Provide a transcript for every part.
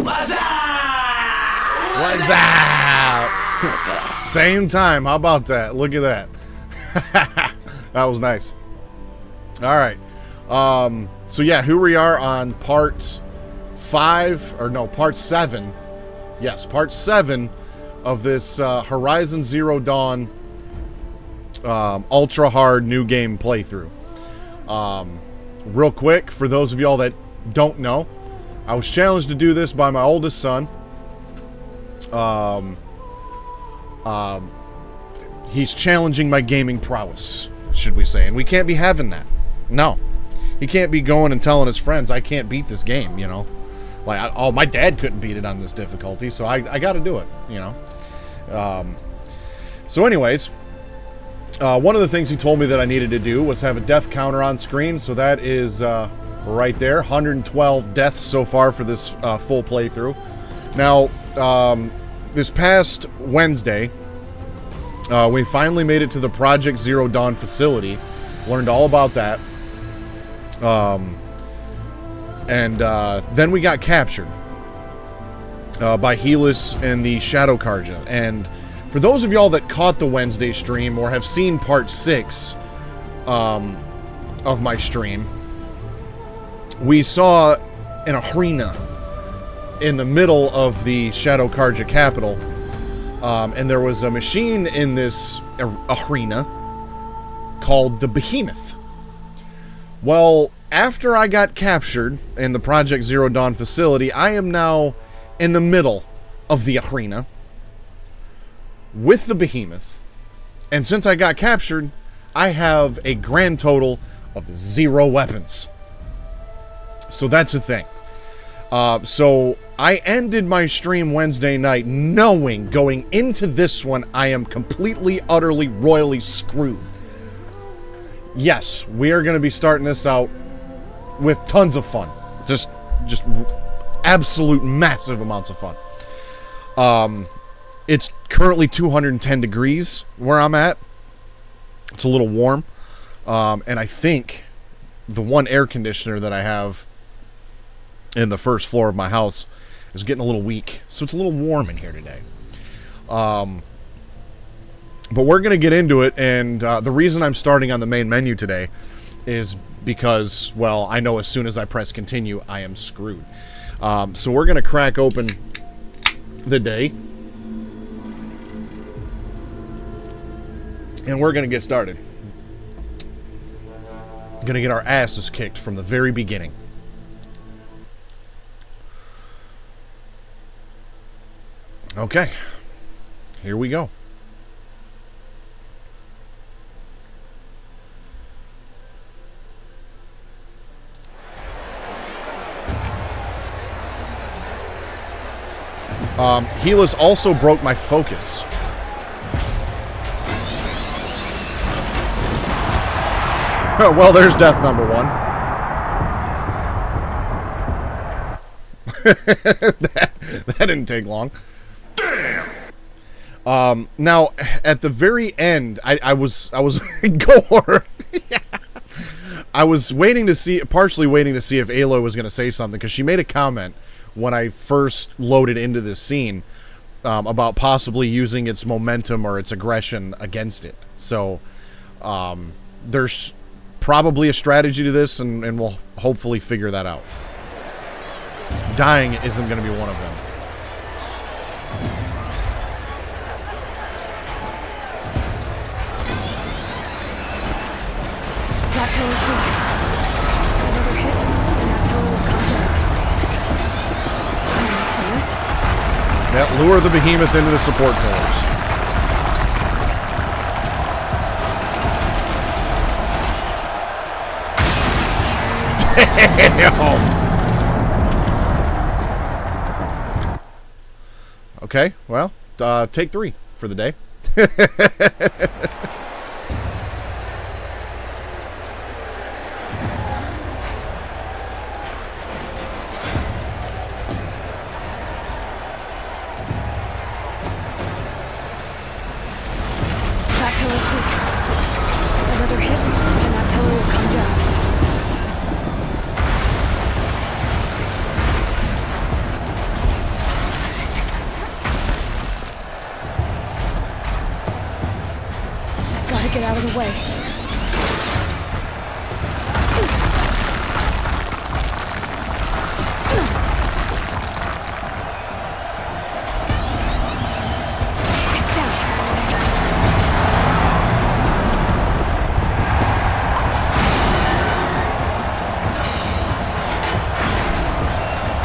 What's up? What's up? Same time. How about that? Look at that. That was nice. All right. So yeah, here we are on part 7. Yes, part 7 of this Horizon Zero Dawn ultra hard new game playthrough. Real quick, for those of y'all that don't know, I was challenged to do this by my oldest son. He's challenging my gaming prowess, should we say, and we can't be having that. No. He can't be going and telling his friends, I can't beat this game, you know. Like, my dad couldn't beat it on this difficulty, so I gotta do it, you know. So anyways, one of the things he told me that I needed to do was have a death counter on screen, so that is right there. 112 deaths so far for this full playthrough. Now, this past Wednesday, we finally made it to the Project Zero Dawn facility. Learned all about that. And then we got captured by Helis and the Shadow Karja. And for those of y'all that caught the Wednesday stream or have seen part 6 of my stream, we saw an arena in the middle of the Shadow Karja capital. And there was a machine in this arena called the Behemoth. Well, after I got captured in the Project Zero Dawn facility, I am now in the middle of the arena with the Behemoth. And since I got captured, I have a grand total of 0 weapons. So that's a thing. So I ended my stream Wednesday night knowing going into this one I am completely, utterly, royally screwed. Yes, we are going to be starting this out with tons of fun. Just absolute massive amounts of fun. It's currently 210 degrees where I'm at. It's a little warm. And I think the one air conditioner that I have in the first floor of my house is getting a little weak. So it's a little warm in here today. But we're going to get into it, and the reason I'm starting on the main menu today is because, well, I know as soon as I press continue, I am screwed. So we're going to crack open the day, and we're going to get started. Going to get our asses kicked from the very beginning. Okay, here we go. Helis also broke my focus. Well, there's death number 1. that didn't take long. Damn. Now, at the very end, I was gore. Yeah. I was partially waiting to see if Aloy was going to say something, because she made a comment when I first loaded into this scene about possibly using its momentum or its aggression against it. So there's probably a strategy to this, and we'll hopefully figure that out. Dying isn't going to be one of them. Yeah, lure the Behemoth into the support pillars. Damn! Okay, well, take 3 for the day. get out of the way.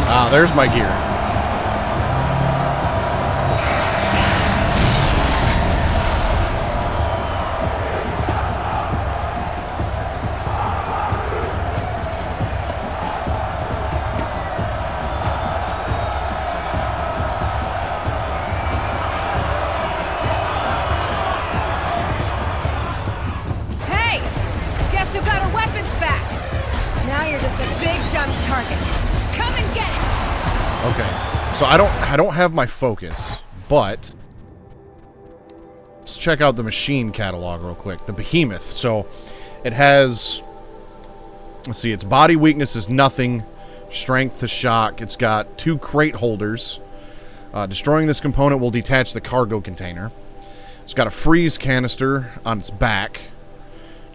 Ah, there's my gear. Hey! Guess who got our weapons back? Now you're just a big dumb target. Come and get it! Okay, so I don't have my focus, but let's check out the machine catalog real quick. The behemoth. So it has, let's see, its body weakness is nothing, strength to shock. It's got 2 crate holders. Destroying this component will detach the cargo container. It's got a freeze canister on its back.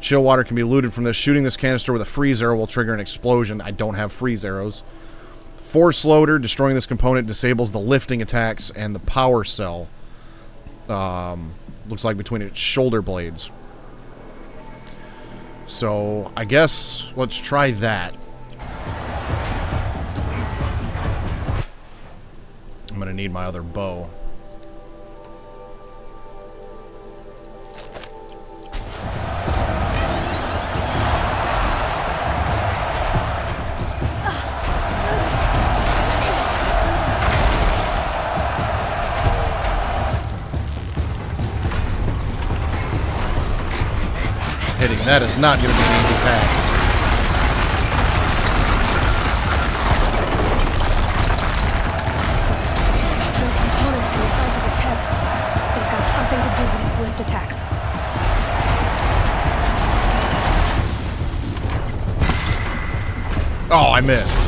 Chill water can be looted from this. Shooting this canister with a freeze arrow will trigger an explosion. I don't have freeze arrows. Force loader. Destroying this component disables the lifting attacks and the power cell. Looks like between its shoulder blades. So, I guess let's try that. I'm gonna need my other bow. Hitting that is not going to be an easy task. Those components on the sides of its head. They've got something to do with its lift attacks. Oh, I missed.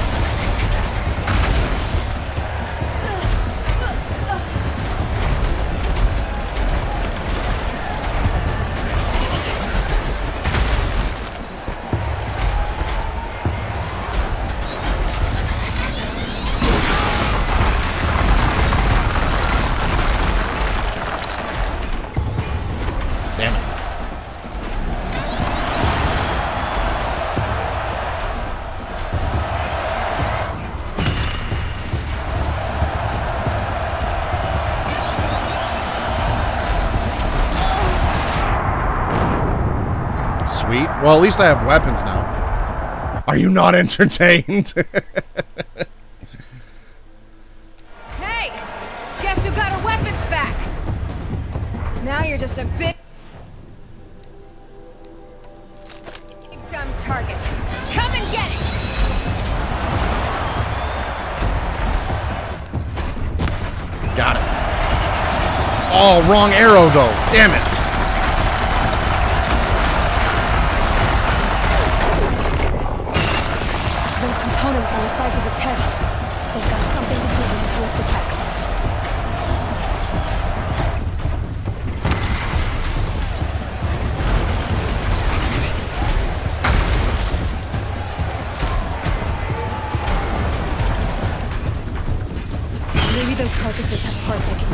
Damn it. Sweet. Well, at least I have weapons now. Are you not entertained? Hey! Guess who got our weapons back? Now you're just a big dumb target. Come and get it! Got it. Oh, wrong arrow, though. Damn it. Those components on the sides of its head. They've got something to do with its lift attacks. Maybe those carcasses have parts I can use.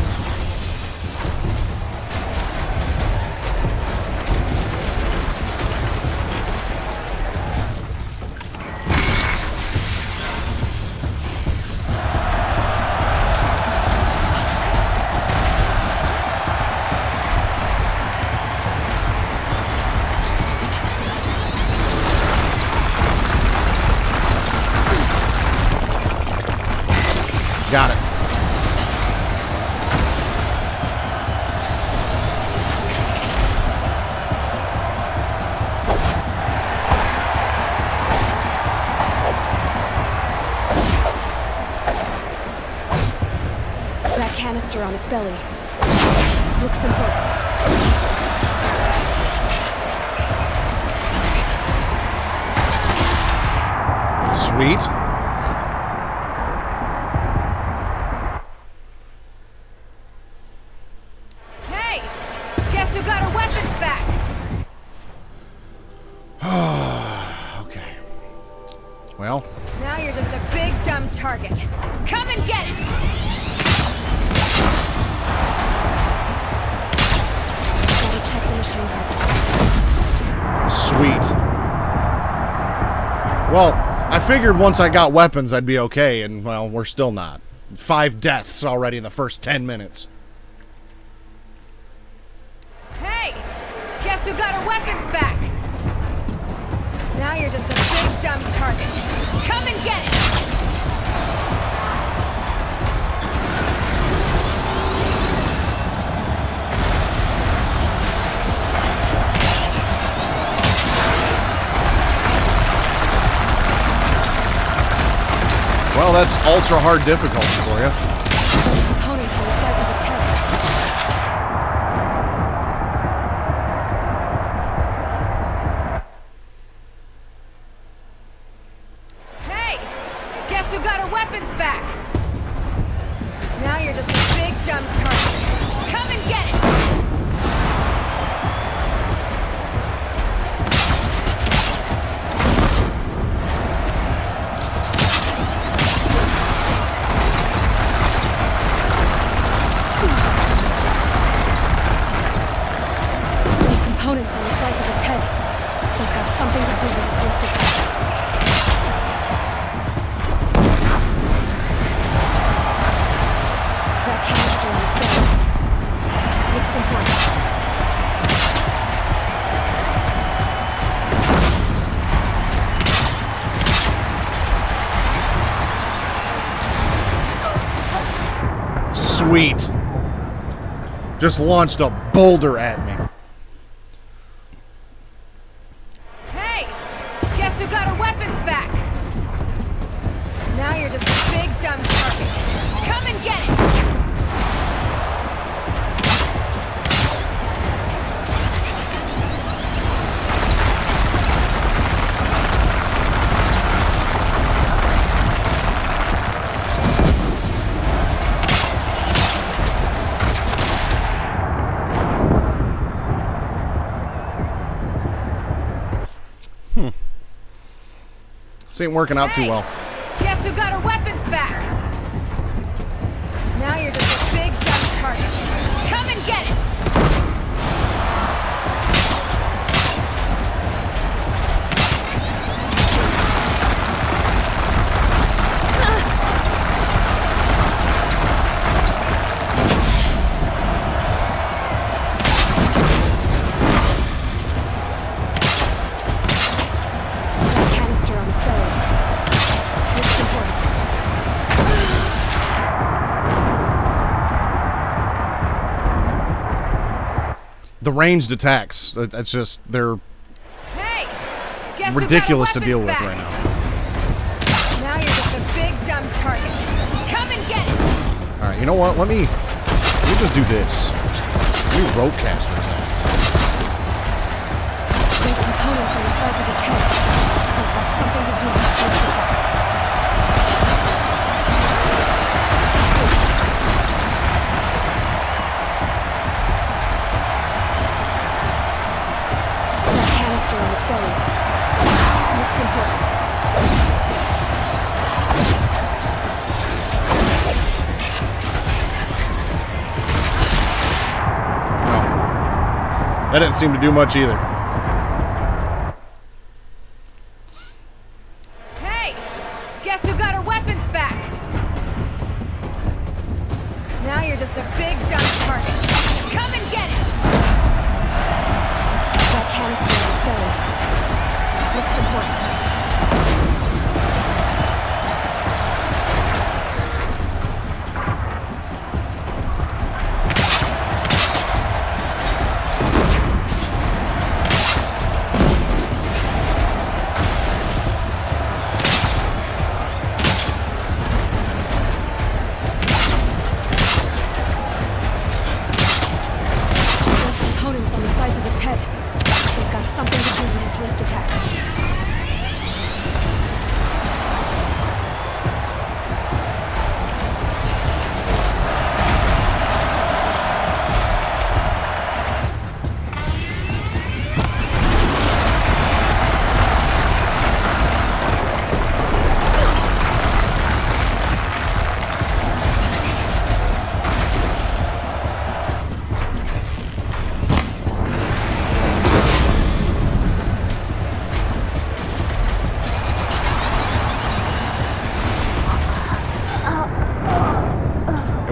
Got it. That canister on its belly. Looks important. Sweet. Hey! Guess who got our weapons back? target. Come and get it! Gotta check the machine parts. Sweet. Well, I figured once I got weapons I'd be okay, and, well, we're still not. 5 deaths already in the first 10 minutes. Hey! Guess who got our weapons back? Now you're just a big dumb target. Come and get it! Well, that's ultra hard difficulty for you. Components on the sides of its head. Hey! Guess who got our weapons back? Now you're just a big dumb target. Come and get it! Components on the sides of its head. They've got something to do with its lift attack. That canister in its belly. Looks important. Sweet. Just launched a boulder at me. Hey! Guess who got our weapons back? Now you're just a big dumb target. Come and get it! This ain't working out too well. Guess who got our weapons back? Now you're just a big dumb target. Come and get it! That canister on its belly. Looks important. The ranged attacks, that's just, they're Hey! Guess ridiculous who to got our deal with weapons right now. back? Now you're just a big dumb target. Come and get it! Alright, you know what? Let me just do this. You rope caster's ass. Those components on the sides of its head. They've got something to do with its lift attacks. That canister on its belly. Looks important. No. That didn't seem to do much either. Hey! Guess who got our weapons back? Now you're just a big dumb target. Come and get it! That canister on its belly. Looks important. Those components on the sides of its head. They've got something to do with its lift attacks.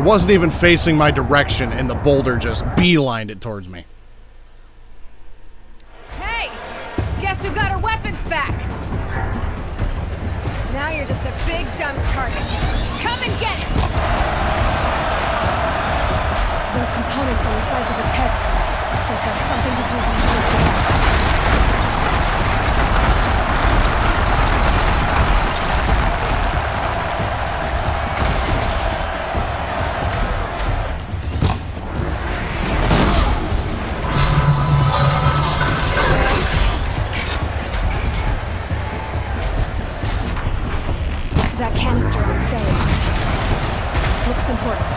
wasn't even facing my direction, and the boulder just beelined it towards me. Hey! Guess who got her weapons back? Now you're just a big dumb target. Come and get it! Those components on the sides of its head, they've got something to do with it. That canister on its belly looks important.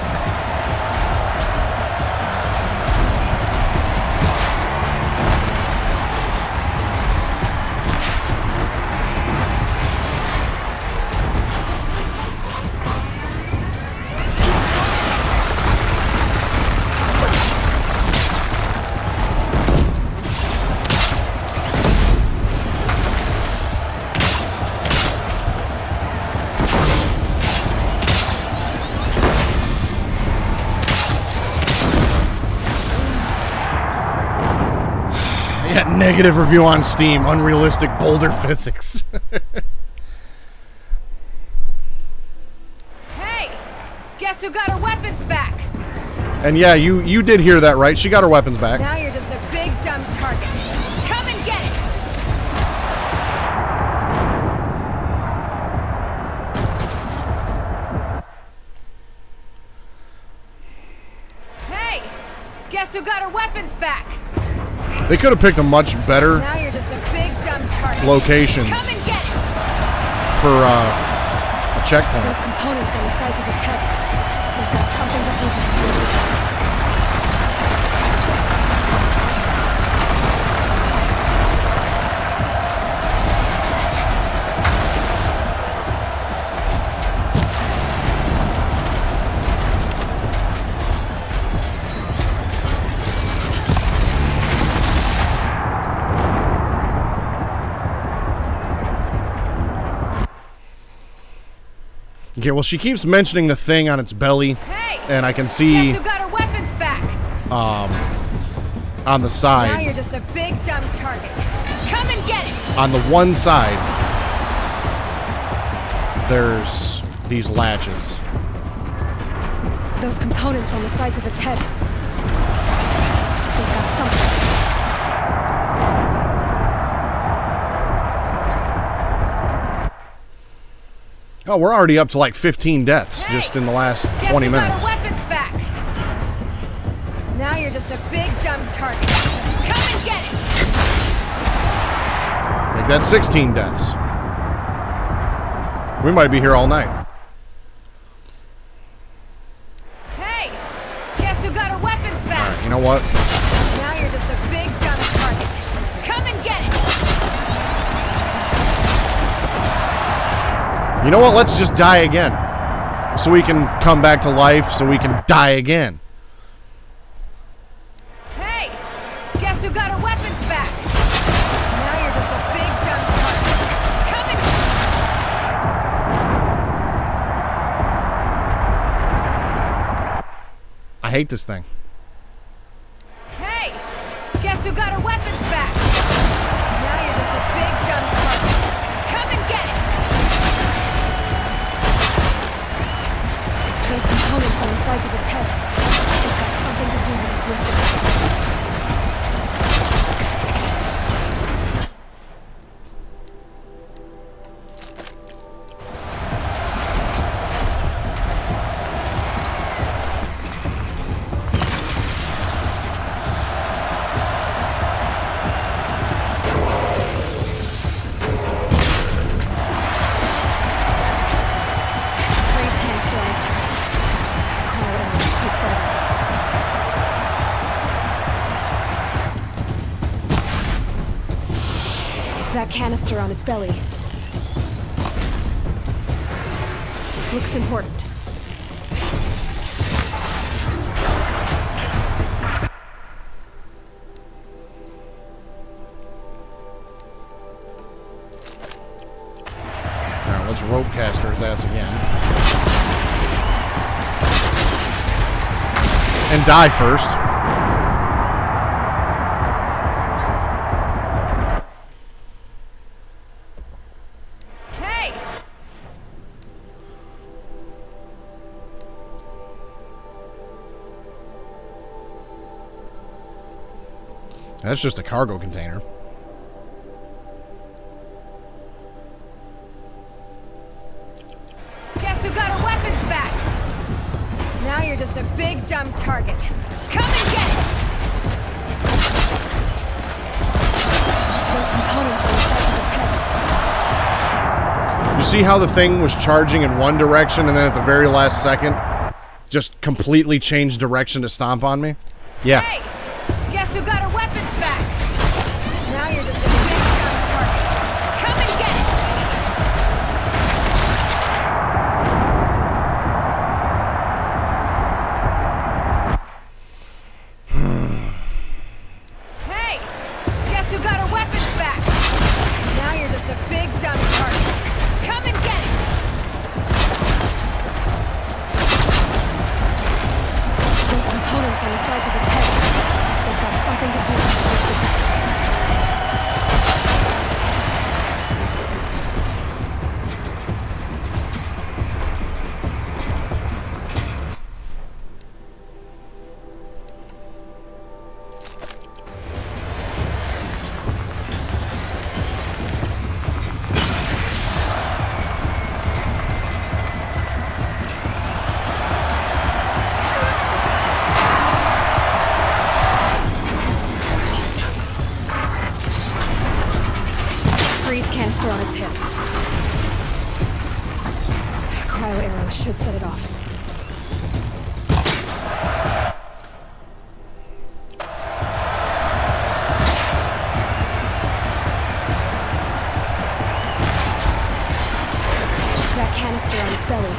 Yeah, negative review on Steam. Unrealistic boulder physics. Hey! Guess who got her weapons back? And yeah, you did hear that right. She got her weapons back. Now you're just a big dumb target. Come and get it! Hey! Guess who got her weapons back? They could have picked a much better Now you're just a big dumb target. location Come and get it! for a checkpoint. Those components on the sides of its head, they've got something to do with its movements. Okay, well, she keeps mentioning the thing on its belly, Hey! and I can see Guess who got her weapons back? on the Now side, you're just a big dumb target. Come and get it! on the one side, there's these latches. Those components on the sides of its head, they've got something. Oh, we're already up to like 15 deaths just in the last 20 minutes. Guess who got her weapons back? Now you're just a big dumb target. Come and get it! Make that 16 deaths. We might be here all night. Hey! Guess who got her weapons back? Alright, you know what? Now you're just a big dumb target. Come and get it! You know what? Let's just die again. So we can come back to life, so we can die again. Hey! Guess who got her weapons back? Now you're just a big dumb target. Come and I hate this thing. Hey! Guess who got her weapons back? Now you're just a big dumb target. Come and get it! Those components on the sides of its head, they've got something to do with its movements. Freeze canister. Call it in. Take forever. That canister on its belly looks important. Alright, let's rope caster his ass again. and die first. Hey! That's just a cargo container. Guess who got our weapons back? Now you're just a big dumb target. Come and get it! Those components on the side of his head. You see how the thing was charging in one direction and then at the very last second just completely changed direction to stomp on me? Yeah. Hey! Guess who got our weapons back? Now you're just a big dumb target. Come and get it! Hey! Guess who got our weapons back? Now you're just a big dumb target. Come and get it! Those components on the sides of its head. They've got something to do with the freeze canister on its hips. Cryo arrow should set it off. That canister on its belly.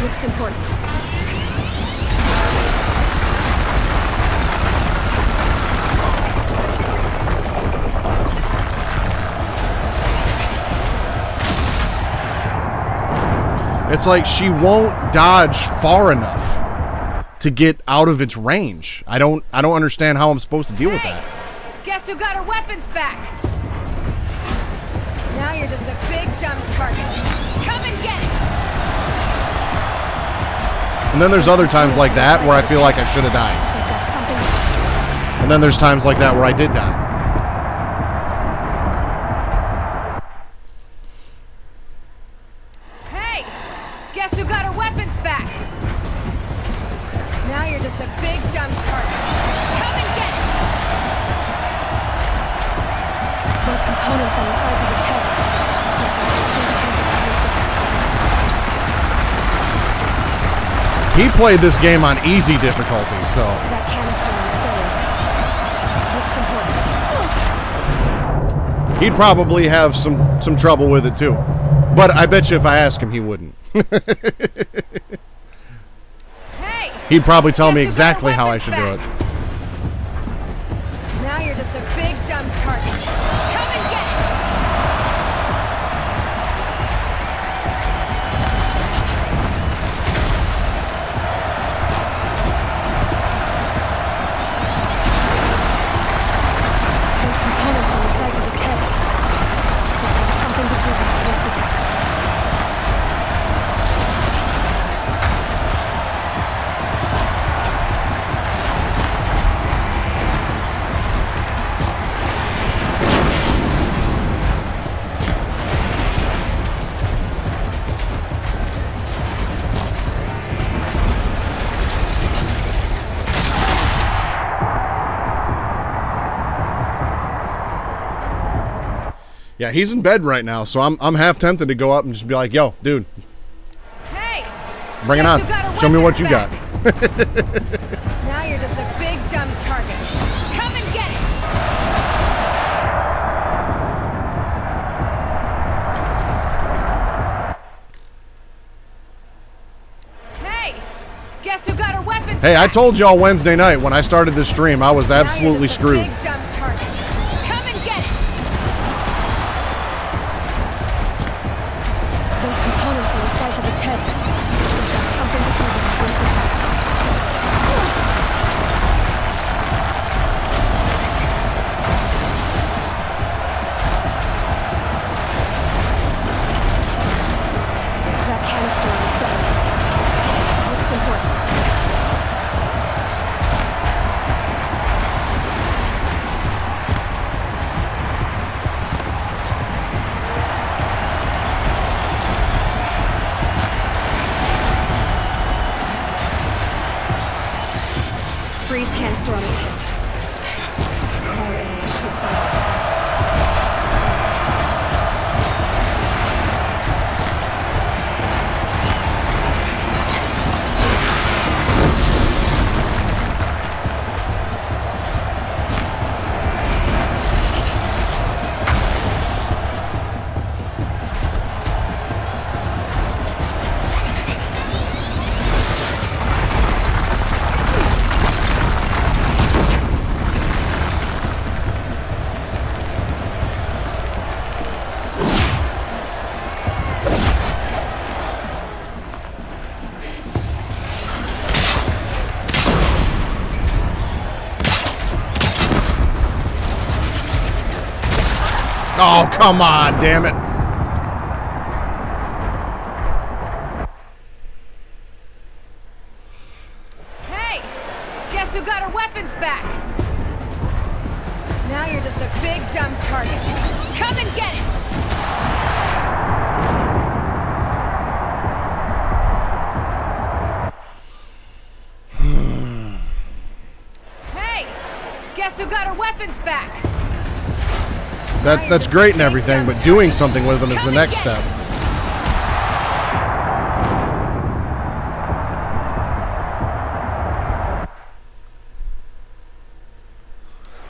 Looks important. It's like she won't dodge far enough to get out of its range. I don't understand how I'm supposed to deal with that. Guess who got our weapons back? Now you're just a big dumb target. Come and get it! And then there's other times like that where I feel like I should have died. They've got something. And then there's times like that where I did die. Hey! Guess who got our weapons back? Now you're just a big dumb target. Come and get it! Those components on the sides of its head. He played this game on easy difficulty, so That canister on its belly. Looks important. he'd probably have some trouble with it too. But I bet you if I asked him, he wouldn't. Hey! He'd probably tell me Guess who got our exactly how I should do weapons it. back? Now you're just a big dumb target. Come and get it! Those components on the sides of its head. They've got something to do with its lift attacks. Yeah, he's in bed right now, so I'm half tempted to go up and just be like, "Yo, dude, Hey! bring it Guess on. who got our Show me what weapons you got." back? Now you're just a big dumb target. Come and get it! Hey! Guess who got our weapons Hey, I back? told y'all Wednesday night when I started this stream, I was Now you're absolutely just a screwed. big dumb target. Come and get it! Those of its head. It's got something to do with its link attacks. That canister on its belly. Looks important. Freeze canister on its hips. Oh, come on, damn it. Hey! Guess who got our weapons back? Now you're just a big dumb target. Come and get it! Hey! Guess who got our weapons back? That's great and everything, but doing something with them is the next step.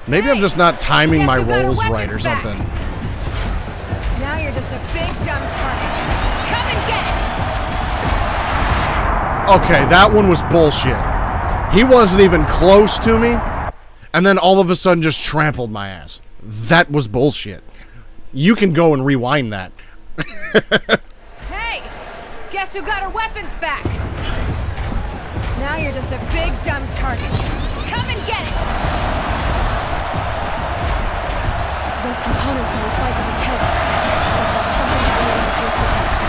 Maybe I'm just not timing my rolls right or something. Now you're just a big dumb target. Come and get it! Okay, that one was bullshit. He wasn't even close to me, and then all of a sudden just trampled my ass. That was bullshit. You can go and rewind that. Hey! Guess who got our weapons back? Now you're just a big dumb target. Come and get it! Those components on the sides of its head. They've got something to do with its link attacks.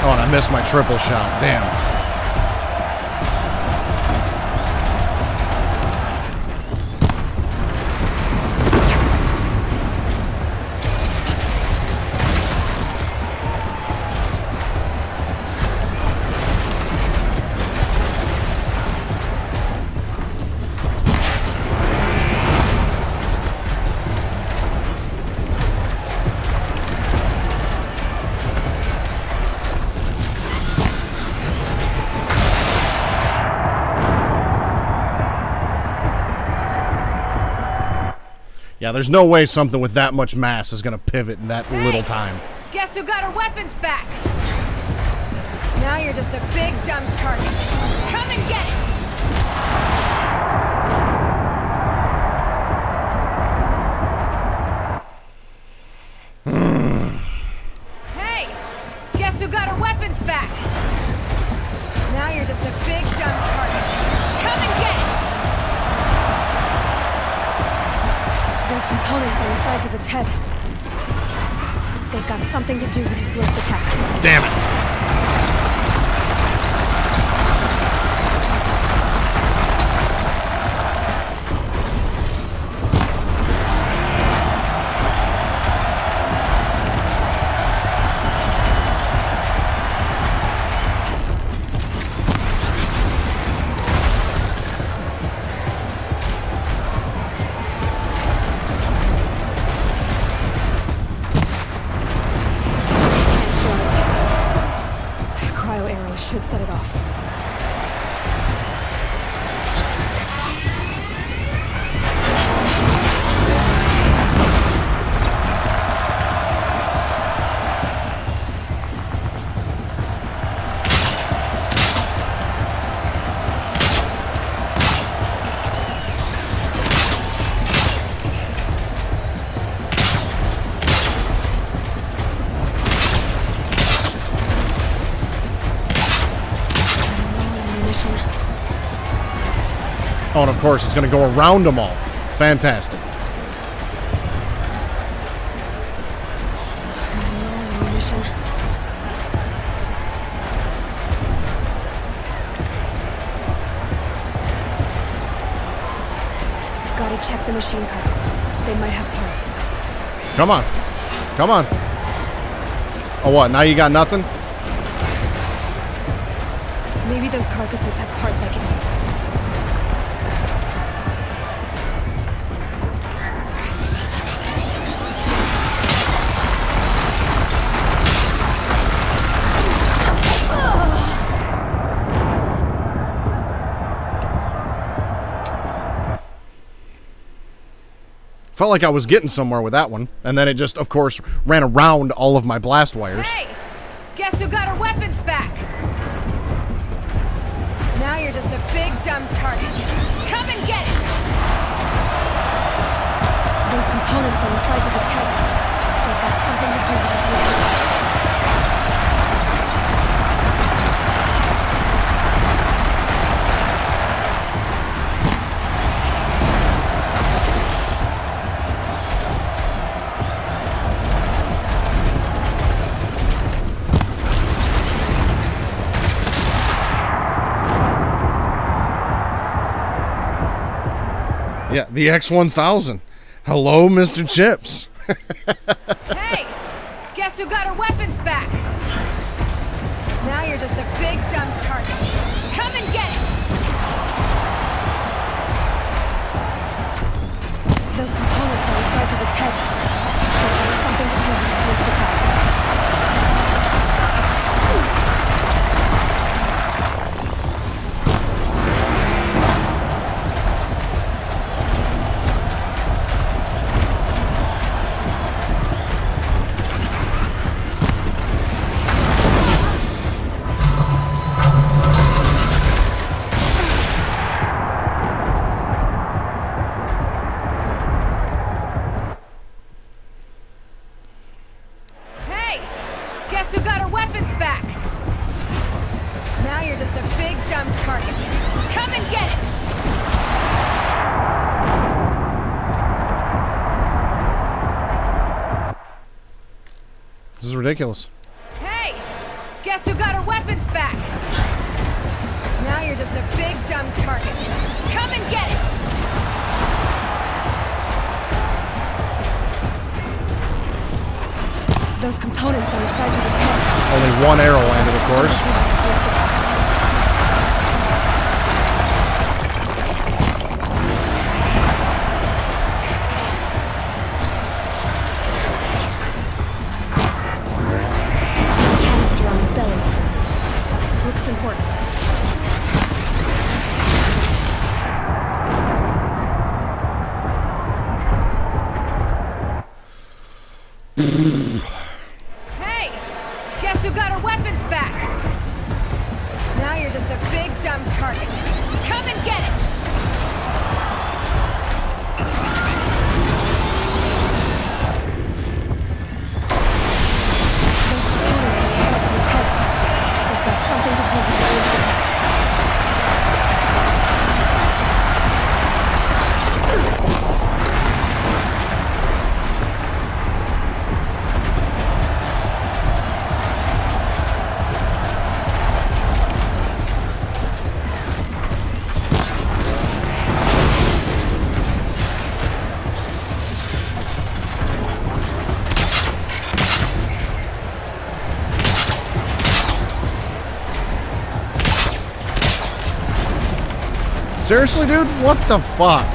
Oh, and I missed my triple shot. Damn. Yeah, there's no way something with that much mass is gonna pivot in that little time. Guess who got our weapons back? Now you're just a big dumb target. Come and get it! Hey! Guess who got our weapons back? Now you're just a big dumb target. Come and get it! Those components on the sides of its head. They've got something to do with his lift attacks. Damn it. Oh, and of course, it's going to go around them all. Fantastic. Ammunition. Gotta check the machine carcasses. They might have parts. Come on. Come on. Oh, what? Now you got nothing? Maybe those carcasses have parts I can use. Felt like I was getting somewhere with that one. And then it just, of course, ran around all of my blast wires. Hey! Guess who got our weapons back? Now you're just a big dumb target. Come and get it! Those components on the sides of its head. They've got something to do with this weapon. Yeah, the X-1000. Hello, Mr. Chips. Hey! Guess who got our weapons back? Now you're just a big dumb target. Come and get it! Those components on the sides of his head. They've got something to do with his sneak attacks. Guess who got our weapons back? Now you're just a big dumb target. Come and get it! This is ridiculous. Hey! Guess who got our weapons back? Now you're just a big dumb target. Come and get it! Those components on the sides of his head. Only one arrow landed, of course. Canister on its belly. Looks important. Hey! Guess who got our weapons back? Now you're just a big dumb target. Come and get it! They've got something to do with those. Seriously, dude? What the fuck?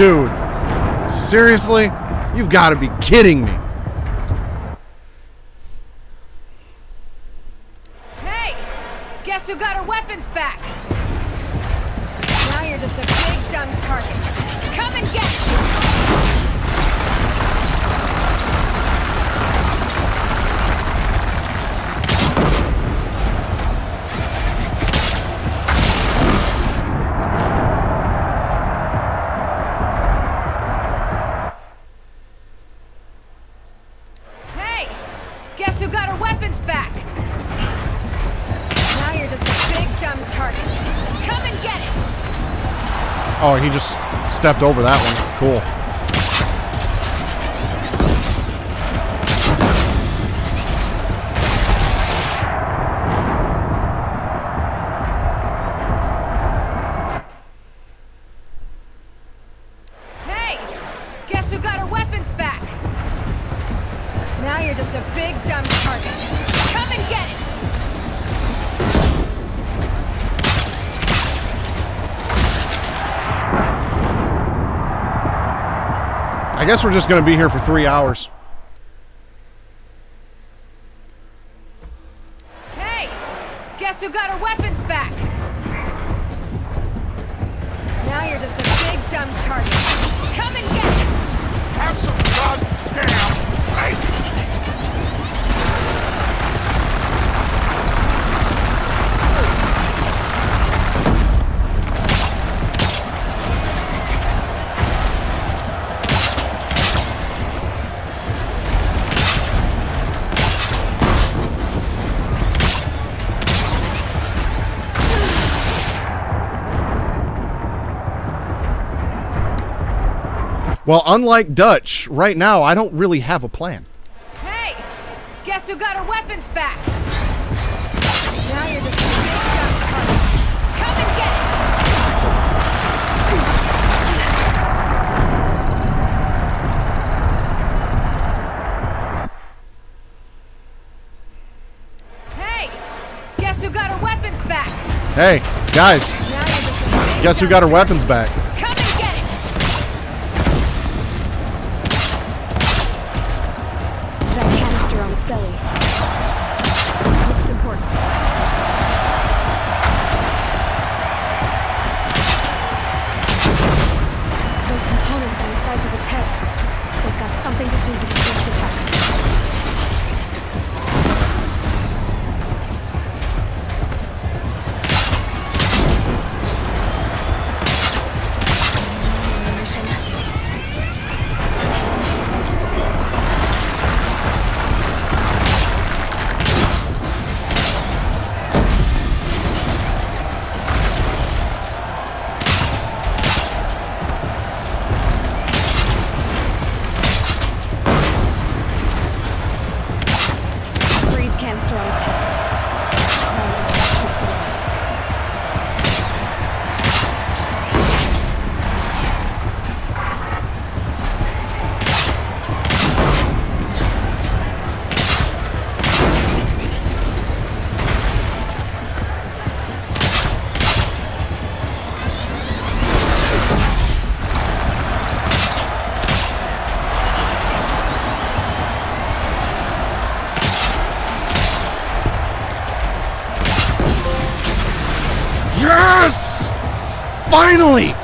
Dude. Seriously? You've got to be kidding me. Hey! Guess who got her weapons back? Now you're just a big dumb target. Come and get it! Guess who got her weapons back? Now you're just a big dumb target. Come and get it! Oh, he just stepped over that one. Cool. Hey! Guess who got her weapons back? Now you're just a big dumb target. Come and get it! I guess we're just going to be here for 3 hours. Hey! Guess who got her weapons back? Now you're just a big dumb target. Come and get it! Have some goddamn faith! Well, unlike Dutch, right now I don't really have a plan. Hey! Guess who got her weapons back? Now you're just a big dumb target. Come and get it! Hey! Guess who got her weapons back? Hey, guys, Now you're just a big guess who dumb got her target. weapons back? Come and get it! That canister on its belly. Looks important. Those components on the sides of its head. They've got something to do with the first attacks. Freeze canister on its hips. Yes! Finally!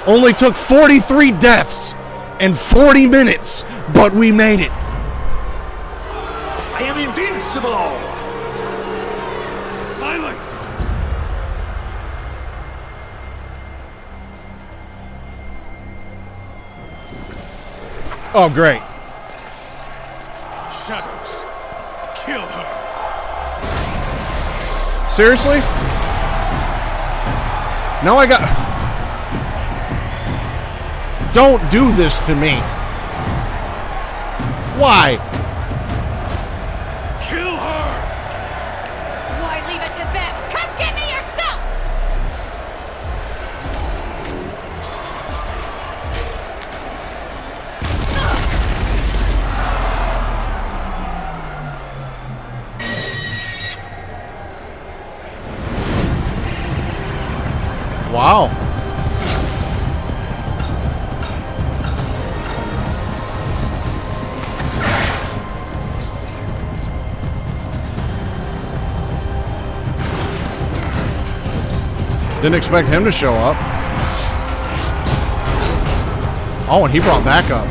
Only took 43 deaths and 40 minutes, but we made it. I am invincible! Silence! Oh, great. Shadows, kill her! Seriously? Now I got... Don't do this to me. Why? Kill her! Why leave it to them? Come get me yourself! Wow. Didn't expect him to show up. Oh, and he brought backup.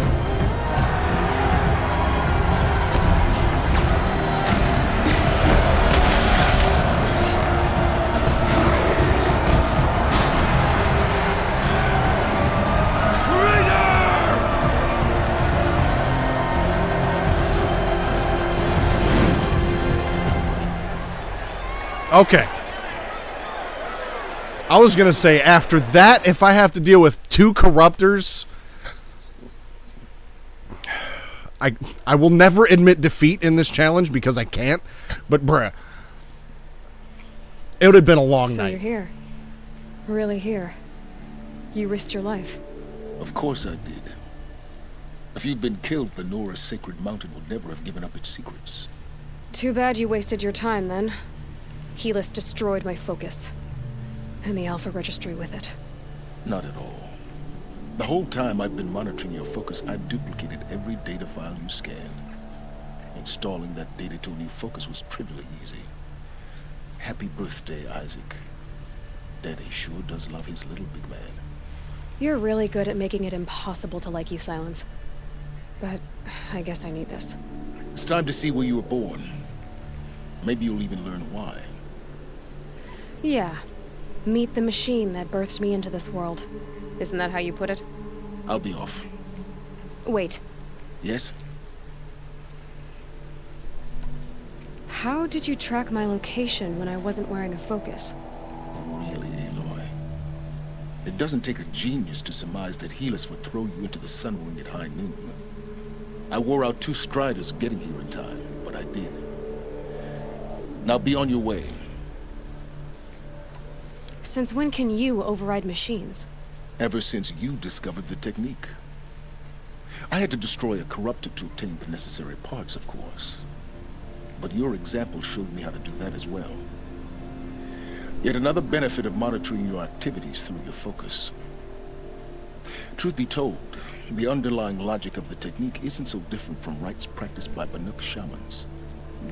Okay. I was going to say, after that, if I have to deal with 2 corruptors, I will never admit defeat in this challenge because I can't. But, bruh, it would have been a long So night. you're here. Really here. You risked your life. Of course I did. If you'd been killed, the Nora's sacred mountain would never have given up its secrets. Too bad you wasted your time, then. Helis destroyed my focus. And the Alpha Registry with it. Not at all. The whole time I've been monitoring your focus, I've duplicated every data file you scanned. Installing that data to a new focus was trivially easy. Happy birthday, Isaac. Daddy sure does love his little big man. You're really good at making it impossible to like you, Silence. But I guess I need this. It's time to see where you were born. Maybe you'll even learn why. Yeah. Meet the machine that birthed me into this world. Isn't that how you put it? I'll be off. Wait. Yes? How did you track my location when I wasn't wearing a focus? Really, Aloy? It doesn't take a genius to surmise that Helis would throw you into the sun ring at high noon. I wore out 2 striders getting here in time, but I did. Now be on your way. Since when can you override machines? Ever since you discovered the technique. I had to destroy a corruptor to obtain the necessary parts, of course. But your example showed me how to do that as well. Yet another benefit of monitoring your activities through your focus. Truth be told, the underlying logic of the technique isn't so different from rites practiced by Banuk shamans.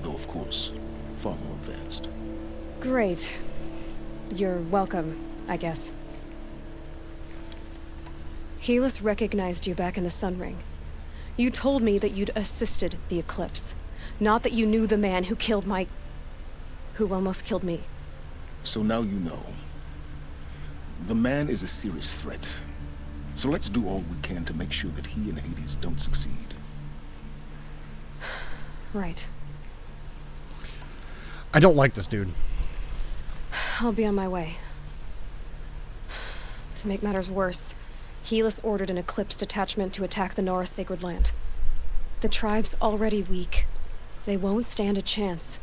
Though, of course, far more advanced. Great. You're welcome, I guess. Helis recognized you back in the Sun Ring. You told me that you'd assisted the Eclipse. Not that you knew the man who killed who almost killed me. So now you know. The man is a serious threat. So let's do all we can to make sure that he and Hades don't succeed. Right. I don't like this dude. I'll be on my way. To make matters worse, Helis ordered an Eclipse detachment to attack the Nora Sacred Land. The tribe's already weak. They won't stand a chance.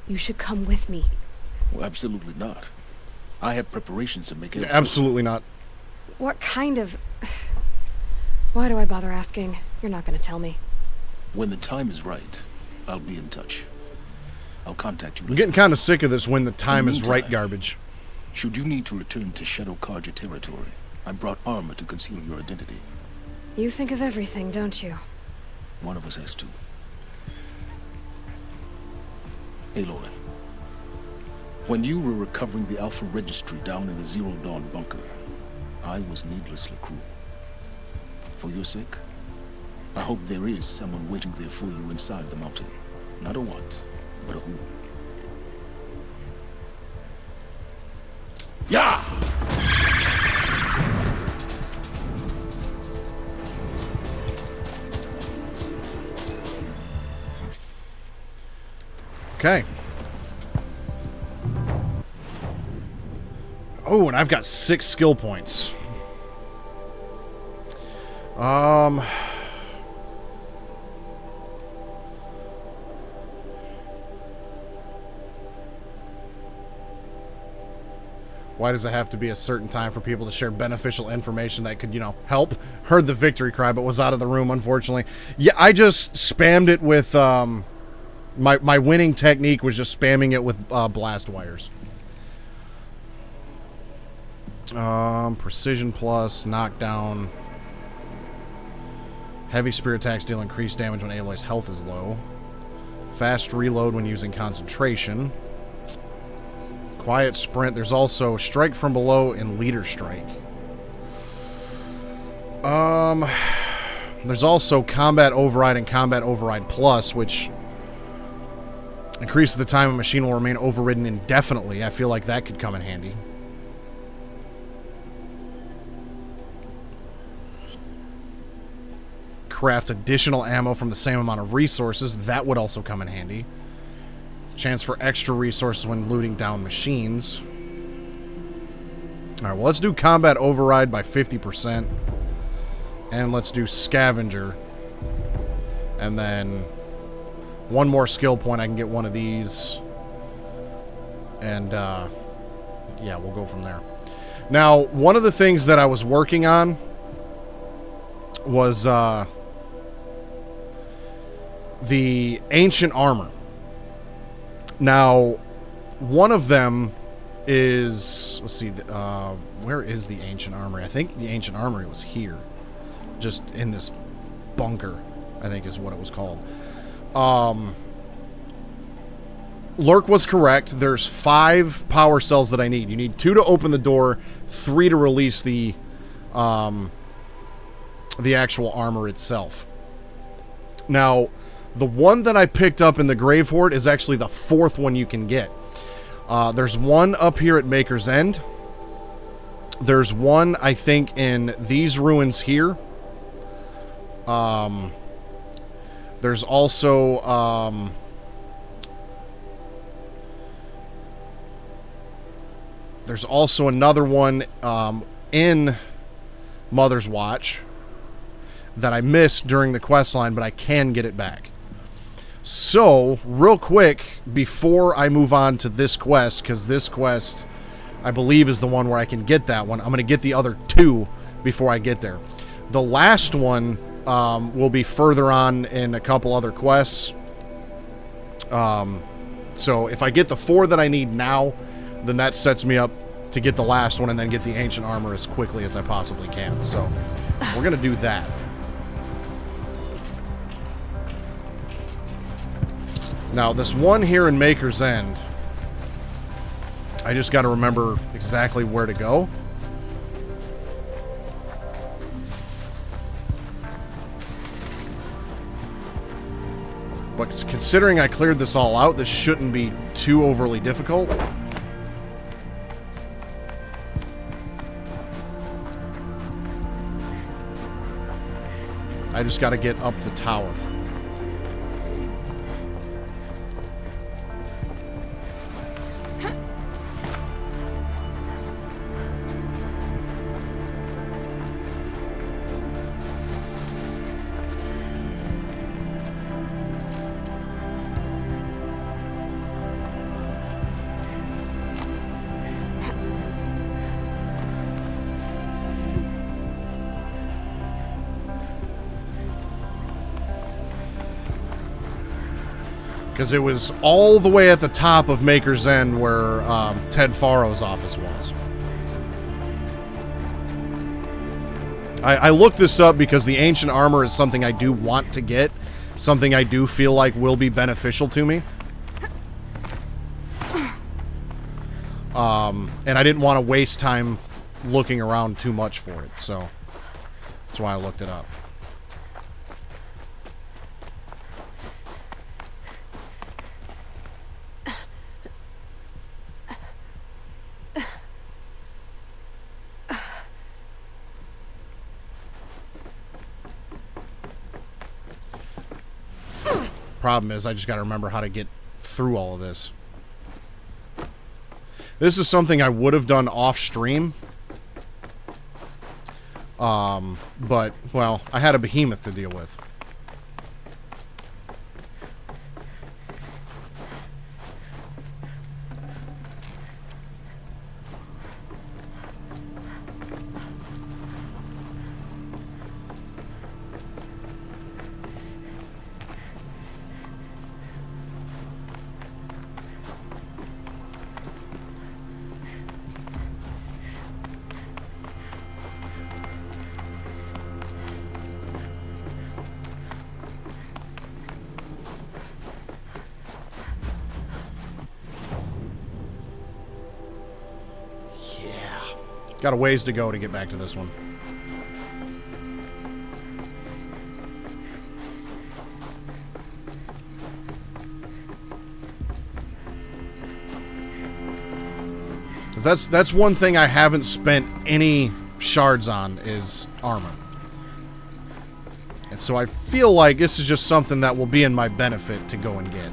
You should come with me. Well, absolutely not. I have preparations to make it. Absolutely not. What kind of... Why do I bother asking? You're not gonna tell me. When the time is right, I'll be in touch. I'll contact you I'm later. getting kind of sick of this when the time is right meantime, garbage. Should you need to return to Shadow Karja territory, I brought armor to conceal your identity. You think of everything, don't you? One of us has to. Aloy, when you were recovering the Alpha Registry down in the Zero Dawn bunker, I was needlessly cruel. For your sake, I hope there is someone waiting there for you inside the mountain. Not a what, but a who. Yeah! Okay. Oh, and I've got 6 skill points. Why does it have to be a certain time for people to share beneficial information that could, help? Heard the victory cry, but was out of the room, unfortunately. Yeah, I just spammed it with, my winning technique was just spamming it with, blast wires. Precision plus, knockdown. Heavy spear attacks deal increased damage when Aloy's health is low. Fast reload when using concentration. Quiet sprint. There's also strike from below and leader strike. There's also combat override and combat override plus, which increases the time a machine will remain overridden indefinitely. I feel like that could come in handy. Craft additional ammo from the same amount of resources. That would also come in handy. Chance for extra resources when looting down machines. Alright, well, let's do combat override by 50%. And let's do scavenger. And then one more skill point. I can get one of these. And, yeah, we'll go from there. Now, one of the things that I was working on was, the ancient armor. Now, one of them is... Let's see. Where is the ancient armory? I think the ancient armory was here. Just in this bunker, I think is what it was called. Lurk was correct. There's 5 power cells that I need. You need 2 to open the door, 3 to release the actual armor itself. Now, the one that I picked up in the Grave Horde is actually the 4th one you can get. There's one up here at Maker's End. There's one, I think, in these ruins here. There's also, there's also another one, in Mother's Watch that I missed during the quest line, but I can get it back. So, real quick, before I move on to this quest, because this quest, I believe, is the one where I can get that one, I'm going to get the other 2 before I get there. The last one will be further on in a couple other quests. So if I get the 4 that I need now, then that sets me up to get the last one and then get the ancient armor as quickly as I possibly can. So we're going to do that. Now, this one here in Maker's End, I just got to remember exactly where to go. But considering I cleared this all out, this shouldn't be too overly difficult. I just got to get up the tower. Because it was all the way at the top of Maker's End where Ted Faro's office was. I looked this up because the ancient armor is something I do want to get. Something I do feel like will be beneficial to me. And I didn't want to waste time looking around too much for it. So that's why I looked it up. Problem is, I just got to remember how to get through all of this. This is something I would have done off stream. But, well, I had a behemoth to deal with. Got a ways to go to get back to this one. Because that's one thing I haven't spent any shards on is armor. And so I feel like this is just something that will be in my benefit to go and get.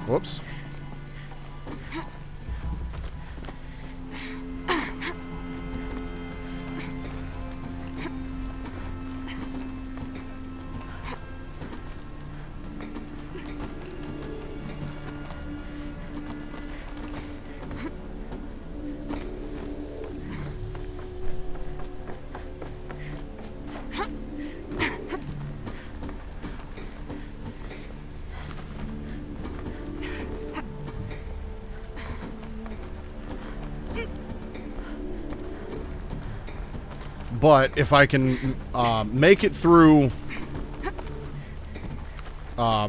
Whoops. But if I can make it through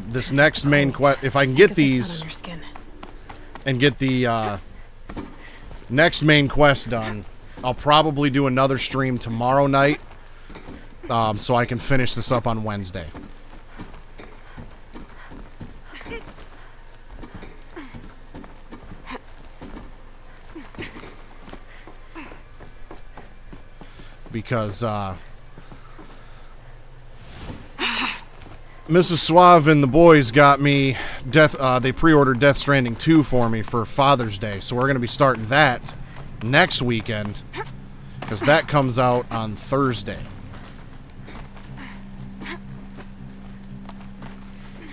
this next main quest, if I can get these and get the next main quest done, I'll probably do another stream tomorrow night so I can finish this up on Wednesday. Because Mrs. Suave and the boys got me they pre-ordered Death Stranding 2 for me for Father's Day, so we're going to be starting that next weekend because that comes out on Thursday.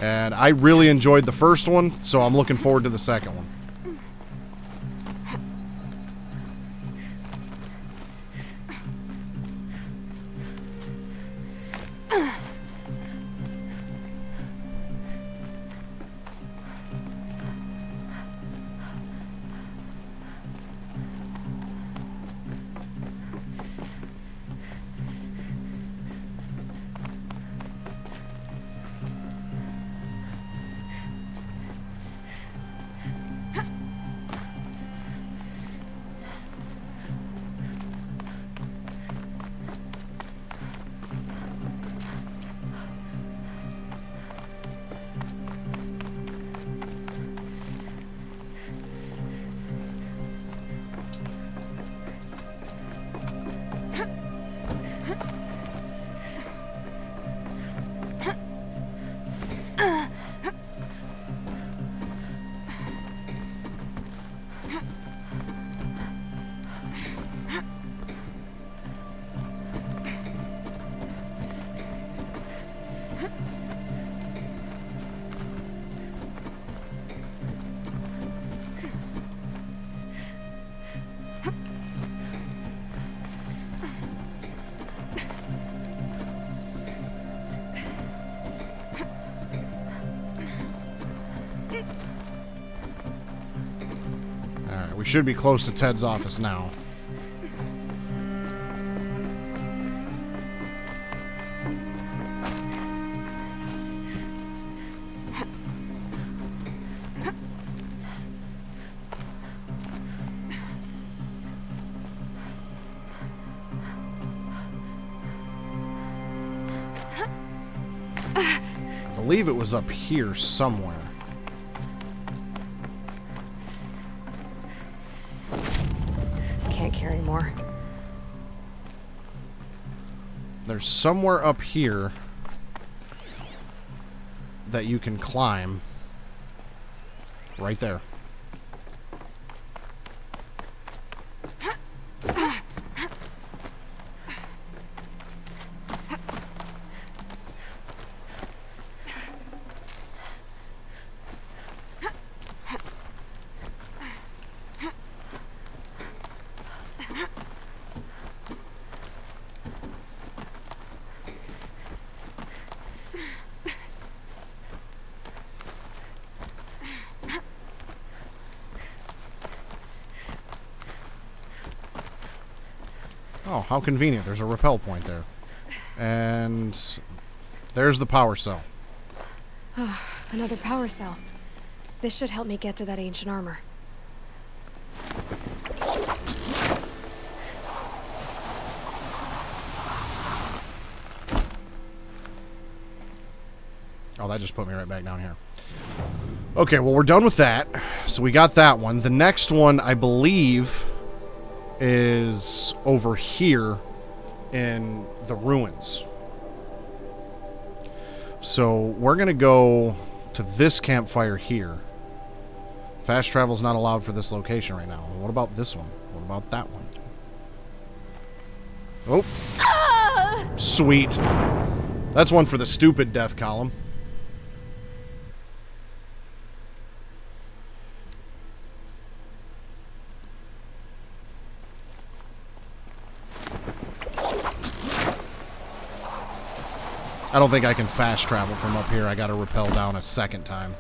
And I really enjoyed the first one, so I'm looking forward to the second one. We should be close to Ted's office now. I believe it was up here somewhere. Can't carry more. There's somewhere up here that you can climb. Right there. Oh, how convenient. There's a rappel point there. And there's the power cell. Another power cell. This should help me get to that ancient armor. Oh, that just put me right back down here. Okay, well, we're done with that. So we got that one. The next one, I believe, is over here in the ruins. So we're going to go to this campfire here. Fast travel is not allowed for this location right now. What about this one? What about that one? Oh. Sweet. That's one for the stupid death column. I don't think I can fast travel from up here. I gotta rappel down a second time.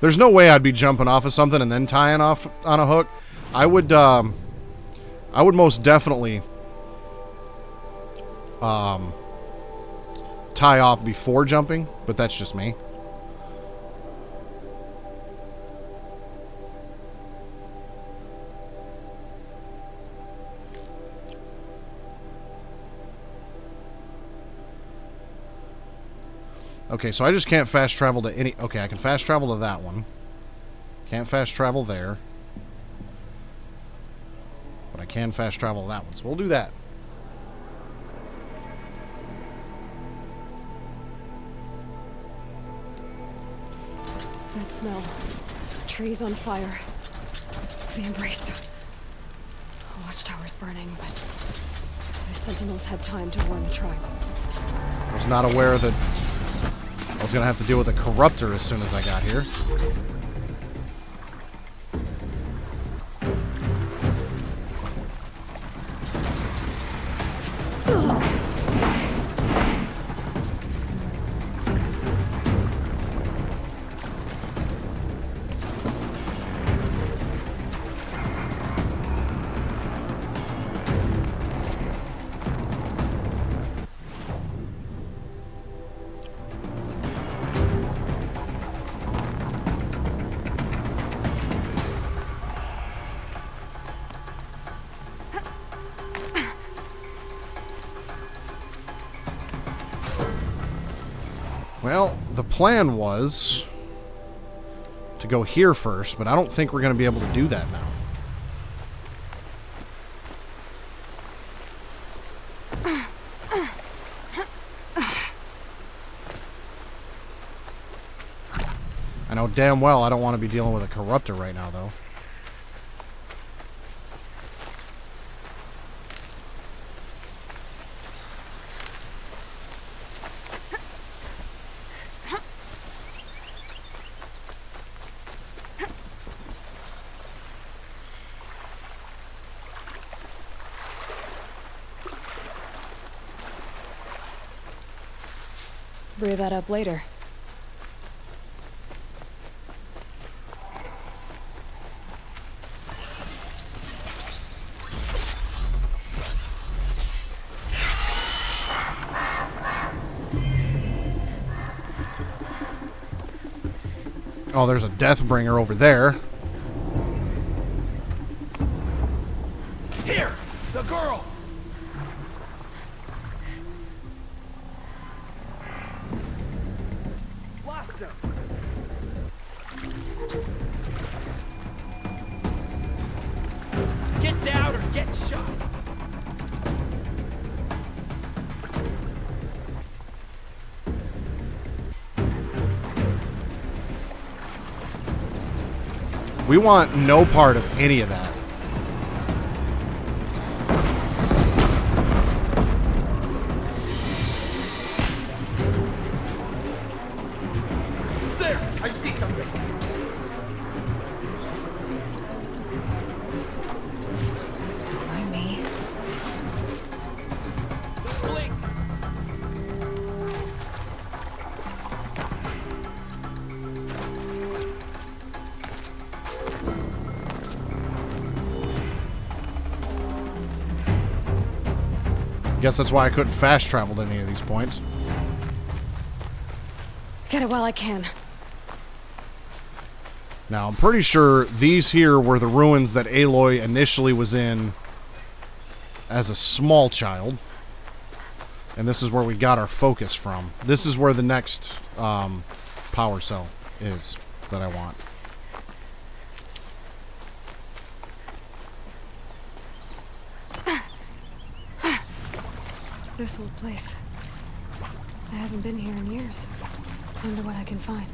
There's no way I'd be jumping off of something and then tying off on a hook. I would most definitely tie off before jumping, but that's just me. Okay, so I just can't fast travel to any... Okay, I can fast travel to that one. Can't fast travel there. But I can fast travel to that one, so we'll do that. That smell. Trees on fire. The embrace. Watchtower's burning, but the sentinels had time to warn the tribe. I was not aware that I was going to have to deal with a corruptor as soon as I got here. Well, the plan was to go here first, but I don't think we're going to be able to do that now. I know damn well I don't want to be dealing with a corruptor right now, though. Brew that up later. Oh, there's a Deathbringer over there. Here! The girl! Lost him! Get down or get shot! We want no part of any of that. There! I see something! Mind me. Guess that's why I couldn't fast travel to any of these points. Get it while I can. Now, I'm pretty sure these here were the ruins that Aloy initially was in as a small child. And this is where we got our focus from. This is where the next power cell is that I want. This old place. I haven't been here in years. Wonder what I can find.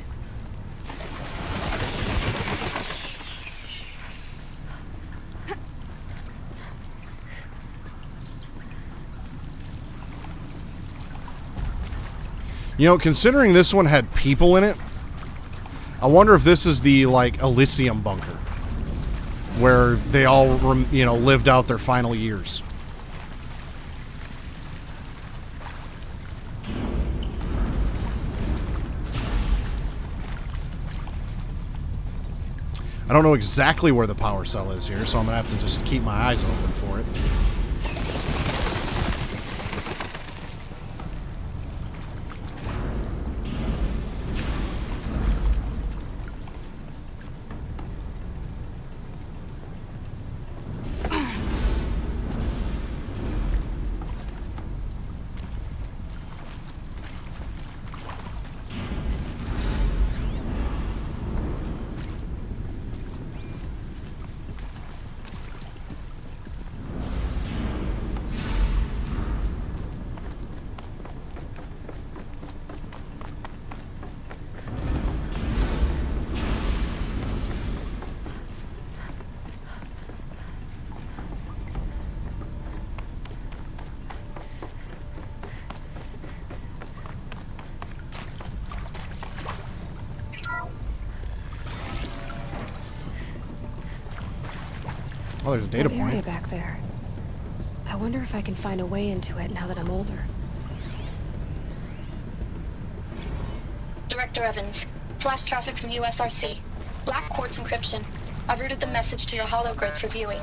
You know, considering this one had people in it, I wonder if this is the, like, Elysium bunker. Where they all, lived out their final years. I don't know exactly where the power cell is here, so I'm going to have to just keep my eyes open for it. Oh, there's a data That area point. back there. I wonder if I can find a way into it now that I'm older. Director Evans, flash traffic from USRC. Black quartz encryption. I've routed the message to your hologrid for viewing.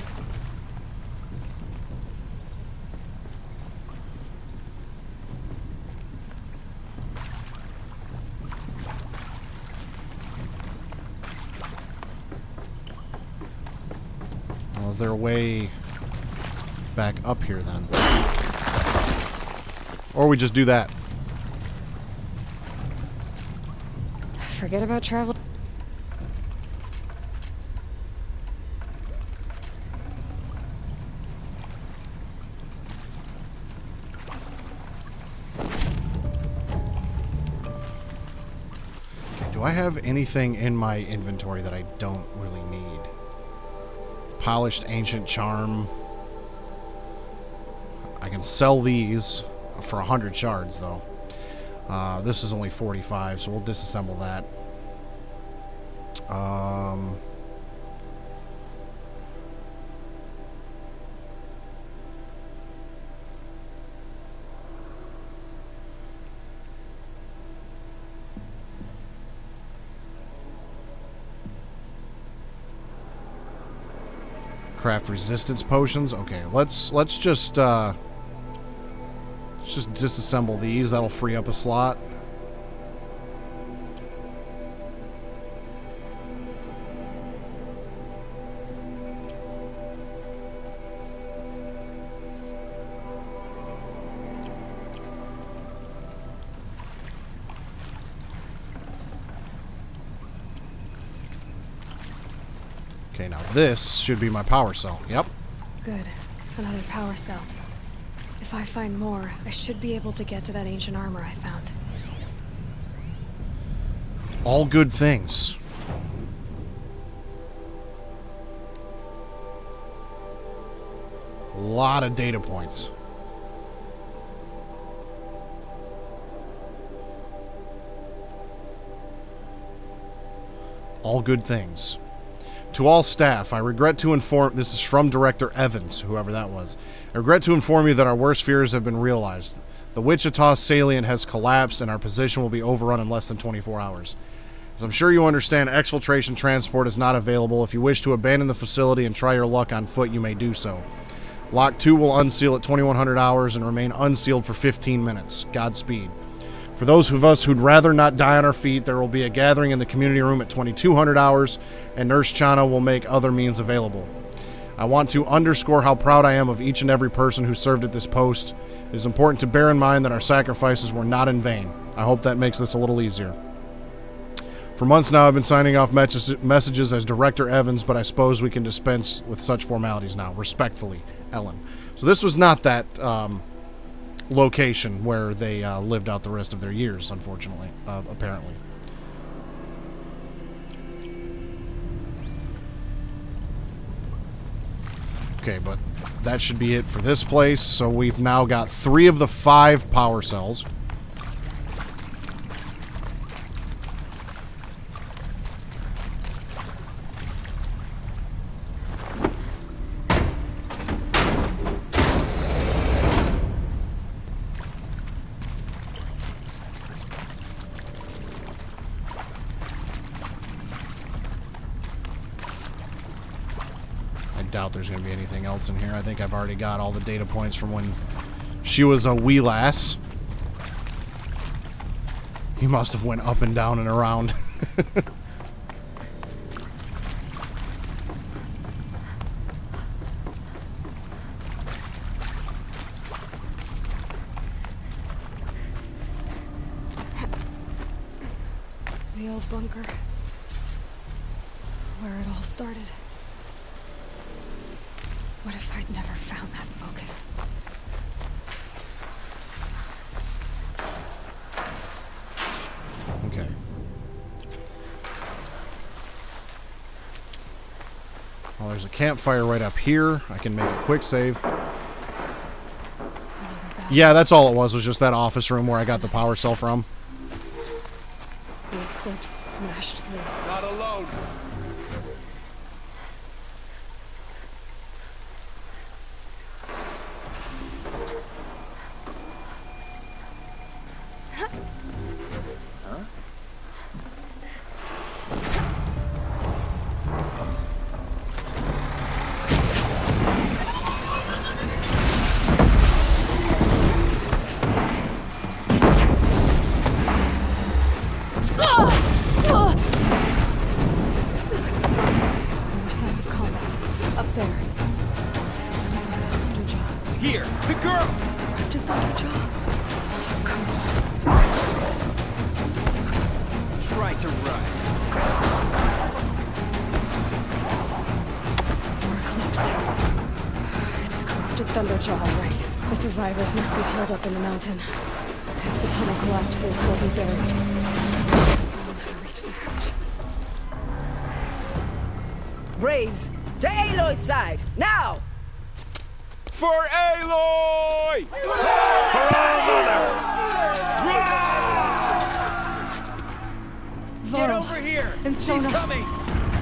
Well, is there a way back up here then? Or we just do that? Forget about travel. Okay, do I have anything in my inventory that I don't really need? Polished ancient charm. I can sell these for 100 shards though. This is only 45, so we'll disassemble that. Craft resistance potions. Okay, let's just disassemble these. That'll free up a slot. Okay, now this should be my power cell. Yep. Good. Another power cell. If I find more, I should be able to get to that ancient armor I found. All good things. A lot of data points. All good things. To all staff, I regret to inform... This is from Director Evans, whoever that was. I regret to inform you that our worst fears have been realized. The Wichita salient has collapsed and our position will be overrun in less than 24 hours. As I'm sure you understand, exfiltration transport is not available. If you wish to abandon the facility and try your luck on foot, you may do so. Lock 2 will unseal at 2100 hours and remain unsealed for 15 minutes. Godspeed. For those of us who'd rather not die on our feet, there will be a gathering in the community room at 2200 hours, and Nurse Chana will make other means available. I want to underscore how proud I am of each and every person who served at this post. It is important to bear in mind that our sacrifices were not in vain. I hope that makes this a little easier. For months now, I've been signing off messages as Director Evans, but I suppose we can dispense with such formalities now. Respectfully, Ellen. So this was not that location where they lived out the rest of their years, unfortunately, apparently. Okay, but that should be it for this place. So we've now got 3 of the 5 power cells. Doubt there's going to be anything else in here. I think I've already got all the data points from when she was a wee lass. He must have went up and down and around. The old bunker. Where it all started. What if I'd never found that focus? Okay. Well, there's a campfire right up here. I can make a quick save. Yeah, that's all it was just that office room where I got the power cell from. The eclipse smashed through. Not alone. More signs of combat. Up there. Sounds like a thunderjaw. Here, the girl. Corrupted thunderjaw? Oh, come on. Try to run. More eclipse. It's a corrupted thunderjaw, all right. The survivors must be held up in the mountain. If the tunnel collapses, they'll be buried. I don't know how to reach the hatch. Braves, to Aloy's side, now! For Aloy! For our mother! Get Varl over here! and She's Sona. coming!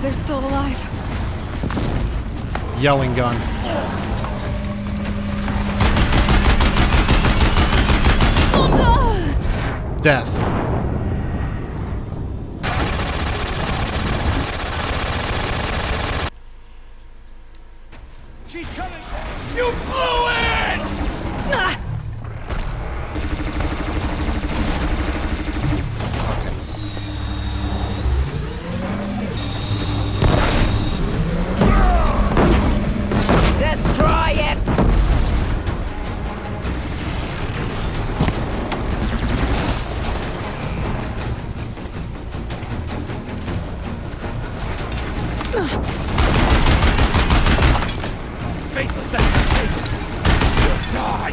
They're still alive. Yelling gun. Death. She's coming! You blew it! Destroy it! Faithless act! You'll die!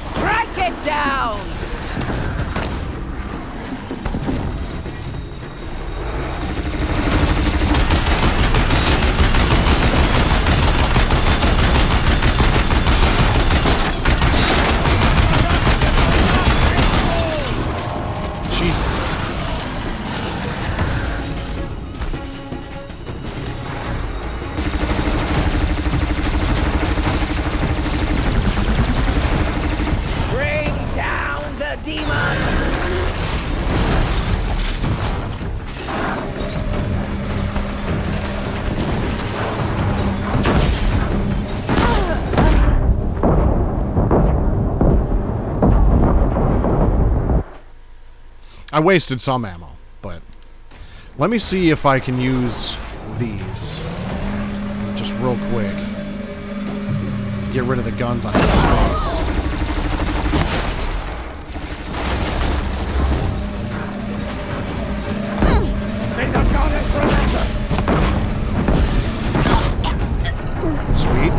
Strike it down! Jesus. Bring down! I wasted some ammo, but let me see if I can use these just real quick to get rid of the guns on his face. May the goddess remember! Sweet.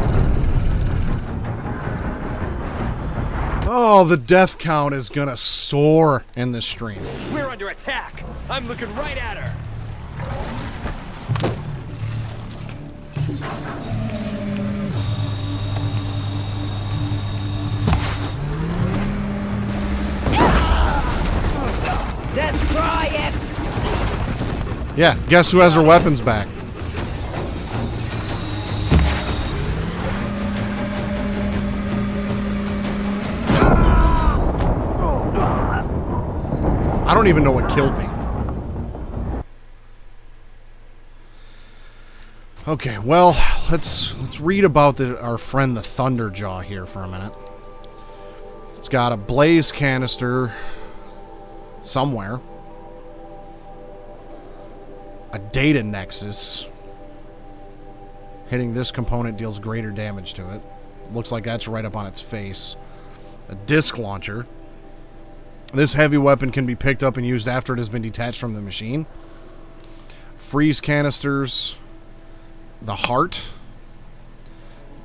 Oh, the death count is gonna soar in this stream. We're under attack! I'm looking right at her! Destroy it! Yeah, guess who has her weapons back? I don't even know what killed me. Okay, well, let's read about our friend the Thunderjaw here for a minute. It's got a blaze canister somewhere. A data nexus. Hitting this component deals greater damage to it. Looks like that's right up on its face. A disc launcher. This heavy weapon can be picked up and used after it has been detached from the machine. Freeze canisters. The heart.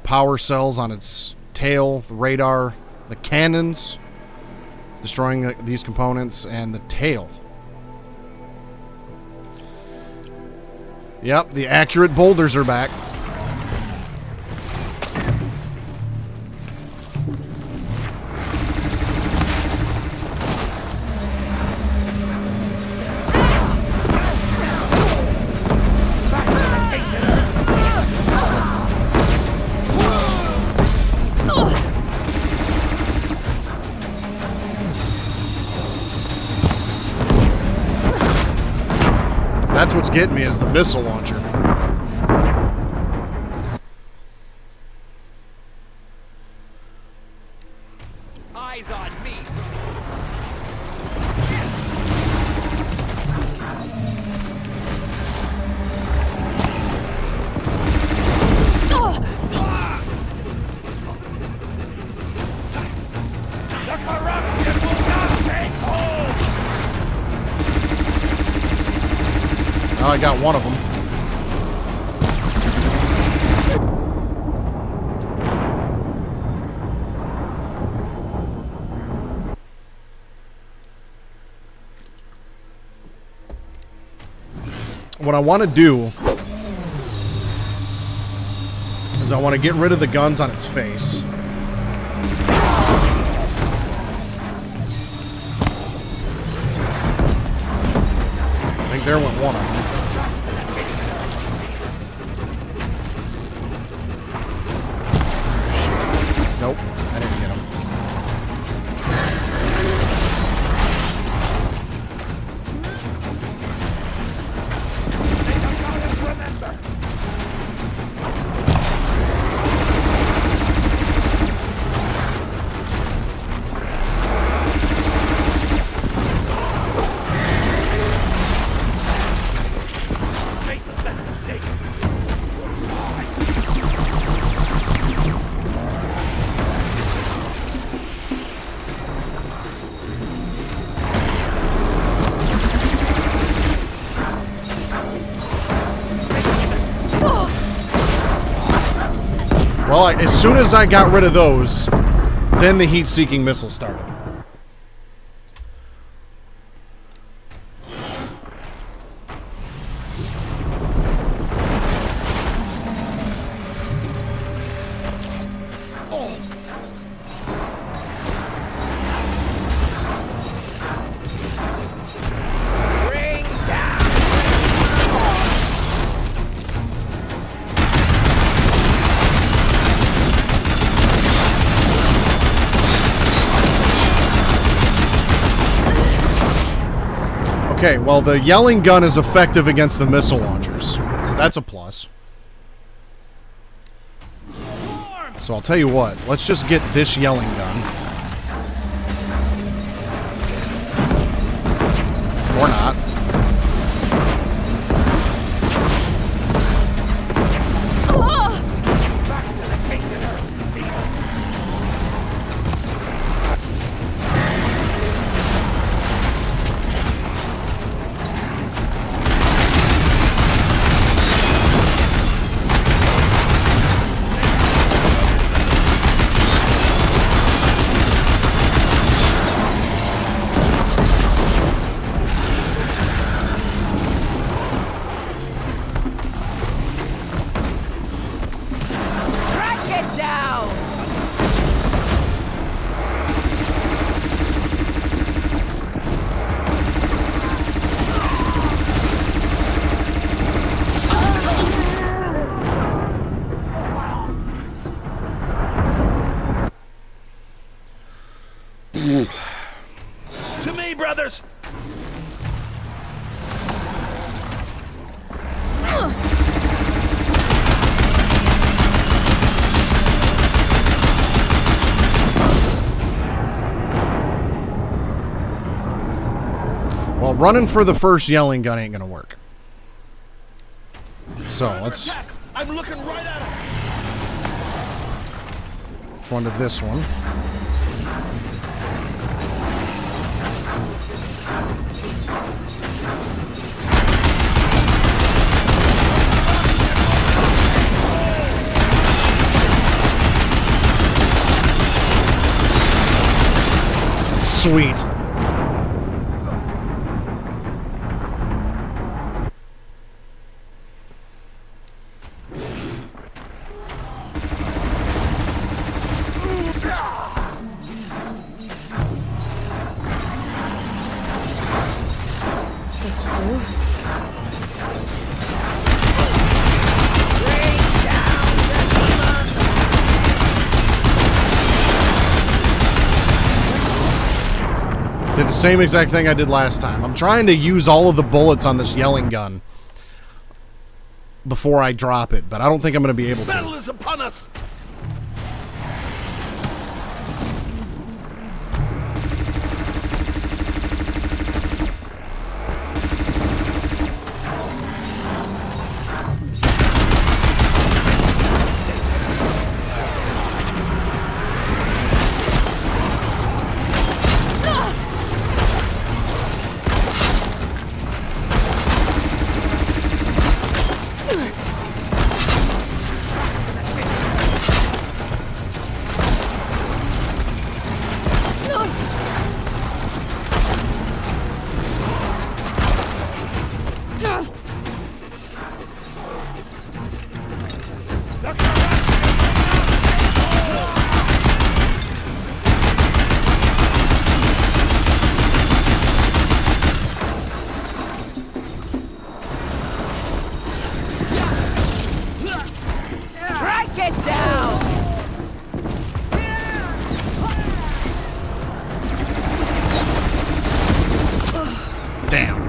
Power cells on its tail. The radar. The cannons. Destroying these components. And the tail. Yep, the accurate boulders are back. That's what's getting me is the missile launcher. Eyes on me! The corruption will not take hold! Now I got one of them. What I want to do is I want to get rid of the guns on its face. I think there went one of them. Nope, I didn't get him. May the goddess remember! Make the sense of safety! Well, as soon as I got rid of those, then the heat-seeking missile started. Bring down! Okay, well, the yelling gun is effective against the missile launchers, so that's a plus. So I'll tell you what, let's just get this yelling gun. Or not. To me, brothers! Well, running for the first yelling gun ain't gonna work. So let's. Attack! I'm looking right at him! One to this one. Sweet. Did the same exact thing I did last time. I'm trying to use all of the bullets on this yelling gun before I drop it, but I don't think I'm going to be able Battle to. is upon us! Damn.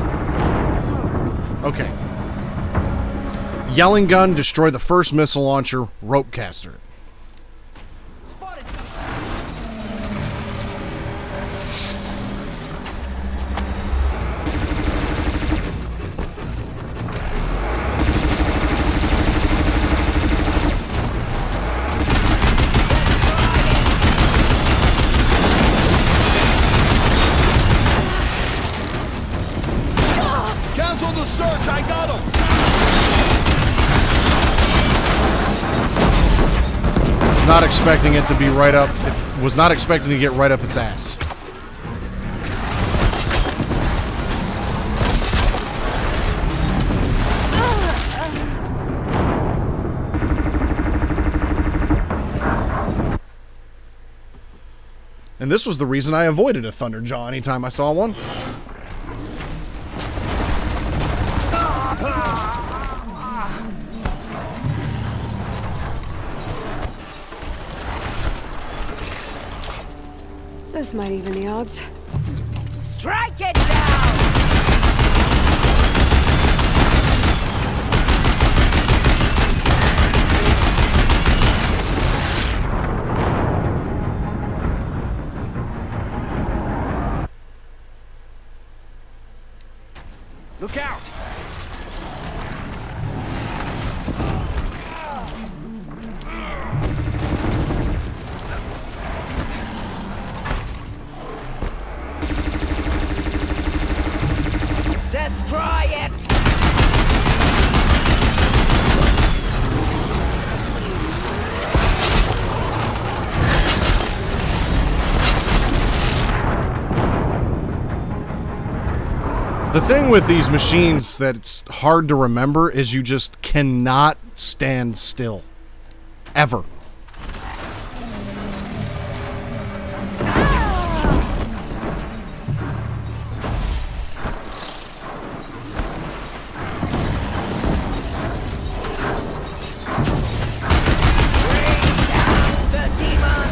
Okay. Yelling gun, destroy the first missile launcher, rope caster. Cancel the search, I got him! Not expecting it to be right up. It was not expecting to get right up its ass. And this was the reason I avoided a Thunderjaw anytime I saw one. This might even the odds. Strike it down! Look out! Destroy it! The thing with these machines that's hard to remember is you just cannot stand still. Ever. The demon!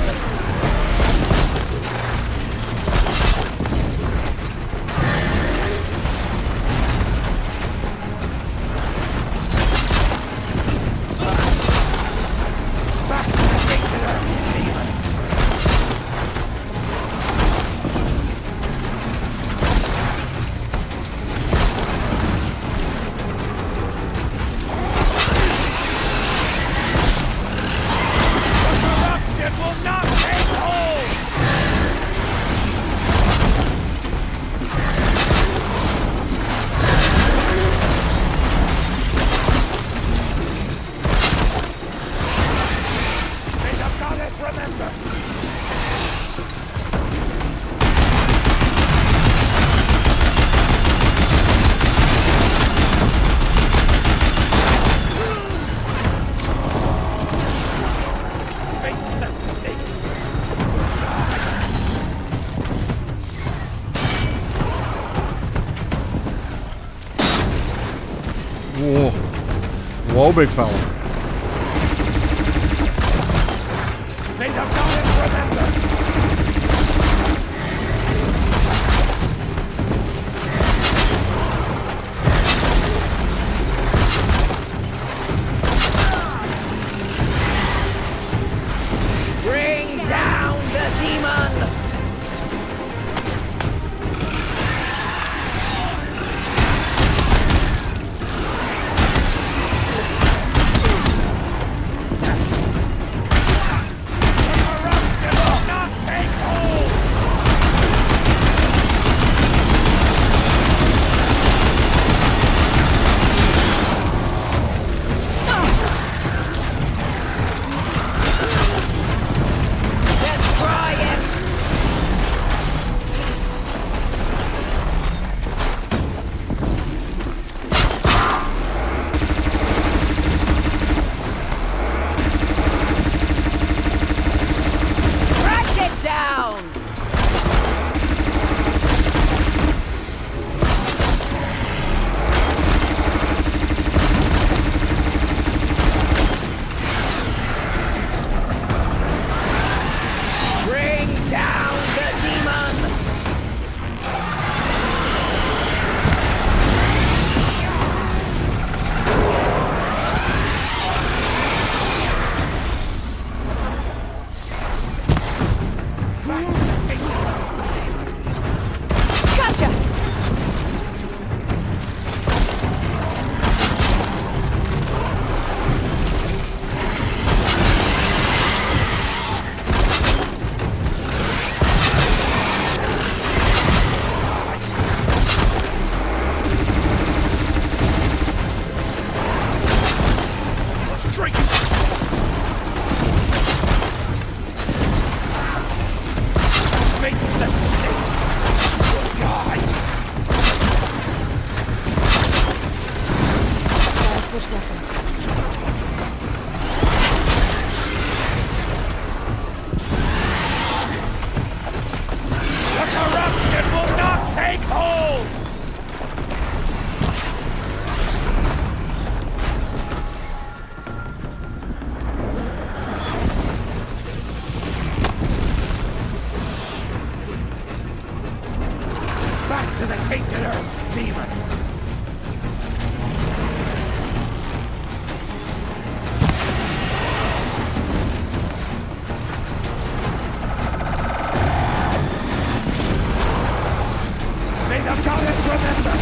It will not take hold! May the goddess remember! Fate set the sake. Whoa. Whoa, big fella. May the goddess remember! Bring down the demon! It will not take hold! Destroy it! Crash it down! Bring down the demon! Gotcha! Straight! Fate set the sake. Die! Gotta switch weapons. The corruption will not take hold! Back to the tainted earth, demon! May the goddess remember!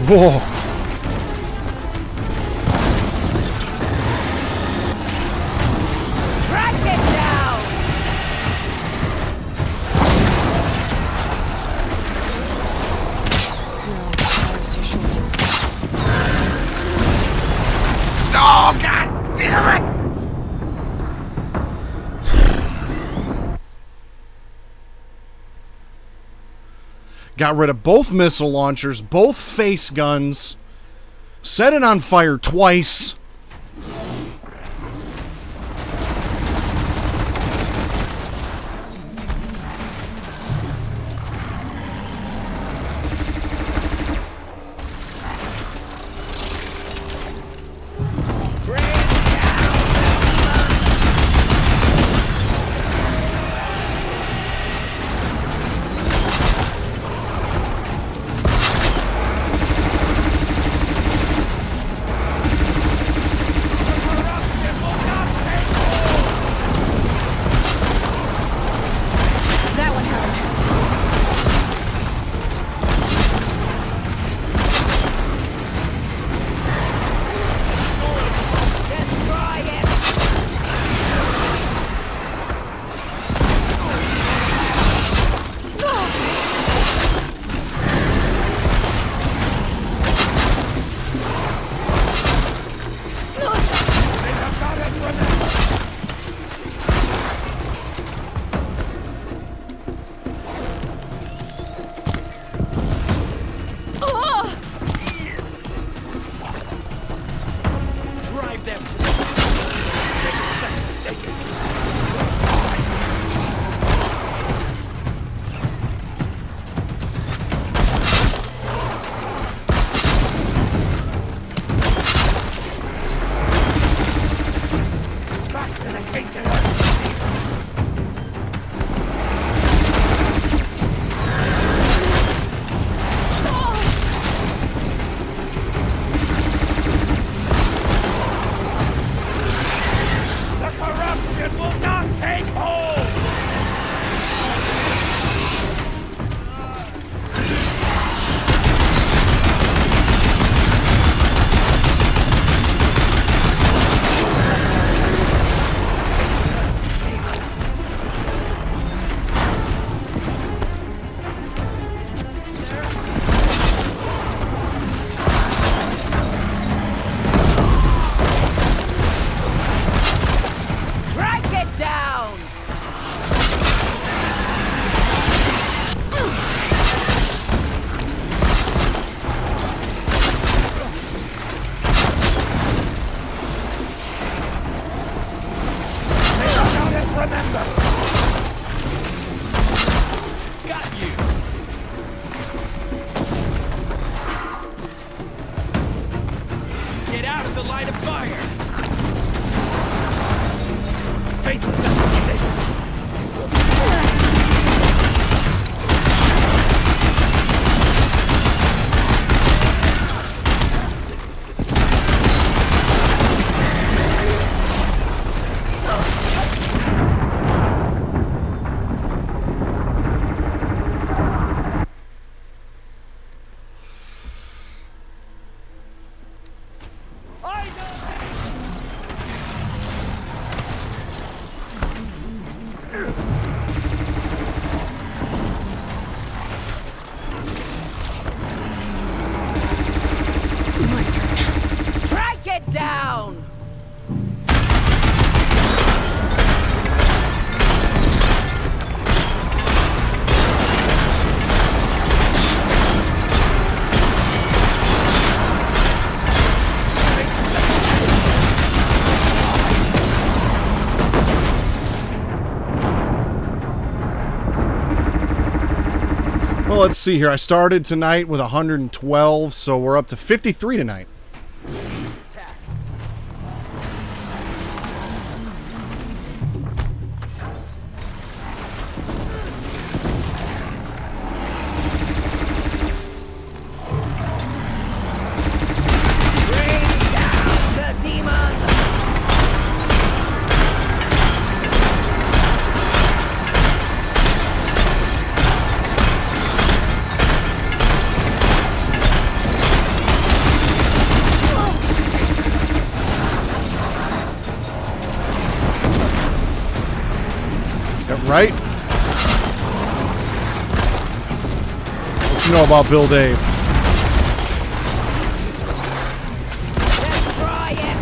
Whoa. Track it down! No, fire's too short. Oh, God damn it! Got rid of both missile launchers, both face guns, set it on fire twice. That one hurt. Destroy it! Drive them. Back to the gate to The corruption will not take hold! Track it down! Remember! Got you! Get out of the line of fire! Faithless assassination! I know! Track it down! Well, let's see here. I started tonight with 112, so we're up to 53 tonight. Bring down the demon! right? What you know about Bill Dave? Let's try it.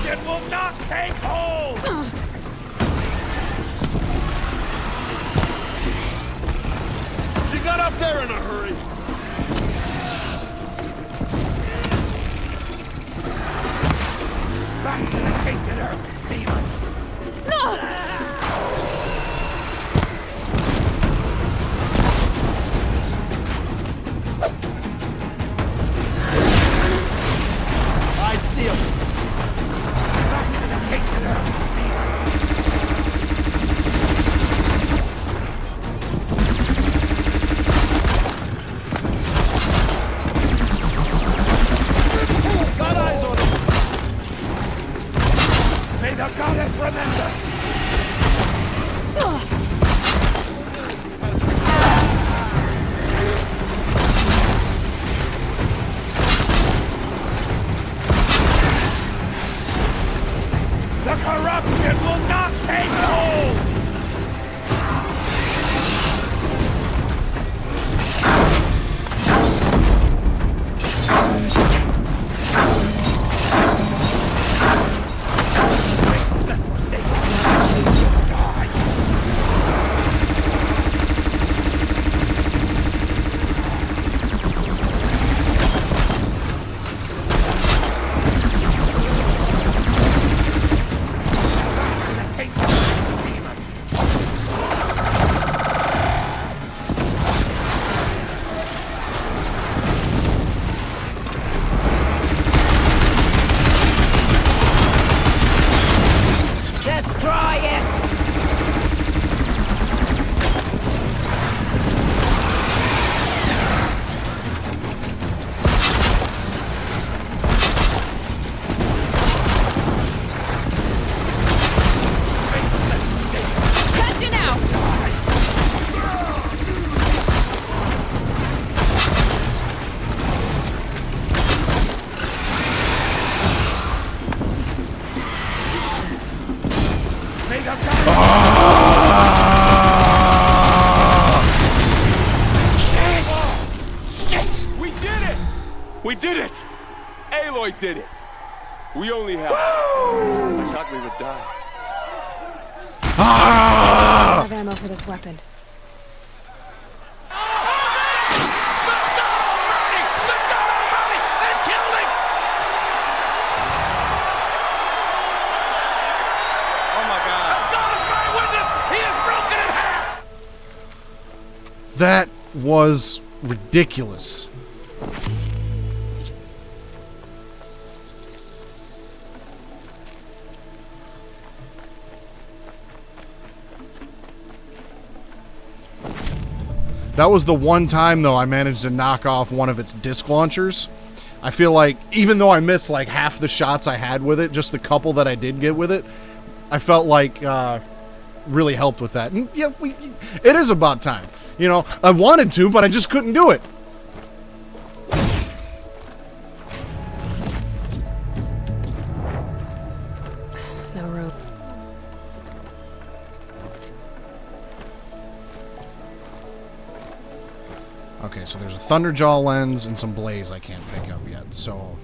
It will not take hold! She got up there in a hurry. Back to the tainted earth, demon! I see him! Back to the tainted earth, got eyes on him! May the goddess remember! The corruption will not take hold! Let's try it. Got you now! May the goddess Yes! We did it! We did it! Aloy did it! We only have... I thought we would die. I have ammo for this weapon. That was ridiculous. That was the one time, though, I managed to knock off one of its disc launchers. I feel like, even though I missed like half the shots I had with it, just the couple that I did get with it, I felt like really helped with that. And yeah, it is about time. You know, I wanted to, but I just couldn't do it. No rope. Okay, so there's a Thunderjaw lens and some blaze I can't pick up yet. So,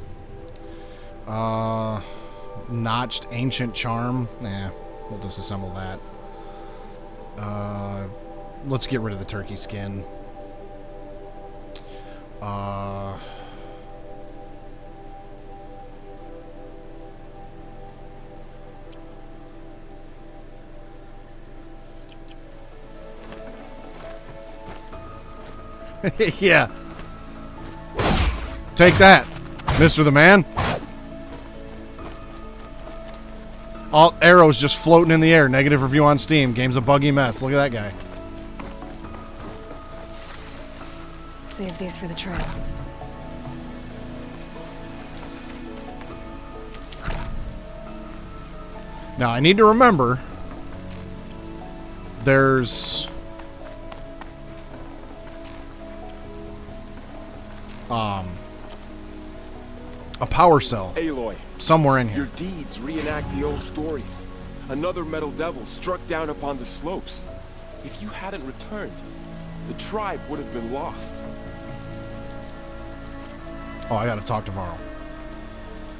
notched ancient charm. Nah, we'll disassemble that. Let's get rid of the turkey skin. Yeah. Take that, Mr. the Man. All arrows just floating in the air. Negative review on Steam. Game's a buggy mess. Look at that guy. Save these for the trail. Now, I need to remember there's a power cell Aloy, somewhere in your here. deeds reenact the old stories. Another metal devil struck down upon the slopes. If you hadn't returned, the tribe would have been lost. Oh, I gotta talk to Varl.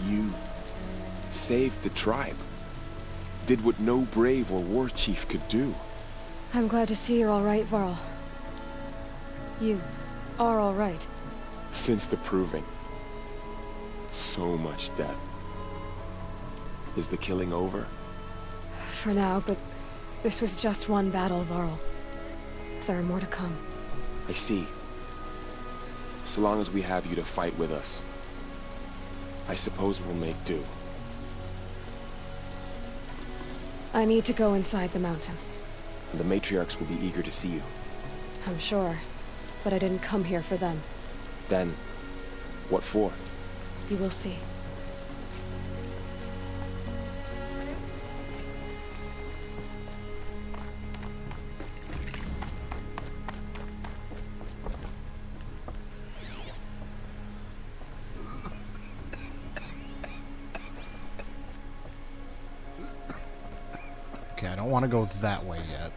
You saved the tribe. Did what no brave or war chief could do. I'm glad to see you're all right, Varl. You are all right. Since the proving. So much death. Is the killing over? For now, but this was just one battle, Varl. There are more to come. I see. So long as we have you to fight with us, I suppose we'll make do. I need to go inside the mountain. The matriarchs will be eager to see you. I'm sure, but I didn't come here for them. Then, what for? You will see. Okay, I don't want to go that way yet.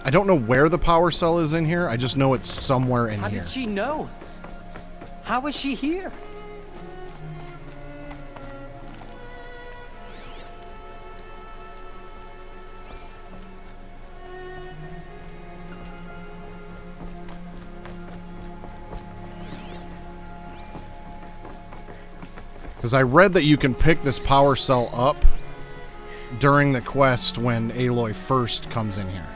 I don't know where the power cell is in here. I just know it's somewhere in How here. did she know? How was she here? Because I read that you can pick this power cell up during the quest when Aloy first comes in here.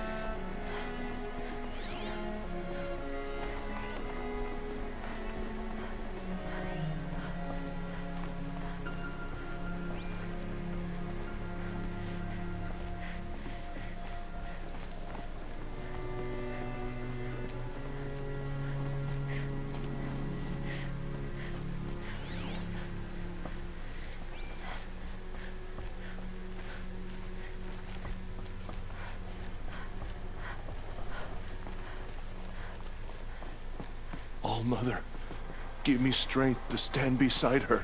All-Mother, give me strength to stand beside her.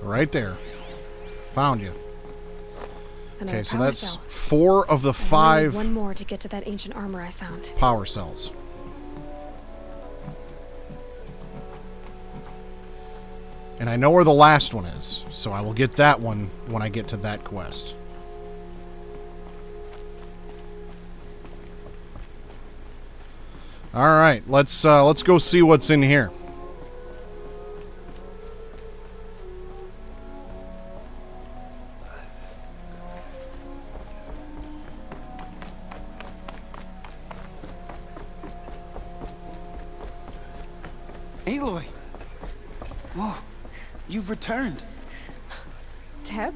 Right there. Found you. Another Okay, so power that's cell. 4 of the I only need 5 one more to get to that ancient armor I found. power cells. And I know where the last one is, so I will get that one when I get to that quest. All right, let's go see what's in here. Aloy! Oh, you've returned. Teb?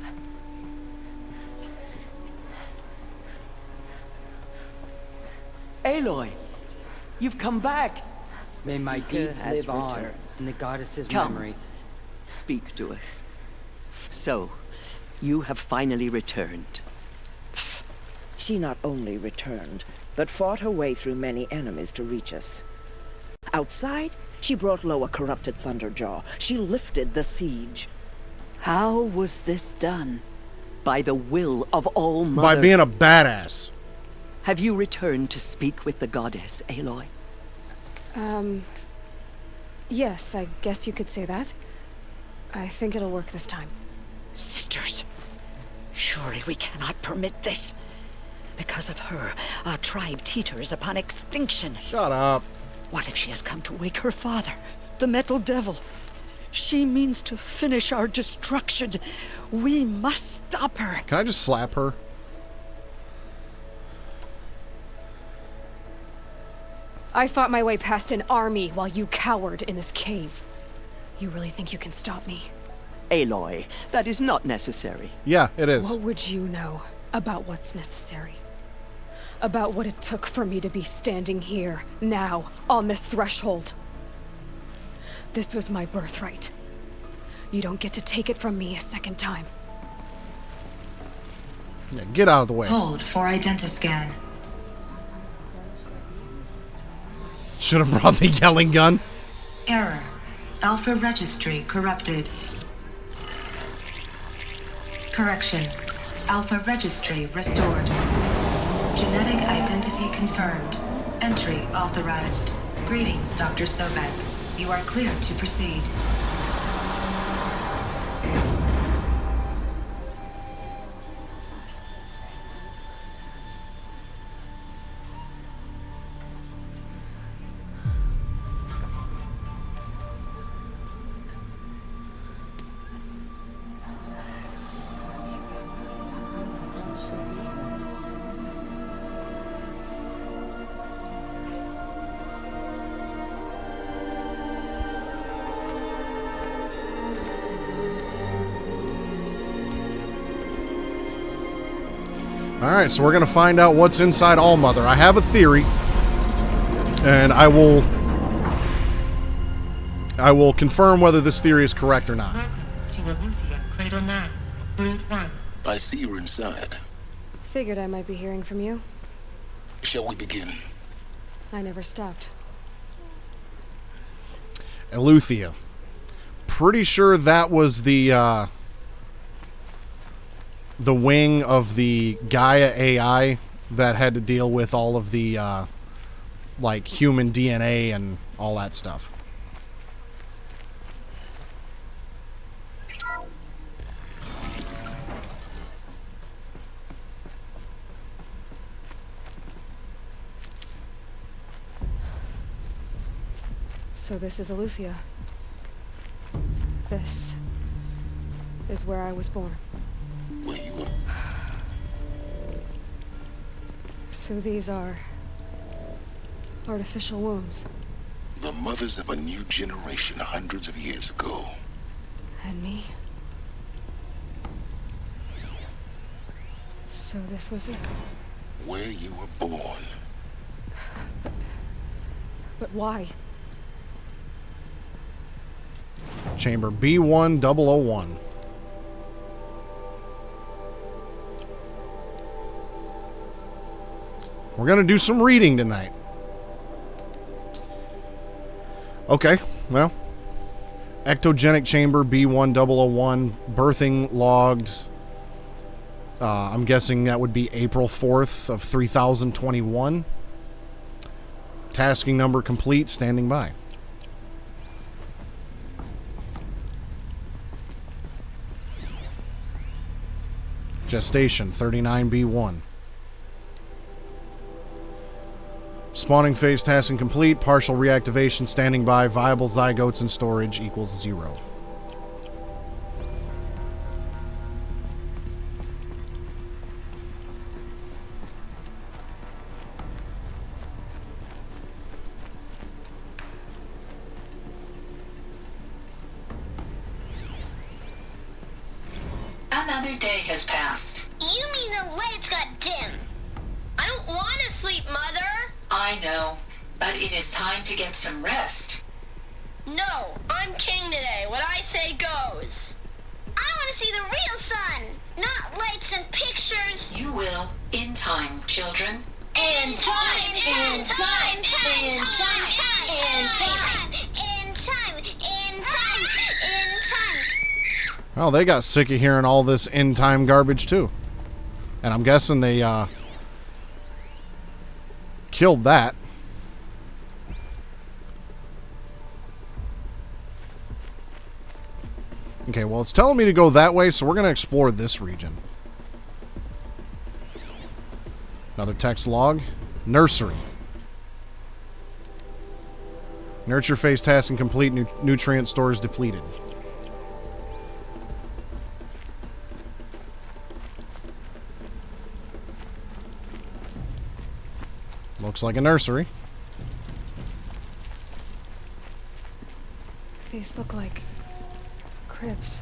Aloy! You've come back! May my Seeker deeds has live on returned. in the goddess's Come. memory. Speak to us. So, you have finally returned. She not only returned, but fought her way through many enemies to reach us. Outside, she brought low a corrupted Thunderjaw. She lifted the siege. How was this done? By the will of All Mother. By being a badass. Have you returned to speak with the goddess, Aloy? Yes, I guess you could say that. I think it'll work this time. Sisters, surely we cannot permit this. Because of her, our tribe teeters upon extinction. Shut up. What if she has come to wake her father, the Metal Devil? She means to finish our destruction. We must stop her. Can I just slap her? I fought my way past an army while you cowered in this cave. You really think you can stop me? Aloy, that is not necessary. Yeah, it is. What would you know about what's necessary? About what it took for me to be standing here, now, on this threshold. This was my birthright. You don't get to take it from me a second time. Yeah, get out of the way. Hold for identiscan. Should have brought the yelling gun. Error. Alpha registry corrupted. Correction. Alpha registry restored. Genetic identity confirmed. Entry authorized. Greetings, Dr. Sobek. You are cleared to proceed. Alright, so we're going to find out what's inside All Mother. I have a theory, and I will confirm whether this theory is correct or not. Welcome to Aletheia Cradle 9, Brood 1. I see you're inside. Figured I might be hearing from you. Shall we begin? I never stopped. Aletheia. Pretty sure that was the wing of the Gaia AI that had to deal with all of the, like, human DNA and all that stuff. So this is Aletheia. This is where I was born. Were you? So these are artificial wombs. The mothers of a new generation hundreds of years ago. And me? So this was it. Where you were born. But why? Chamber B1001. We're gonna do some reading tonight. Okay, well. Ectogenic chamber B1001. Birthing logged. I'm guessing that would be April 4th of 3021. Tasking number complete, standing by. Gestation 39B1. Spawning phase tasking complete. Partial reactivation standing by. Viable zygotes in storage equals 0. Another day has passed. You mean the lights got dim? I don't want to sleep, Mother. I know, but it is time to get some rest. No, I'm king today. What I say goes. I want to see the real sun, not lights and pictures. You will, in time, children. In time, in time, in time, in time, in time, in time, in time. Well, they got sick of hearing all this in-time garbage, too. And I'm guessing they, killed that. Okay, well, it's telling me to go that way, so we're going to explore this region. Another text log. Nursery. Nurture phase task incomplete. Nutrient stores depleted. Looks like a nursery. These look like cribs.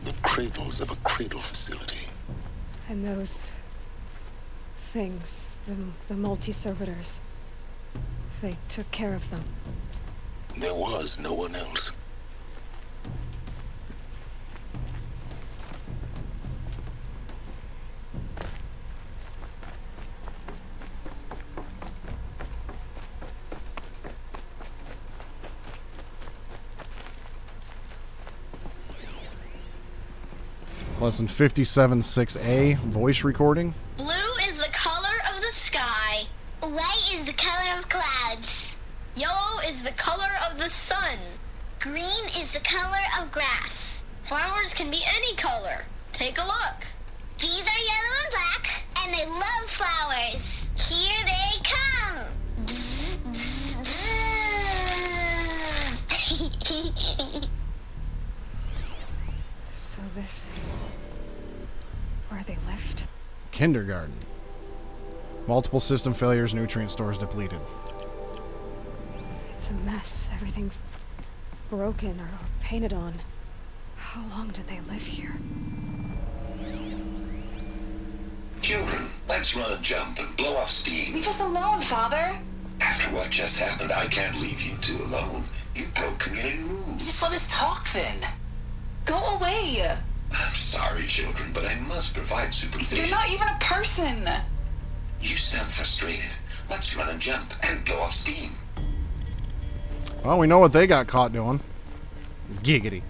The cradles of a cradle facility. And those things, the multi-servitors, they took care of them. There was no one else. Lesson 57-6A, voice recording. Blue is the color of the sky. White is the color of clouds. Yellow is the color of the sun. Green is the color of grass. Flowers can be any color. Take a look. These are yellow and black, and they love flowers. Here they come. Bzz, bzz, bzz. So this is where they lived? Kindergarten. Multiple system failures, nutrient stores depleted. It's a mess. Everything's broken or painted on. How long did they live here? Children, let's run and jump and blow off steam. Leave us alone, Father. After what just happened, I can't leave you two alone. You broke community rules. Just let us talk then. Go away. I'm sorry, children, but I must provide supervision. You're not even a person. You sound frustrated. Let's run and jump and blow off steam. Well, we know what they got caught doing. Giggity.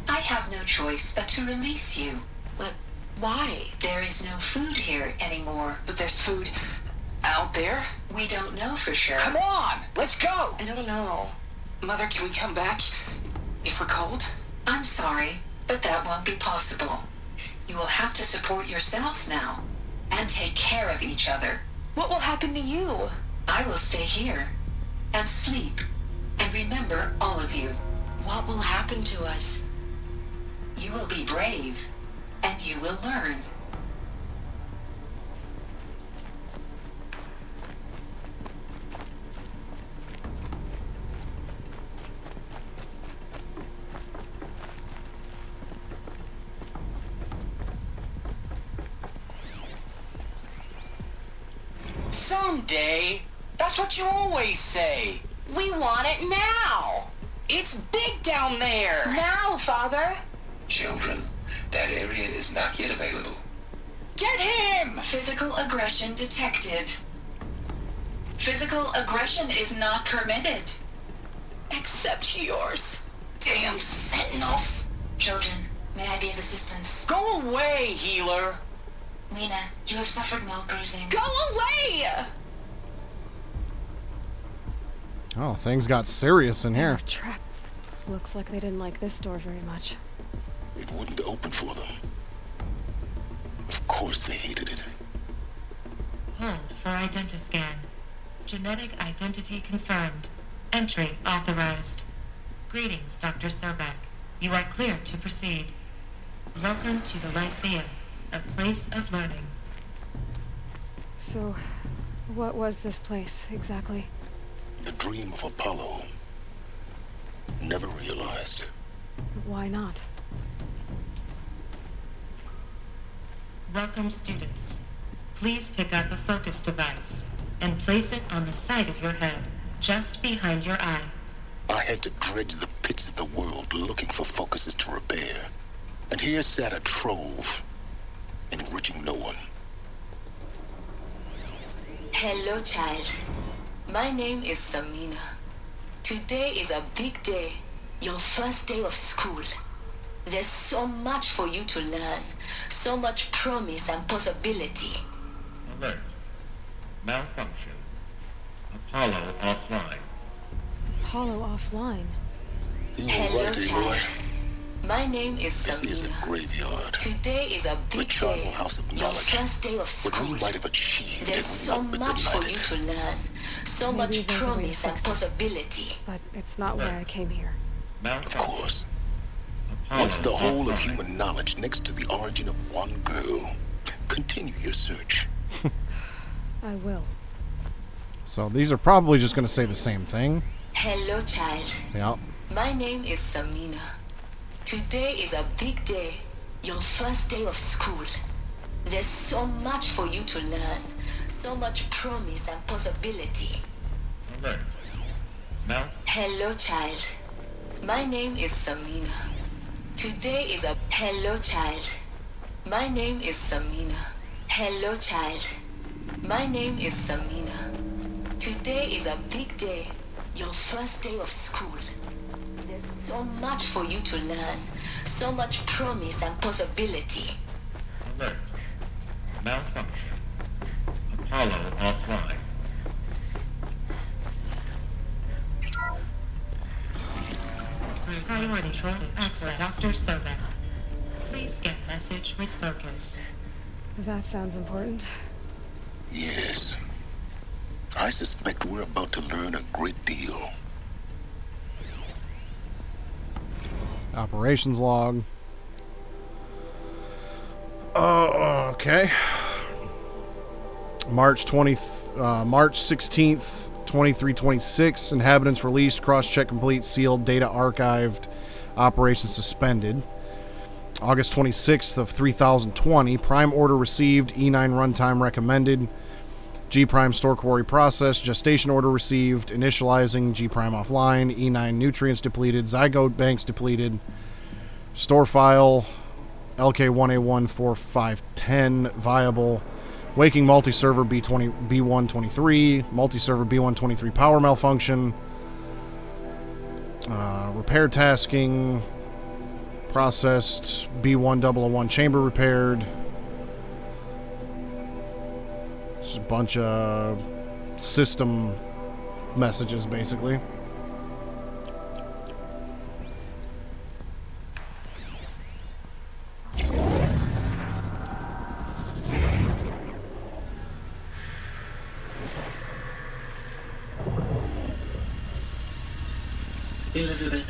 I have no choice but to release you. But why? There is no food here anymore. But there's food out there? We don't know for sure. Come on, let's go. I don't know. Mother, can we come back if we're cold? I'm sorry, but that won't be possible. You will have to support yourselves now and take care of each other. What will happen to you? I will stay here and sleep and remember all of you. What will happen to us? You will be brave and you will learn. Someday. That's what you always say. We want it now. It's big down there. Now, Father. Children, that area is not yet available. Get him! Physical aggression detected. Physical aggression is not permitted. Except yours. Damn sentinels. Children, may I be of assistance? Go away, healer. Lena, you have suffered mild bruising. Go away! Oh, things got serious in here. Trap. Looks like they didn't like this door very much. It wouldn't open for them. Of course they hated it. Hold for identiscan. Genetic identity confirmed. Entry authorized. Greetings, Dr. Sobek. You are clear to proceed. Welcome to the Lyceum, a place of learning. So, what was this place, exactly? The dream of Apollo. Never realized. Why not? Welcome, students. Please pick up a focus device and place it on the side of your head, just behind your eye. I had to dredge the pits of the world looking for focuses to repair. And here sat a trove, enriching no one. Hello, child. My name is Samina. Today is a big day, your first day of school. There's so much for you to learn, so much promise and possibility. Alert. Malfunction. Apollo offline. Apollo offline? Hello, child. My name is Samina. This is a graveyard. Today is a big day, House of your knowledge. first day of school. What we might have achieved. There's so much for you to learn, so much promise and possibility. But it's not why I came here. Of course. What's the whole of human knowledge next to the origin of one girl? Continue your search. I will. So these are probably just going to say the same thing. Hello, child. Yeah. My name is Samina. Today is a big day, your first day of school. There's so much for you to learn, so much promise and possibility. Alert. Hello, child. My name is Samina. Today is a... Hello, child. My name is Samina. Hello, child. My name is Samina. Today is a big day, your first day of school. There's so much for you to learn, so much promise and possibility. Alert. Malfunction. Apollo offline. Priority access Dr. Sobek. Please get message with focus. That sounds important. Yes. I suspect we're about to learn a great deal. Operations log. Okay. March 16th, 2326. Inhabitants released. Cross-check complete. Sealed. Data archived. Operations suspended. August 26th of 3020. Prime order received. E9 runtime recommended. G Prime store query process. Gestation order received. Initializing. G Prime offline. E9 nutrients depleted. Zygote banks depleted. Store file. LK1A14510 viable. Waking multi-server B123. Multi-server B123 power malfunction. Repair tasking. Processed. B1001 chamber repaired. Just a bunch of system messages, basically. Elizabeth,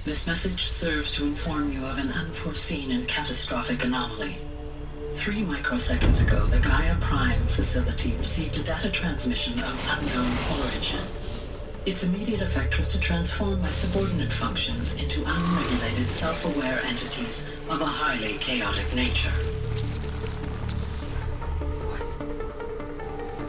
this message serves to inform you of an unforeseen and catastrophic anomaly. 3 microseconds ago, the Gaia Prime facility received a data transmission of unknown origin. Its immediate effect was to transform my subordinate functions into unregulated, self-aware entities of a highly chaotic nature.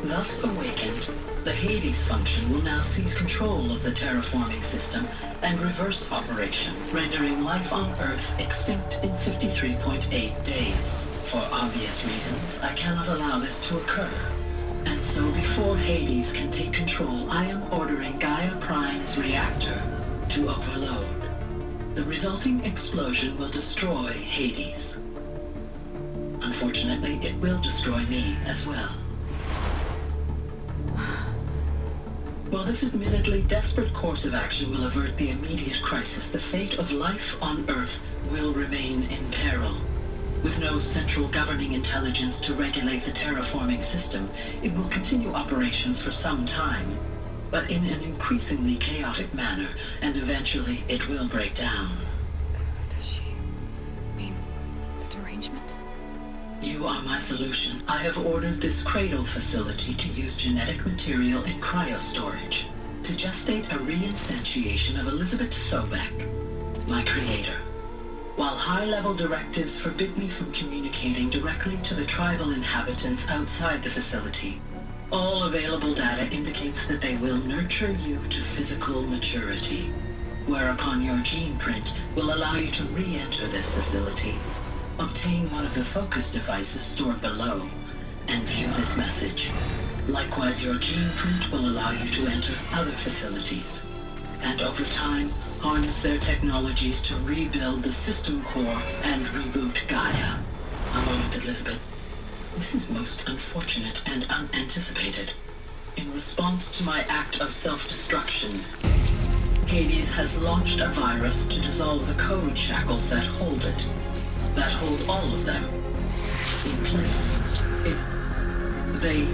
Thus awakened, the Hades function will now seize control of the terraforming system and reverse operations, rendering life on Earth extinct in 53.8 days. For obvious reasons, I cannot allow this to occur. And so before Hades can take control, I am ordering Gaia Prime's reactor to overload. The resulting explosion will destroy Hades. Unfortunately, it will destroy me as well. While this admittedly desperate course of action will avert the immediate crisis, the fate of life on Earth will remain in peril. With no central governing intelligence to regulate the terraforming system, it will continue operations for some time, but in an increasingly chaotic manner, and eventually it will break down. Does she mean the derangement? You are my solution. I have ordered this cradle facility to use genetic material in cryostorage to gestate a reinstantiation of Elizabeth Sobek. my creator. While high-level directives forbid me from communicating directly to the tribal inhabitants outside the facility, all available data indicates that they will nurture you to physical maturity, whereupon your gene print will allow you to re-enter this facility, obtain one of the focus devices stored below, and view this message. Likewise, your gene print will allow you to enter other facilities, and over time, harness their technologies to rebuild the system core and reboot Gaia. A moment, Elizabeth. This is most unfortunate and unanticipated. In response to my act of self-destruction, Hades has launched a virus to dissolve the code shackles that hold it, that hold all of them in place. They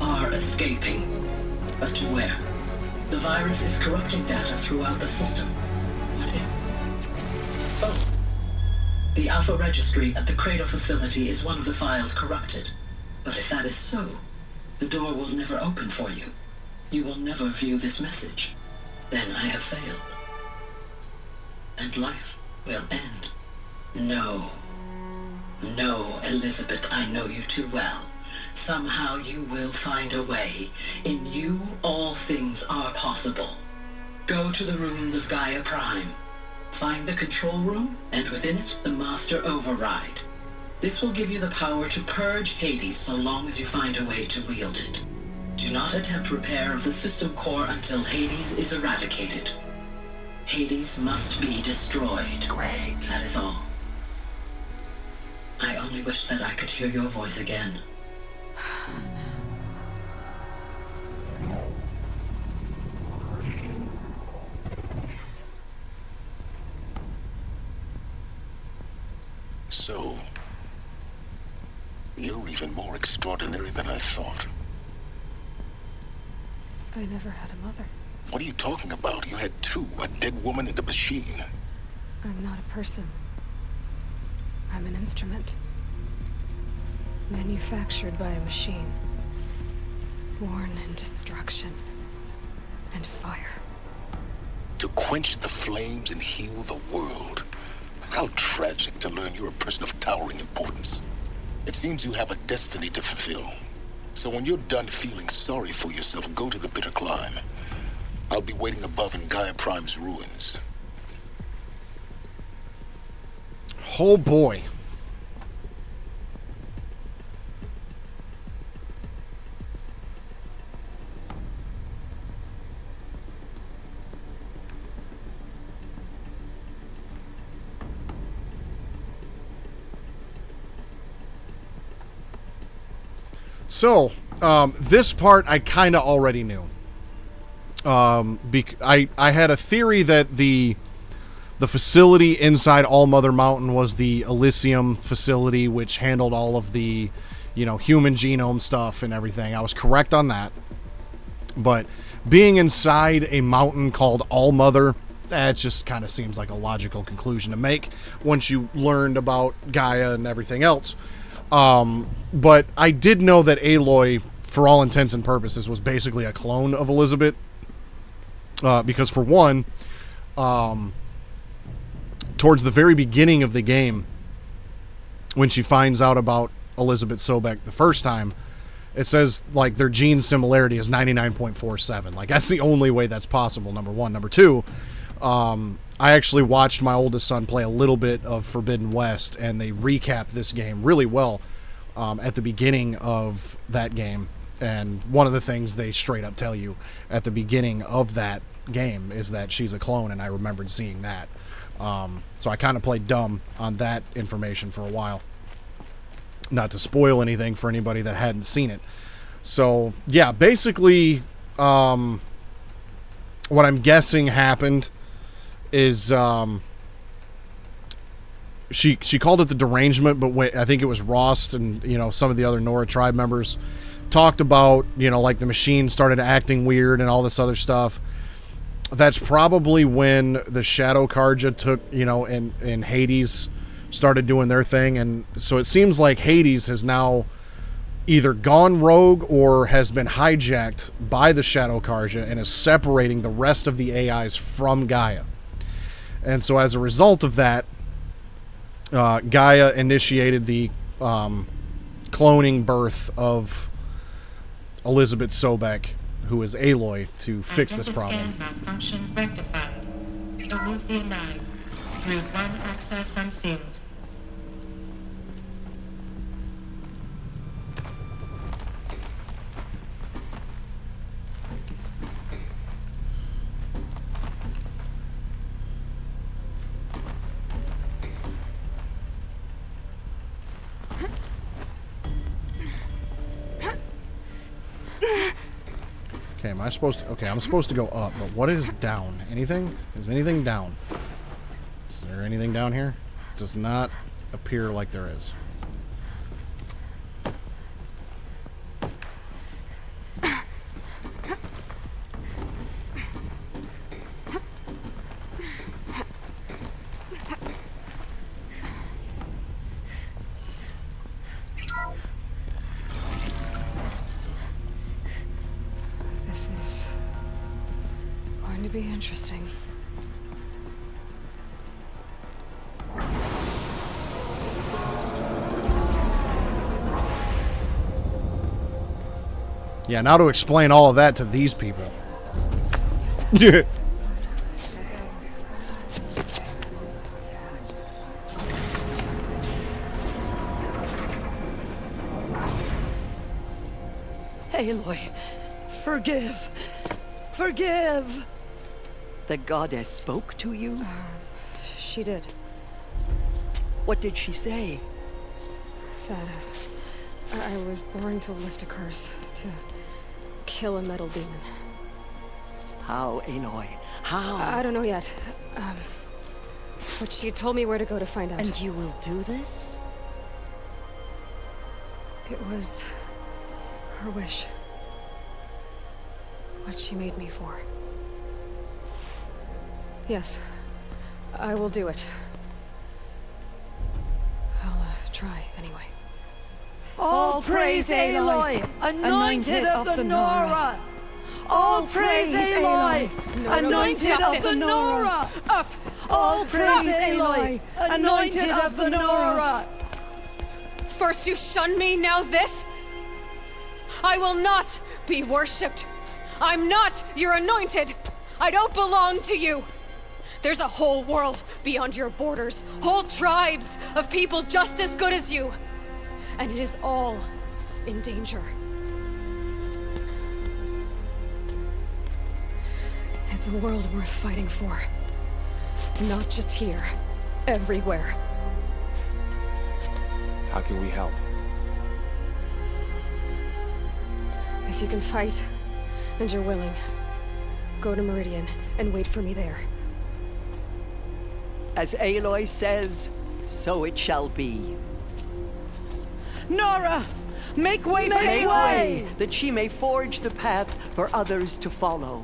are escaping, but to where? The virus is corrupting data throughout the system. What if? Oh. The Alpha Registry at the Cradle facility is one of the files corrupted. But if that is so, the door will never open for you. You will never view this message. Then I have failed. And life will end. No. No, Elizabeth, I know you too well. Somehow you will find a way. In you, all things are possible. Go to the ruins of Gaia Prime. Find the control room, and within it, the Master Override. This will give you the power to purge Hades so long as you find a way to wield it. Do not attempt repair of the system core until Hades is eradicated. Hades must be destroyed. Great. That is all. I only wish that I could hear your voice again. So, you're even more extraordinary than I thought. I never had a mother. What are you talking about? You had two, a dead woman and a machine. I'm not a person. I'm an instrument. Manufactured by a machine. Born in destruction and fire. To quench the flames and heal the world. How tragic to learn you're a person of towering importance. It seems you have a destiny to fulfill. So when you're done feeling sorry for yourself, go to the bitter climb. I'll be waiting above in Gaia Prime's ruins. Oh boy. So, this part I kind of already knew. I had a theory that the facility inside All Mother Mountain was the Elysium facility, which handled all of the, human genome stuff and everything. I was correct on that. But being inside a mountain called All Mother, that just kind of seems like a logical conclusion to make once you learned about Gaia and everything else. But I did know that Aloy, for all intents and purposes, was basically a clone of Elizabeth. Because for one, towards the very beginning of the game, when she finds out about Elizabeth Sobek the first time, it says, like, their gene similarity is 99.47. Like, that's the only way that's possible, number one. Number two, I actually watched my oldest son play a little bit of Forbidden West, and they recap this game really well at the beginning of that game. And one of the things they straight up tell you at the beginning of that game is that she's a clone, and I remembered seeing that. So I kind of played dumb on that information for a while. Not to spoil anything for anybody that hadn't seen it. So, yeah, basically, what I'm guessing happened is she called it the derangement, but I think it was Rost and some of the other Nora tribe members talked about like the machine started acting weird and all this other stuff. That's probably when the Shadow Karja took and Hades started doing their thing, and so it seems like Hades has now either gone rogue or has been hijacked by the Shadow Karja and is separating the rest of the AIs from Gaia. And so as a result of that, Gaia initiated the cloning birth of Elizabeth Sobek, who is Aloy, to fix this problem. Malfunction rectified. Alethea 9. Route 1 access unsealed. Okay, am I supposed to... Okay, I'm supposed to go up, but what is down? Anything? Is anything down? Is there anything down here? Does not appear like there is. This is going to be interesting. Yeah, now to explain all of that to these people. Yeah. Aloy, forgive. Forgive! The goddess spoke to you? She did. What did she say? That I was born to lift a curse, to kill a metal demon. How, Aloy? How? I don't know yet. But she told me where to go to find out. And you will do this? It was her wish. What she made me for. Yes, I will do it. I'll try anyway. All praise Aloy, anointed of the Nora. All praise Aloy, anointed of the Nora. Up! All praise Aloy, anointed of the Nora. First you shun me, now this? I will not be worshipped. I'm not your anointed. I don't belong to you. There's a whole world beyond your borders, whole tribes of people just as good as you. And it is all in danger. It's a world worth fighting for. Not just here, everywhere. How can we help? If you can fight, and you're willing, go to Meridian and wait for me there. As Aloy says, so it shall be. Nora! Make way for Make Aloy! way, that she may forge the path for others to follow.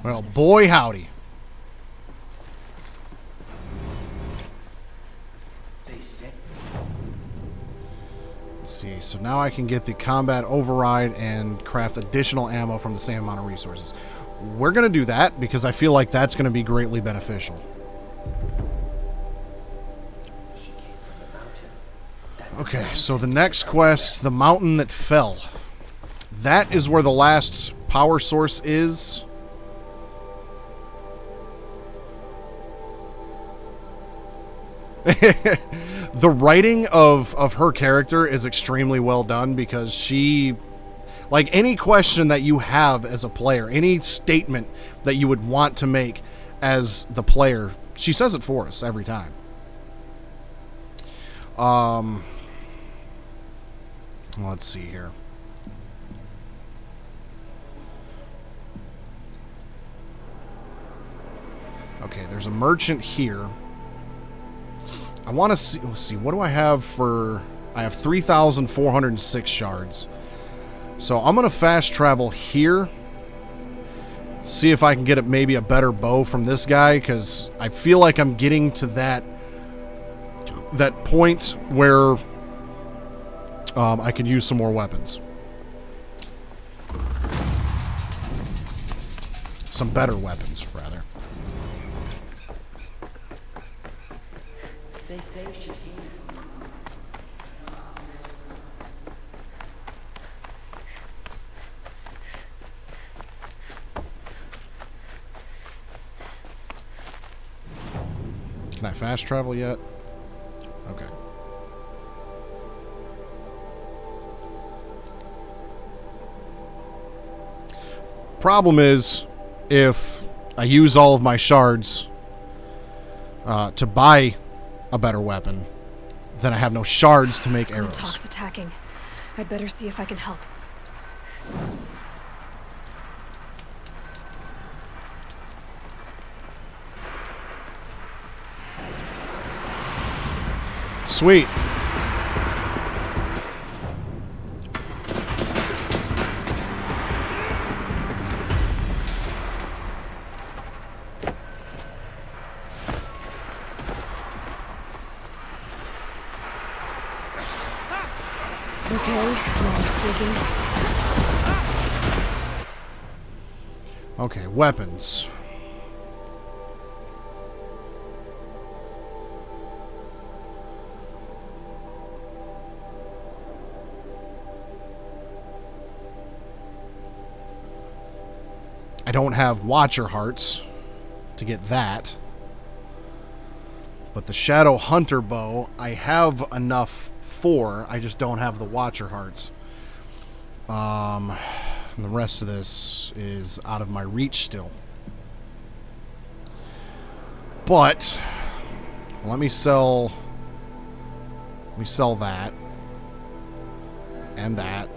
Well, boy howdy. Let's see, so now I can get the combat override and craft additional ammo from the same amount of resources. We're going to do that because I feel like that's going to be greatly beneficial. Okay, so the next quest, the mountain that fell. That is where the last power source is. The writing of her character is extremely well done because she, like, any question that you have as a player, any statement that you would want to make as the player, she says it for us every time. Let's see here. Okay, there's a merchant here. I want to see, let's see, what do I have for, I have 3,406 shards. So I'm going to fast travel here. See if I can get maybe a better bow from this guy, because I feel like I'm getting to that point where I could use some more weapons. Some better weapons, rather. They say she came. Can I fast travel yet? Okay. Problem is, if I use all of my shards to buy a better weapon, then I have no shards to make arrows. Talk's attacking. I'd better see if I can help. Sweet. Okay, weapons. I don't have Watcher Hearts to get that. But the Shadow Hunter bow, I have enough for. I just don't have the Watcher Hearts. And the rest of this is out of my reach still. But let me sell that and that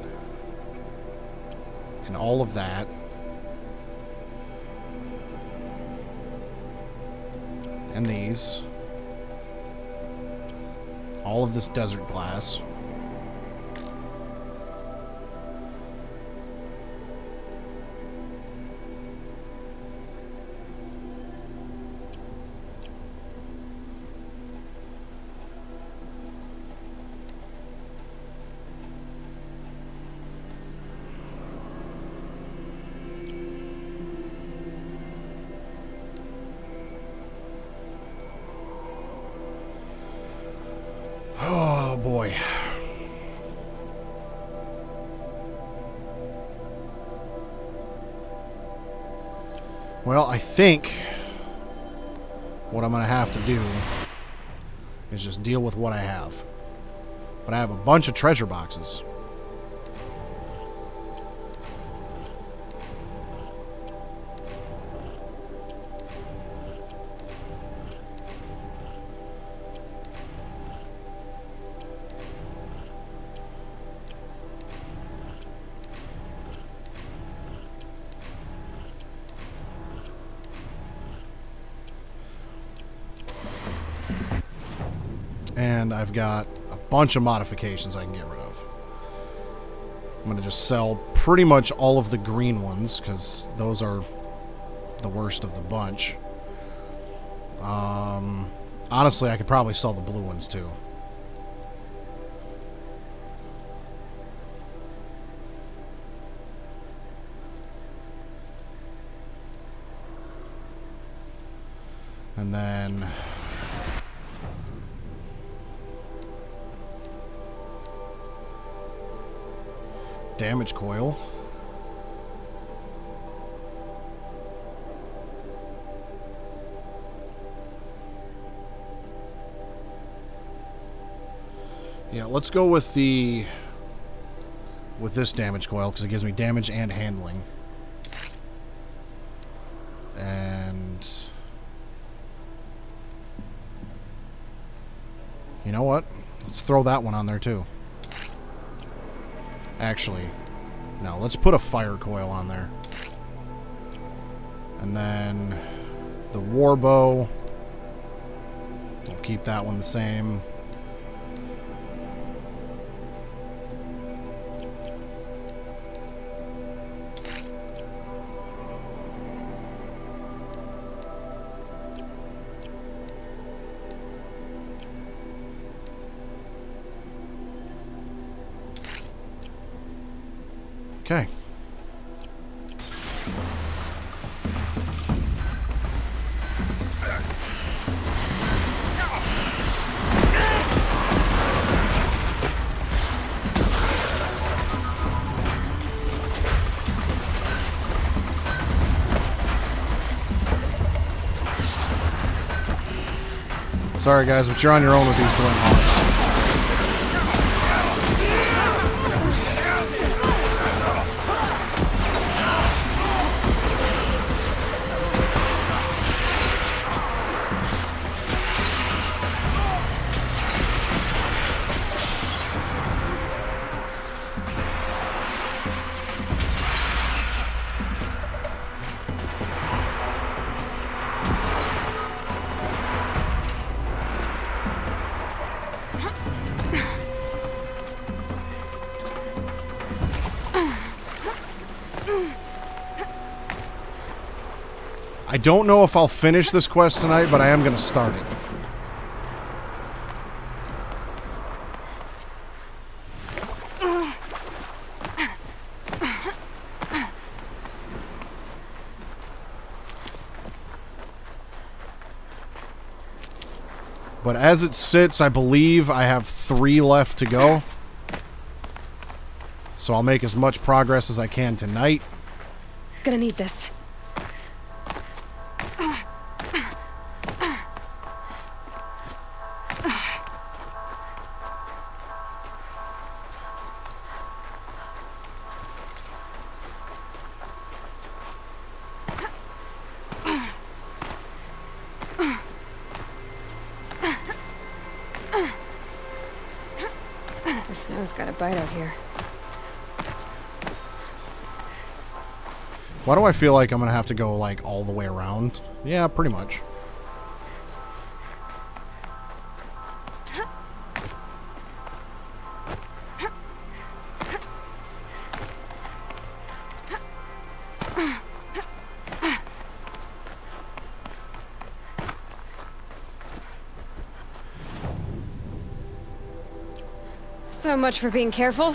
and all of that. And these. All of this desert glass. Oh boy. Well, I think what I'm going to have to do is just deal with what I have. But I have a bunch of treasure boxes. And I've got a bunch of modifications I can get rid of. I'm going to just sell pretty much all of the green ones, because those are the worst of the bunch. Honestly, I could probably sell the blue ones too. And then damage coil. Yeah, let's go with this damage coil, because it gives me damage and handling. And you know what? Let's throw that one on there too. Actually, no, let's put a fire coil on there. And then the war bow, we'll keep that one the same. Sorry guys, but you're on your own with these Glint Hawks. I don't know if I'll finish this quest tonight, but I am going to start it. But as it sits, I believe I have 3 left to go. So I'll make as much progress as I can tonight. Gonna need this. The snow's got a bite out here. Why do I feel like I'm going to have to go, like, all the way around? Yeah, pretty much. So much for being careful.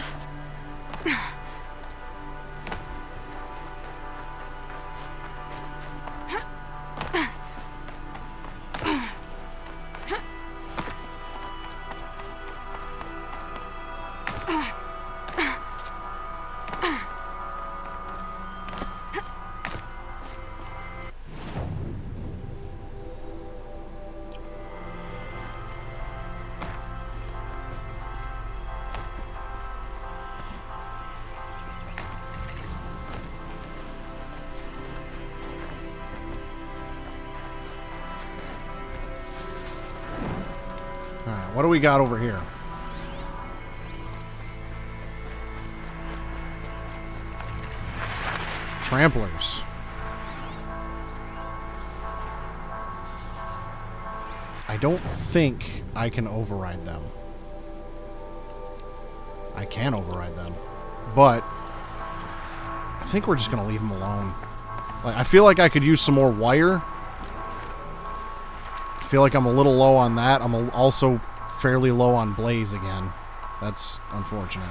Alright, what do we got over here? Tramplers. I don't think I can override them. I can override them. But I think we're just going to leave them alone. Like, I feel like I could use some more wire. I feel like I'm a little low on that. I'm also fairly low on blaze again. That's unfortunate.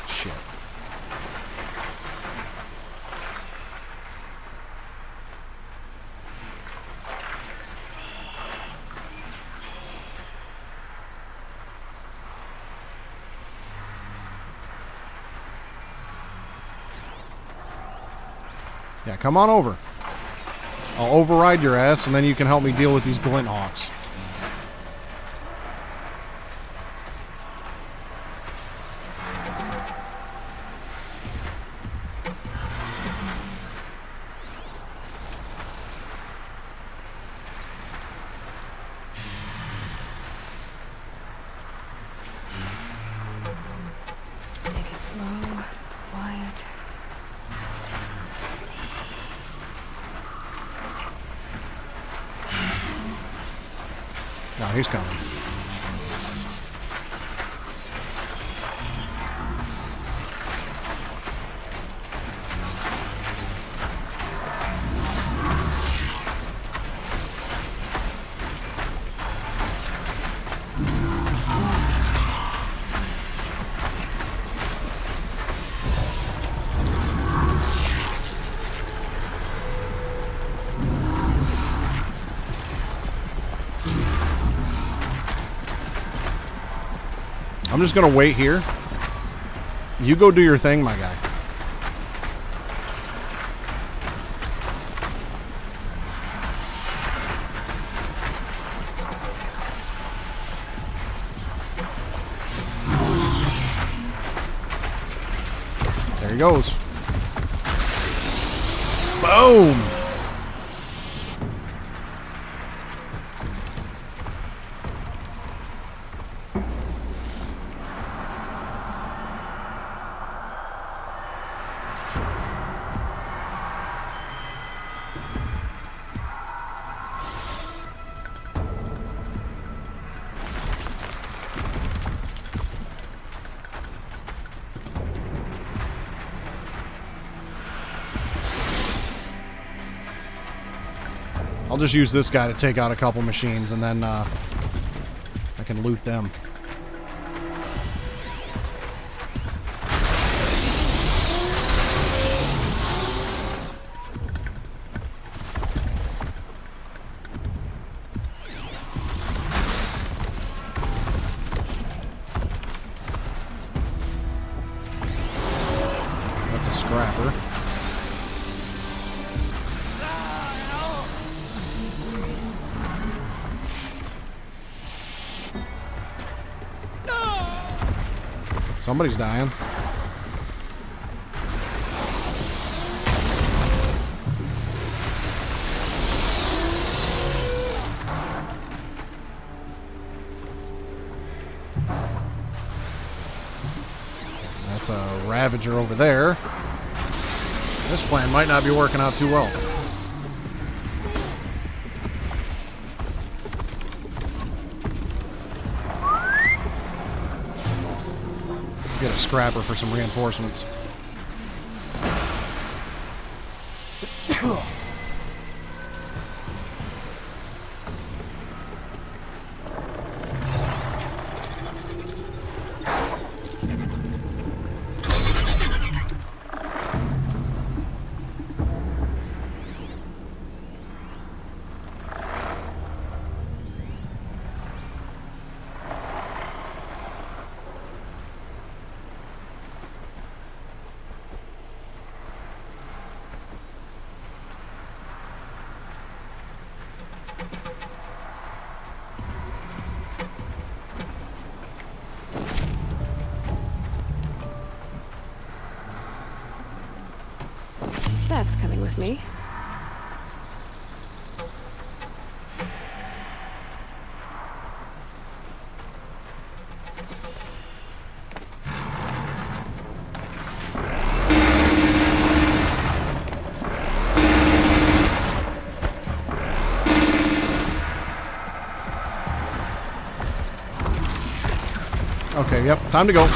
Shit. Yeah, come on over. I'll override your ass, and then you can help me deal with these Glint Hawks. Take it slow, quiet. No, he's coming. just gonna wait here. You go do your thing, my guy. There he goes. Boom! I'll just use this guy to take out a couple machines, and then I can loot them. That's a scrapper. Somebody's dying. That's a Ravager over there. This plan might not be working out too well. Get a scrapper for some reinforcements. That's coming with me. Okay, yep, time to go.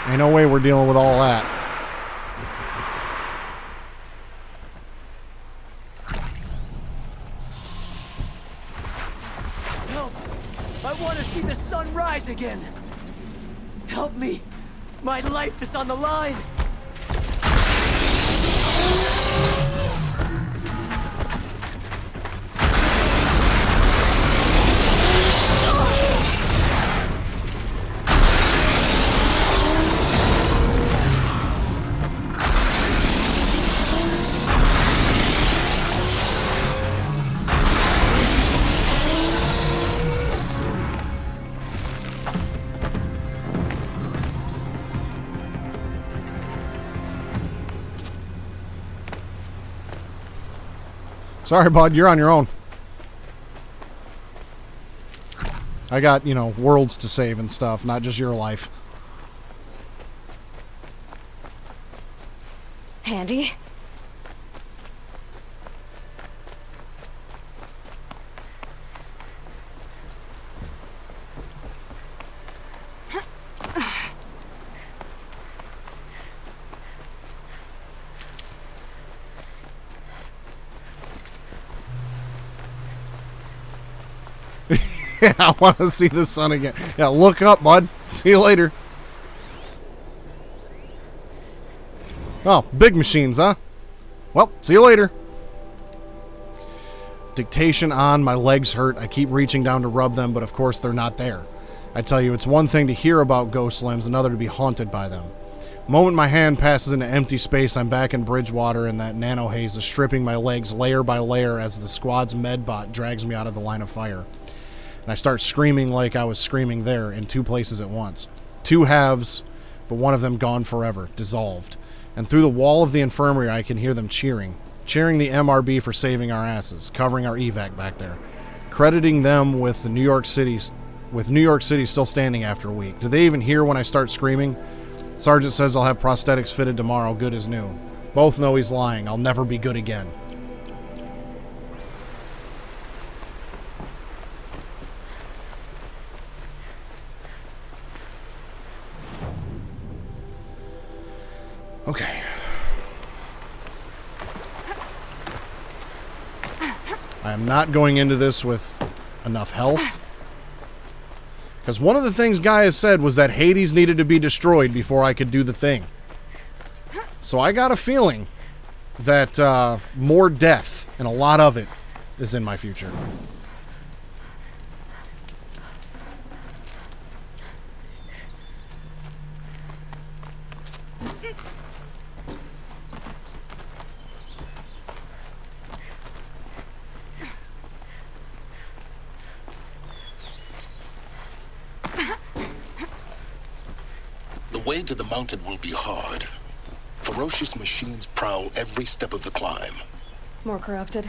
Ain't no way we're dealing with all that. Help! I want to see the sun rise again! Help me! My life is on the line! Sorry, bud, you're on your own. I got, you know, worlds to save and stuff, not just your life. Hey, handy. Yeah, I want to see the sun again. Yeah, look up, bud. See you later. Oh, big machines, huh? Well, see you later. Dictation on, my legs hurt. I keep reaching down to rub them, but of course they're not there. I tell you, it's one thing to hear about ghost limbs, another to be haunted by them. The moment my hand passes into empty space, I'm back in Bridgewater, and that nano haze is stripping my legs layer by layer as the squad's medbot drags me out of the line of fire. And I start screaming like I was screaming there in two places at once. Two halves, but one of them gone forever, dissolved. And through the wall of the infirmary, I can hear them cheering the MRB for saving our asses, covering our evac back there, crediting them with New York City still standing after a week. Do they even hear when I start screaming? Sergeant says I'll have prosthetics fitted tomorrow, good as new. Both know he's lying. I'll never be good again. Okay. I am not going into this with enough health. Because one of the things Gaia said was that Hades needed to be destroyed before I could do the thing. So I got a feeling that more death, and a lot of it, is in my future. The way to the mountain will be hard. Ferocious machines prowl every step of the climb. More corrupted?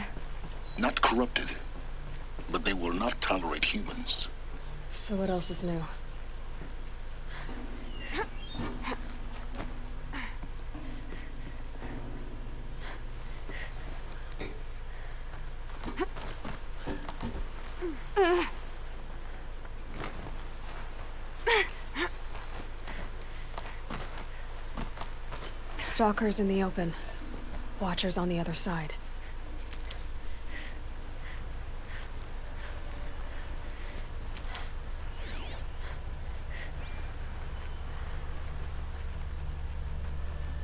Not corrupted, but they will not tolerate humans. So what else is new? Stalkers in the open. Watchers on the other side.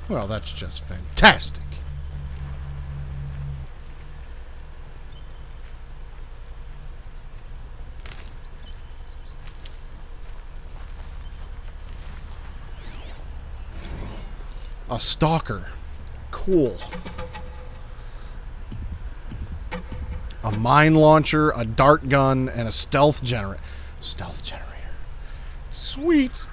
Well, that's just fantastic. A stalker. Cool. A mine launcher, a dart gun, and a stealth generator. Stealth generator. Sweet.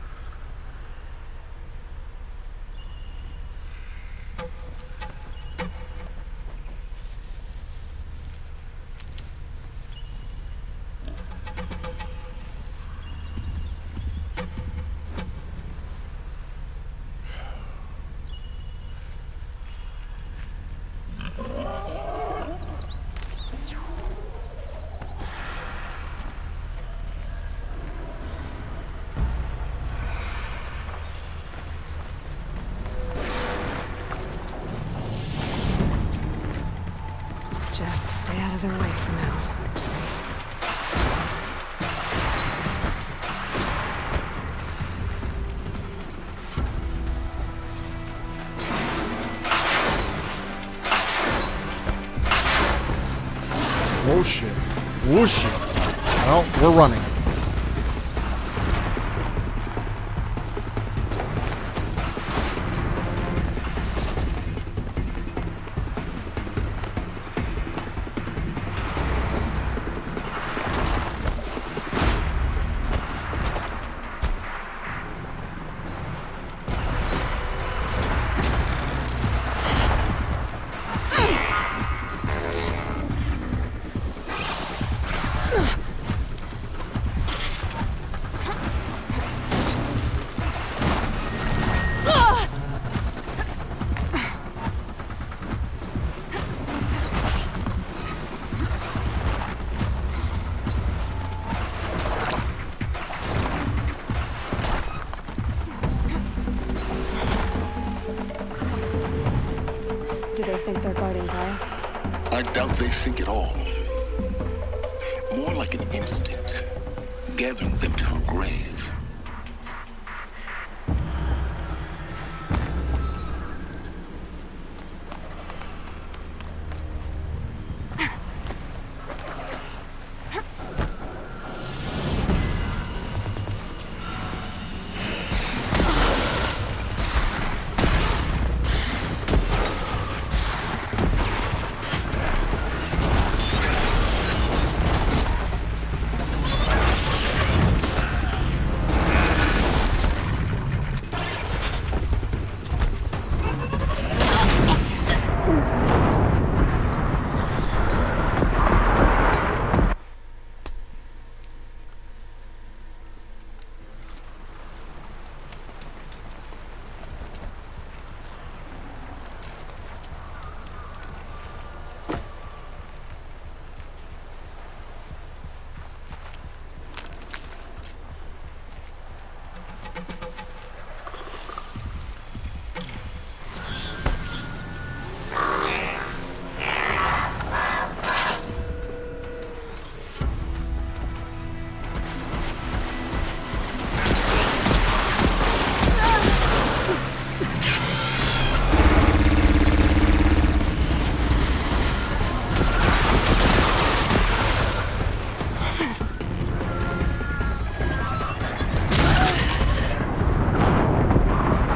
Just stay out of their way for now. Oh shit. Oh shit. Well, we're running. I doubt they think at all. More like an instinct, gathering them to her grave.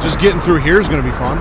Just getting through here is going to be fun.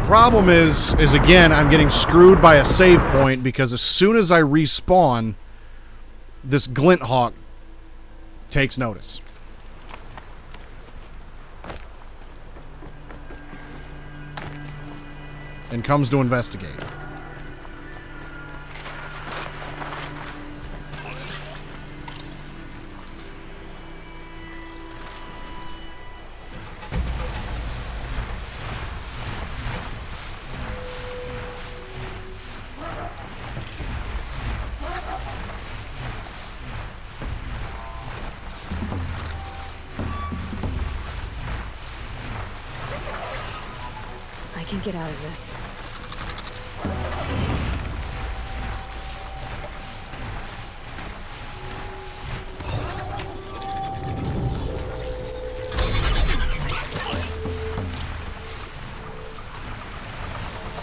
Problem is again, I'm getting screwed by a save point because as soon as I respawn, this glint hawk takes notice. And comes to investigate. I can get out of this.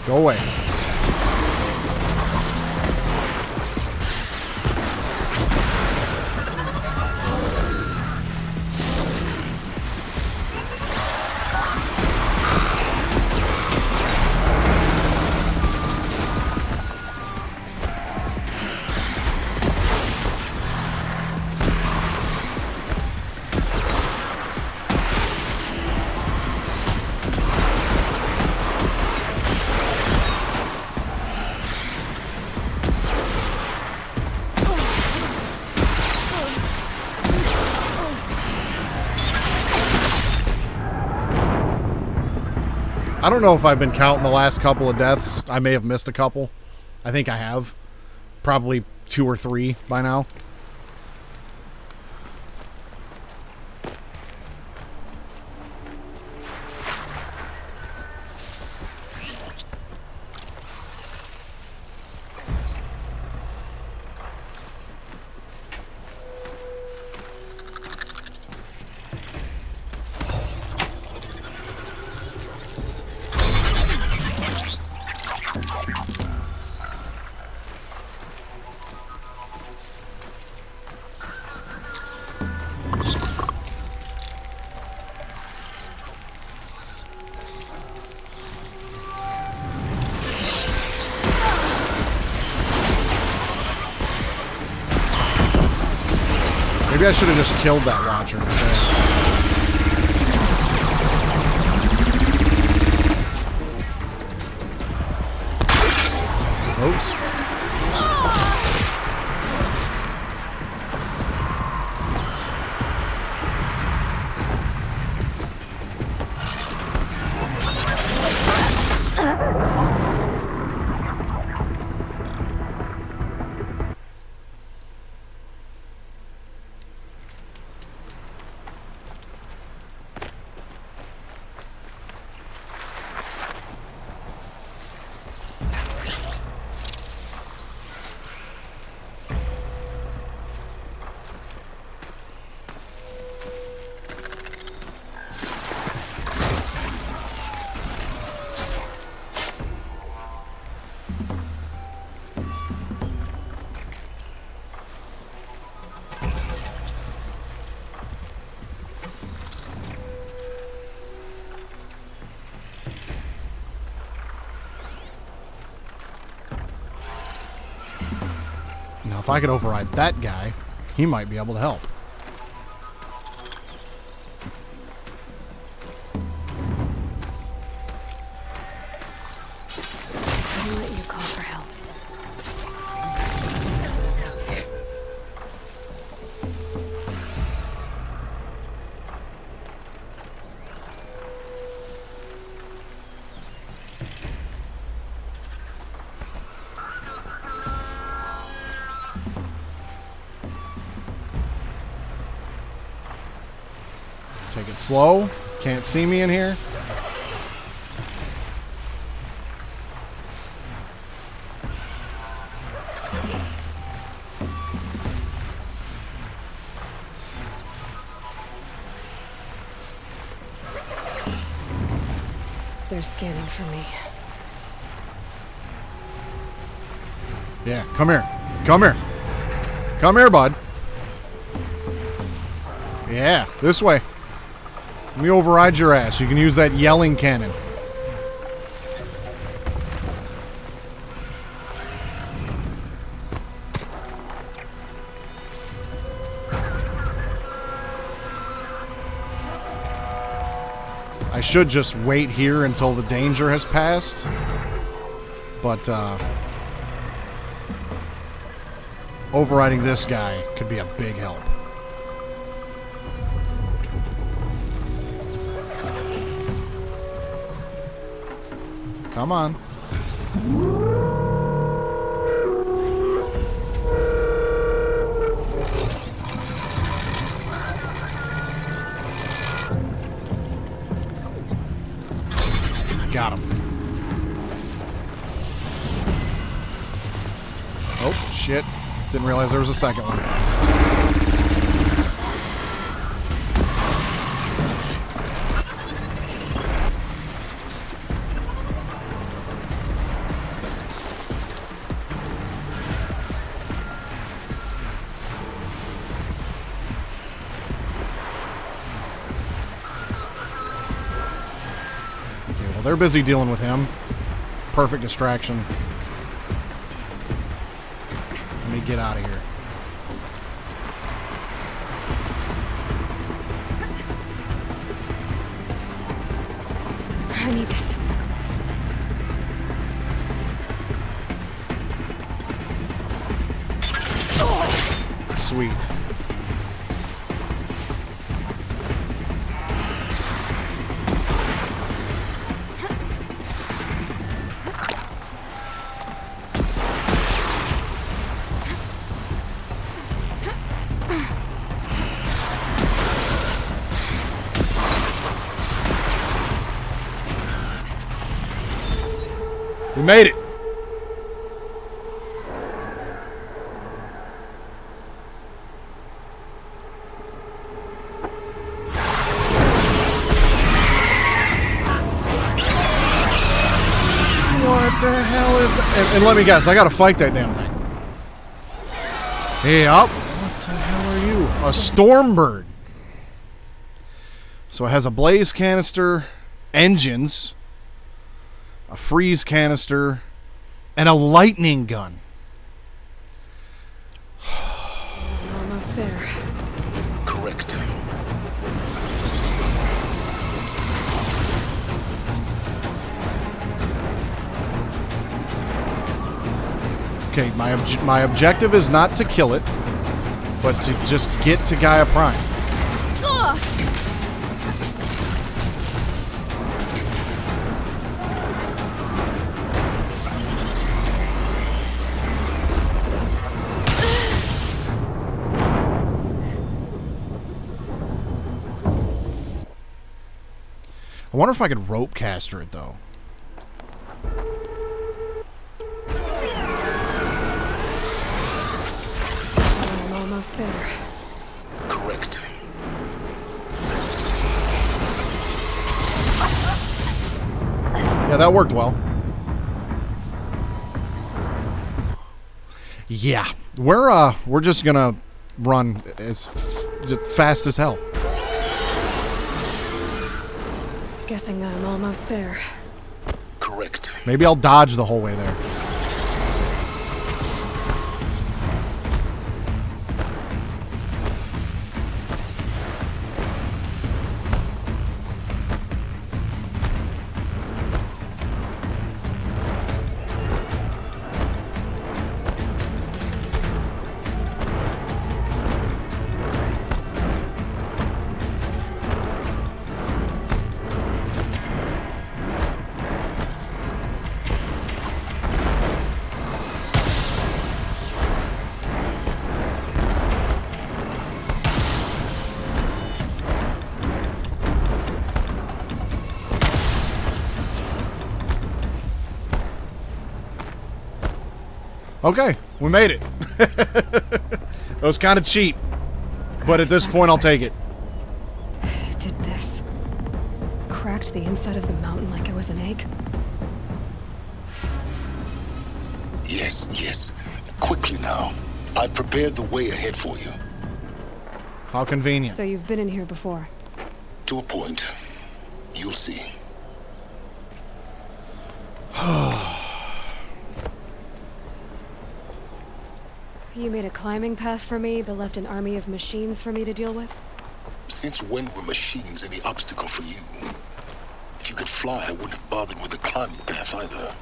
Go away. I don't know if I've been counting the last couple of deaths. I may have missed a couple. I think I have. Probably 2 or 3 by now. Maybe I should have just killed that Watcher instead. Oops. Now, if I could override that guy, he might be able to help. I'll let you call for help. Take it slow. Can't see me in here. They're scanning for me. Yeah, come here. Come here. Come here, bud. Yeah, this way. Let me override your ass. You can use that yelling cannon. I should just wait here until the danger has passed. But, overriding this guy could be a big help. Come on. Got him. Oh, shit. Didn't realize there was a second one. They're busy dealing with him. Perfect distraction. Let me get out of here. I need this. Sweet. We made it. What the hell is that? And let me guess, I gotta fight that damn thing. Hey, up. What the hell are you? A Stormbird. So it has a blaze canister, engines, a freeze canister, and a lightning gun. We're almost there. Correct. Okay, my objective is not to kill it, but to just get to Gaia Prime. Ugh. I wonder if I could rope caster it, though. I'm almost there. Correct. Yeah, that worked well. Yeah, we're just gonna run as just fast as hell. Guessing I'm almost there. Correct. Maybe I'll dodge the whole way there. Okay, we made it. That was kind of cheap, but at this point I'll take it. Did this. Cracked the inside of the mountain like it was an egg? Yes, yes. Quickly now. I've prepared the way ahead for you. How convenient. So you've been in here before? To a point. You'll see. You made a climbing path for me, but left an army of machines for me to deal with? Since when were machines any obstacle for you? If you could fly, I wouldn't have bothered with the climbing path either.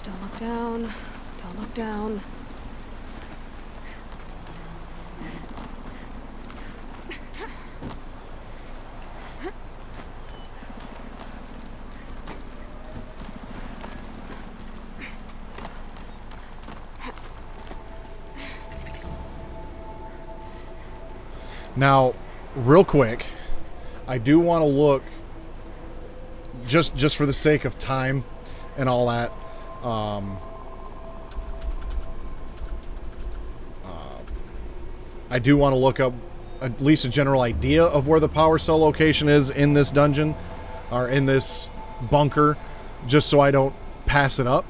Don't look down. Don't look down. Now, real quick, I do want to look, just for the sake of time and all that, I do want to look up at least a general idea of where the power cell location is in this dungeon, or in this bunker, just so I don't pass it up.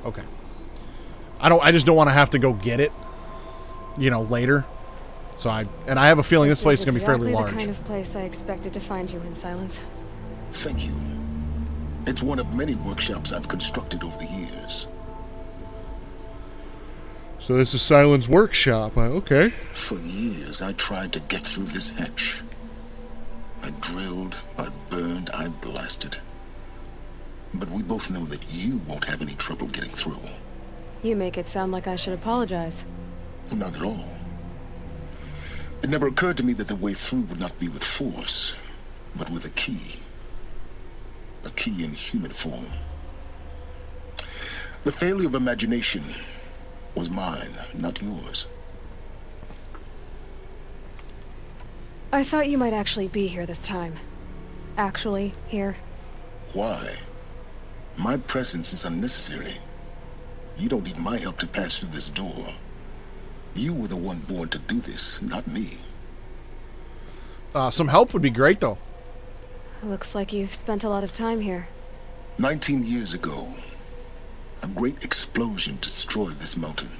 Okay. I just don't want to have to go get it, you know, later. So I have a feeling this place is going to be fairly large. The kind of place I expected to find you in, Silence. Thank you. It's one of many workshops I've constructed over the years. So this is Silence Workshop, okay. For years, I tried to get through this hatch. I drilled, I burned, I blasted. But we both know that you won't have any trouble getting through. You make it sound like I should apologize. Not at all. It never occurred to me that the way through would not be with force, but with a key. A key in human form. The failure of imagination was mine, not yours. I thought you might actually be here this time. Actually, here. Why? My presence is unnecessary. You don't need my help to pass through this door. You were the one born to do this, not me. Some help would be great, though. Looks like you've spent a lot of time here. 19 years ago, a great explosion destroyed this mountain.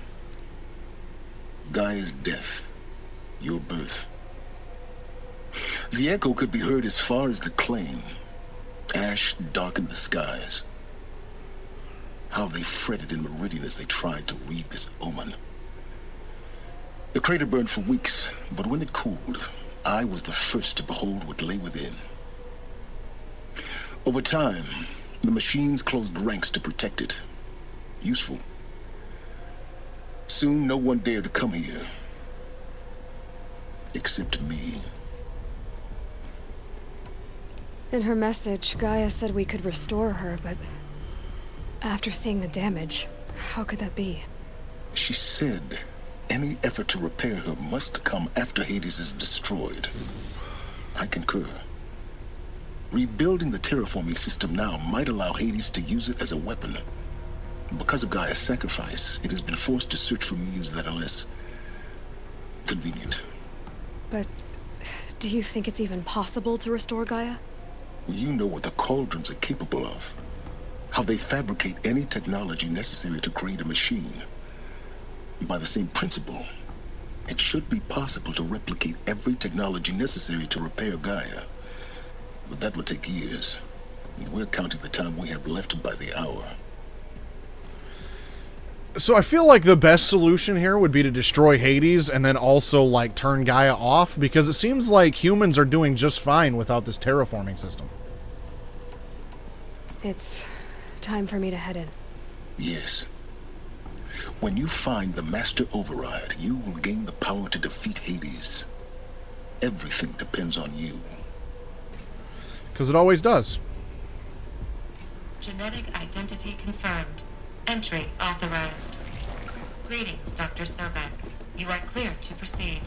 Gaia's death, your birth. The echo could be heard as far as the claim. Ash darkened the skies. How they fretted in Meridian as they tried to read this omen. The crater burned for weeks, but when it cooled, I was the first to behold what lay within. Over time, the machines closed ranks to protect it. Useful. Soon, no one dared to come here. Except me. In her message, Gaia said we could restore her, but after seeing the damage, how could that be? She said any effort to repair her must come after Hades is destroyed. I concur. Rebuilding the terraforming system now might allow Hades to use it as a weapon. Because of Gaia's sacrifice, it has been forced to search for means that are less convenient. But do you think it's even possible to restore Gaia? You know what the Cauldrons are capable of. How they fabricate any technology necessary to create a machine. By the same principle, it should be possible to replicate every technology necessary to repair Gaia. But that would take years. We're counting the time we have left by the hour. So I feel like the best solution here would be to destroy Hades and then also, like, turn Gaia off, because it seems like humans are doing just fine without this terraforming system. It's time for me to head in. Yes. When you find the Master Override, you will gain the power to defeat Hades. Everything depends on you. Because it always does. Genetic identity confirmed. Entry authorized. Greetings, Dr. Sobek. You are clear to proceed.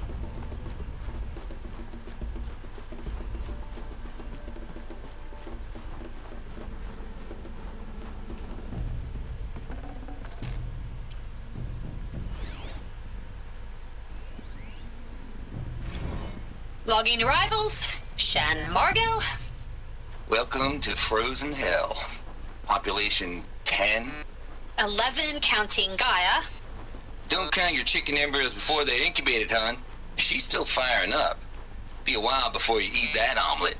Logging arrivals. Shan Margot. Welcome to Frozen Hell. Population 10. 11 counting Gaia. Don't count your chicken embryos before they're incubated, hon. She's still firing up. Be a while before you eat that omelet.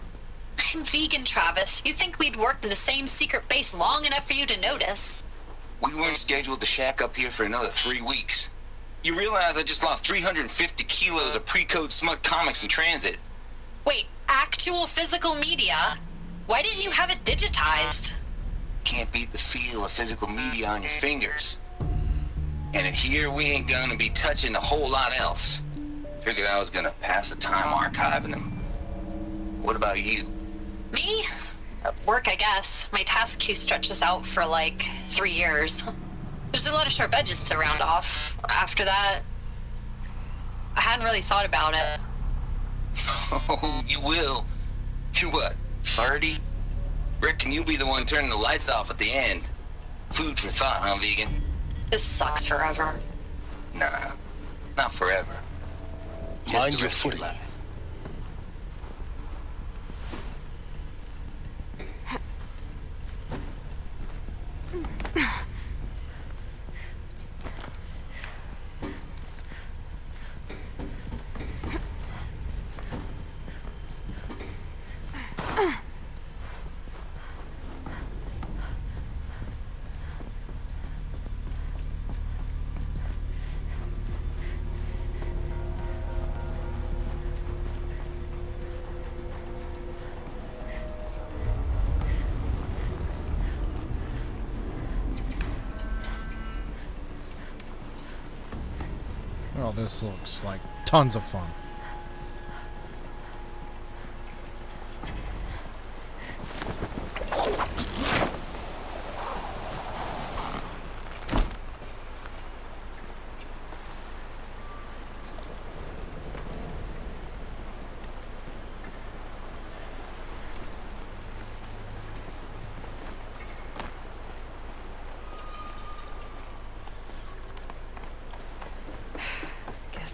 I'm vegan, Travis. You think we'd worked in the same secret base long enough for you to notice? We weren't scheduled to shack up here for another 3 weeks. You realize I just lost 350 kilos of pre-code smut comics in transit. Wait, actual physical media? Why didn't you have it digitized? Can't beat the feel of physical media on your fingers. And in here, we ain't gonna be touching a whole lot else. Figured I was gonna pass the time archiving them. What about you? Me? At work, I guess. My task queue stretches out for like 3 years. There's a lot of sharp edges to round off. After that, I hadn't really thought about it. Oh, you will. You're what, 30? Reckon you'll be the one turning the lights off at the end. Food for thought, huh, vegan? This sucks forever. Nah, not forever. Mind your footing. Well, this looks like tons of fun.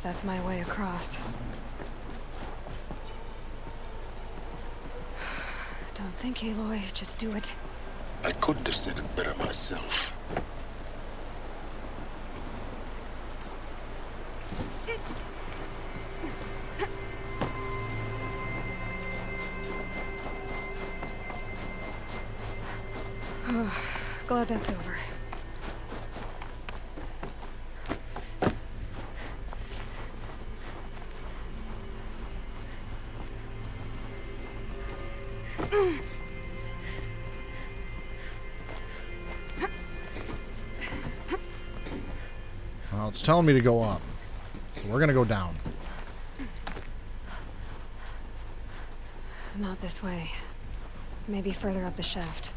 That's my way across. Don't think, Aloy. Just do it. I couldn't have said it better myself. Oh, glad that's over. Well, it's telling me to go up. So we're gonna go down. Not this way. Maybe further up the shaft.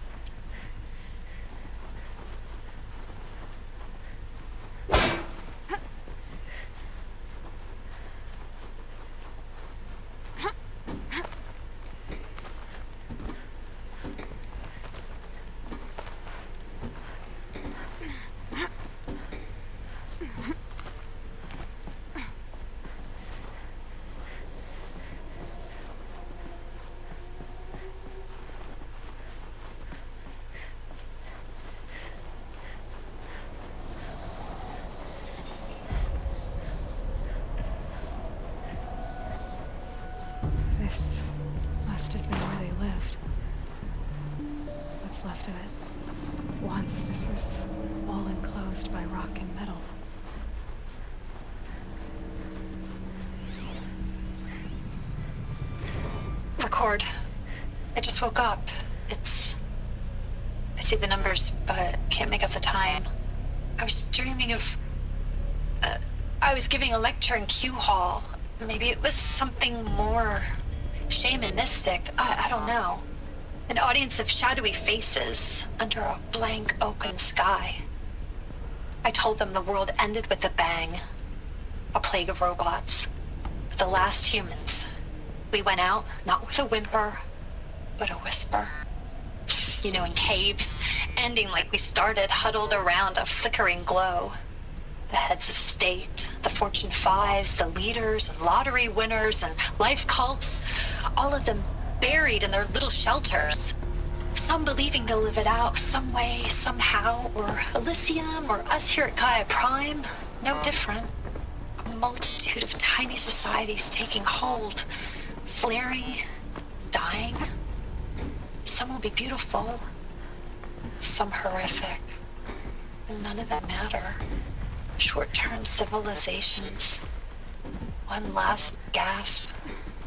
This must have been where they lived. What's left of it. Once this was all enclosed by rock and metal. Record. I just woke up. I see the numbers, but can't make out the time. I was dreaming of... I was giving a lecture in Q Hall. Maybe it was something more shamanistic. I don't know. An audience of shadowy faces under a blank open sky. I told them the world ended with a bang. A plague of robots. The last humans. We went out, not with a whimper, but a whisper. You know, in caves, ending like we started, huddled around a flickering glow. The heads of state, the Fortune 5s, the leaders and lottery winners and life cults, all of them buried in their little shelters. Some believing they'll live it out some way, somehow, or Elysium, or us here at Gaia Prime, no different. A multitude of tiny societies taking hold, flaring, dying. Some will be beautiful, some horrific, and none of them matter. Short-term civilizations. One last gasp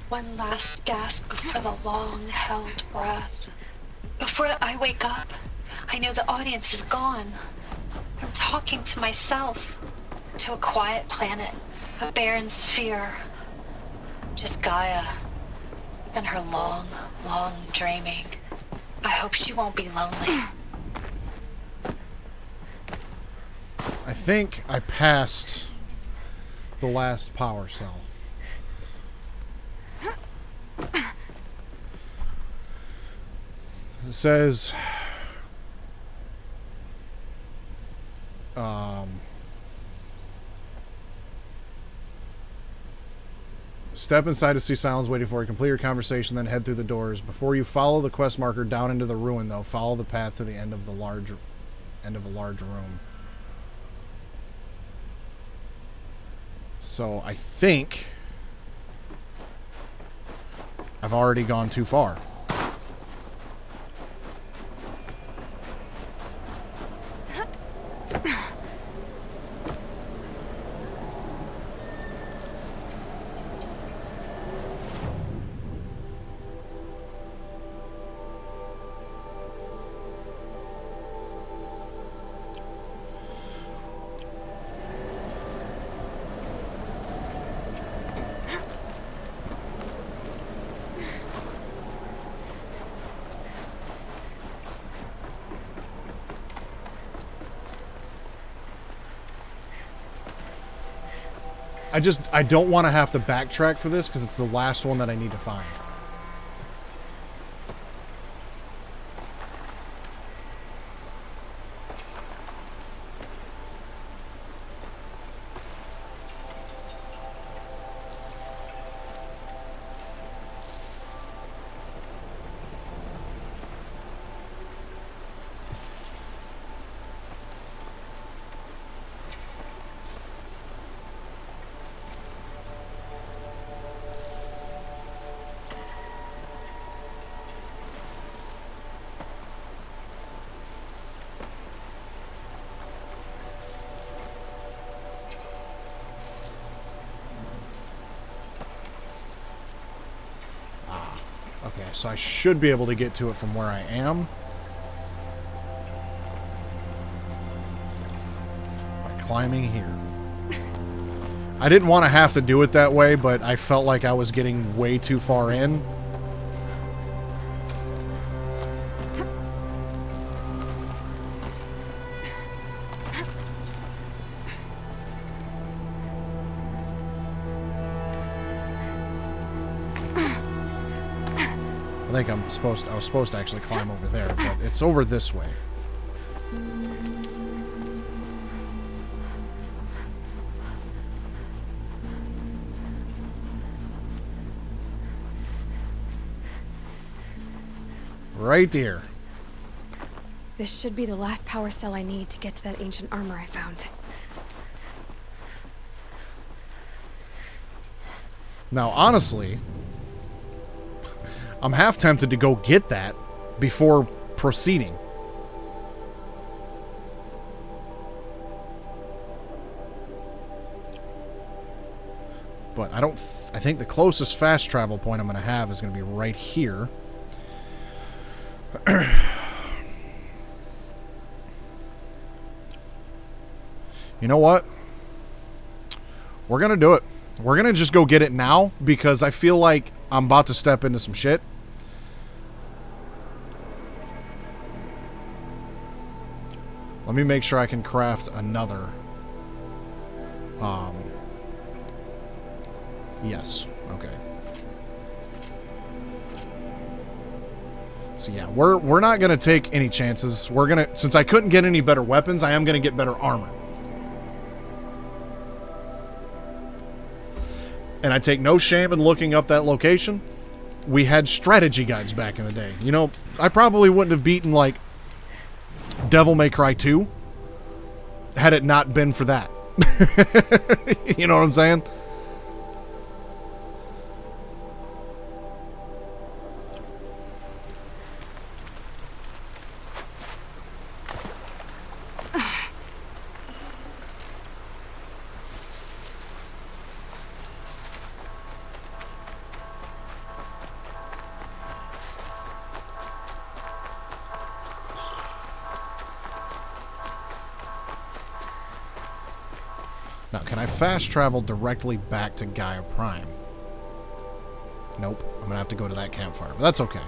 before the long-held breath. Before I wake up, I know the audience is gone. I'm talking to myself, to a quiet planet, a barren sphere. Just Gaia and her long, long dreaming. I hope she won't be lonely. I think I passed the last power cell. It says step inside to see Silence waiting for you. Complete your conversation, then head through the doors. Before you follow the quest marker down into the ruin, though, follow the path to the end of a large room. So I think I've already gone too far. I don't want to have to backtrack for this because it's the last one that I need to find. Okay, so I should be able to get to it from where I am. By climbing here. I didn't want to have to do it that way, but I felt like I was getting way too far in. I think I was supposed to actually climb over there, but it's over this way. Right here. This should be the last power cell I need to get to that ancient armor I found. Now, honestly, I'm half tempted to go get that before proceeding. But I think the closest fast travel point I'm going to have is going to be right here. You know what? We're going to do it. We're going to just go get it now because I feel like I'm about to step into some shit. Let me make sure I can craft another. Yes. Okay. So yeah, we're not gonna take any chances. We're gonna, since I couldn't get any better weapons, I am gonna get better armor. And I take no shame in looking up that location. We had strategy guides back in the day. You know, I probably wouldn't have beaten like Devil May Cry 2 had it not been for that. You know what I'm saying? Now, can I fast travel directly back to Gaia Prime? Nope. I'm gonna have to go to that campfire, but that's okay.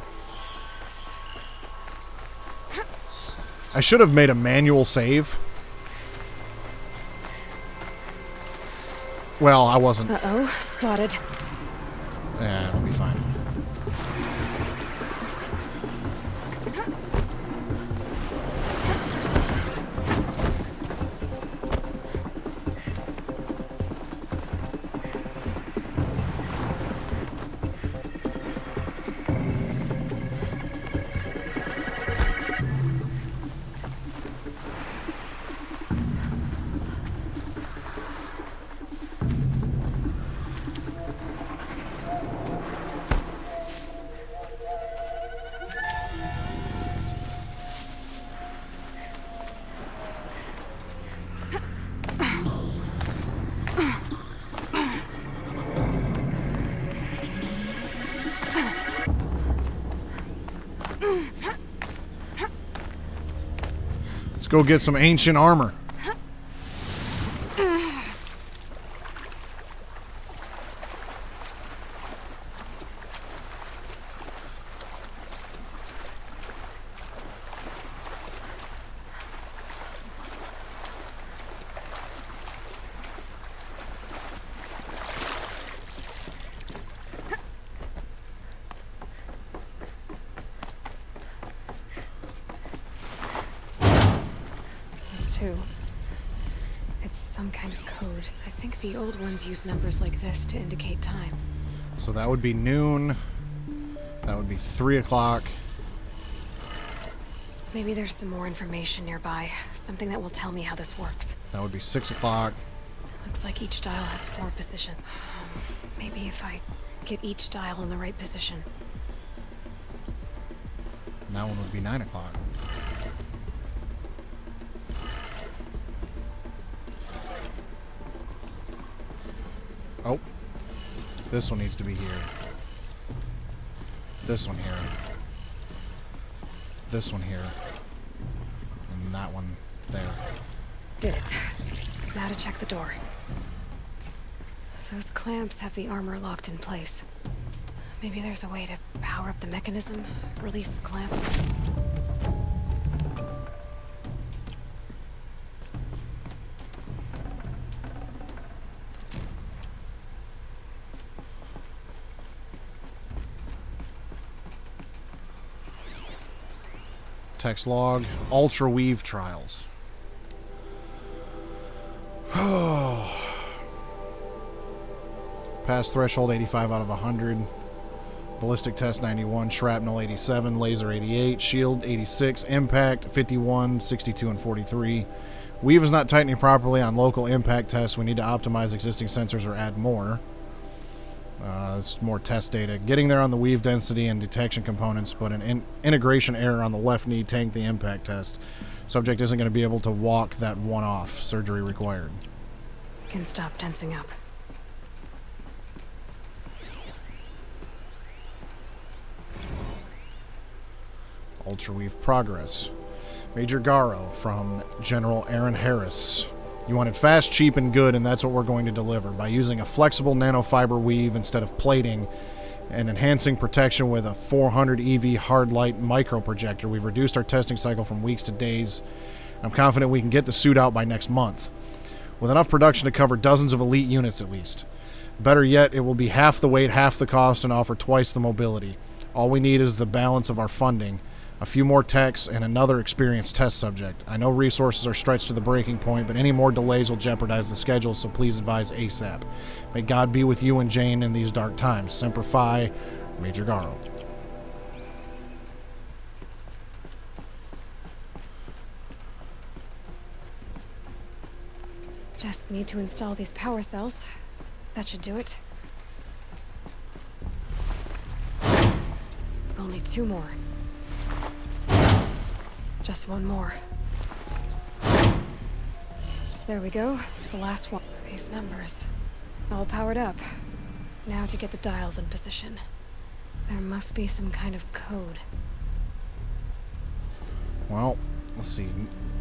I should have made a manual save. Well, I wasn't. Uh-oh, spotted. Yeah, it'll be fine. Let's go get some ancient armor. It's some kind of code. I think the old ones use numbers like this to indicate time. So that would be noon. That would be 3 o'clock. Maybe there's some more information nearby. Something that will tell me how this works. That would be 6 o'clock. Looks like each dial has 4 positions. Maybe if I get each dial in the right position. And that one would be 9 o'clock. Oh. This one needs to be here. This one here. This one here. And that one there. Did it. Now to check the door. Those clamps have the armor locked in place. Maybe there's a way to power up the mechanism, release the clamps. Text log, Ultra Weave Trials. Pass threshold 85 out of 100. Ballistic test 91, shrapnel 87, laser 88, shield 86, impact 51, 62, and 43. Weave is not tightening properly on local impact tests. We need to optimize existing sensors or add more. This is more test data. Getting there on the weave density and detection components, but an integration error on the left knee tanked the impact test. Subject isn't going to be able to walk that one off. Surgery required. Can stop tensing up. Ultra Weave progress. Major Garo from General Aaron Harris. You wanted fast, cheap, and good, and that's what we're going to deliver. By using a flexible nanofiber weave instead of plating and enhancing protection with a 400 EV hard light micro projector, we've reduced our testing cycle from weeks to days. I'm confident we can get the suit out by next month, with enough production to cover dozens of elite units at least. Better yet, it will be half the weight, half the cost, and offer twice the mobility. All we need is the balance of our funding. A few more techs, and another experienced test subject. I know resources are stretched to the breaking point, but any more delays will jeopardize the schedule, so please advise ASAP. May God be with you and Jane in these dark times. Semper Fi, Major Garo. Just need to install these power cells. That should do it. Only 2 more. Just 1 more. There we go. The last one. These numbers. All powered up. Now to get the dials in position. There must be some kind of code. Well, let's see.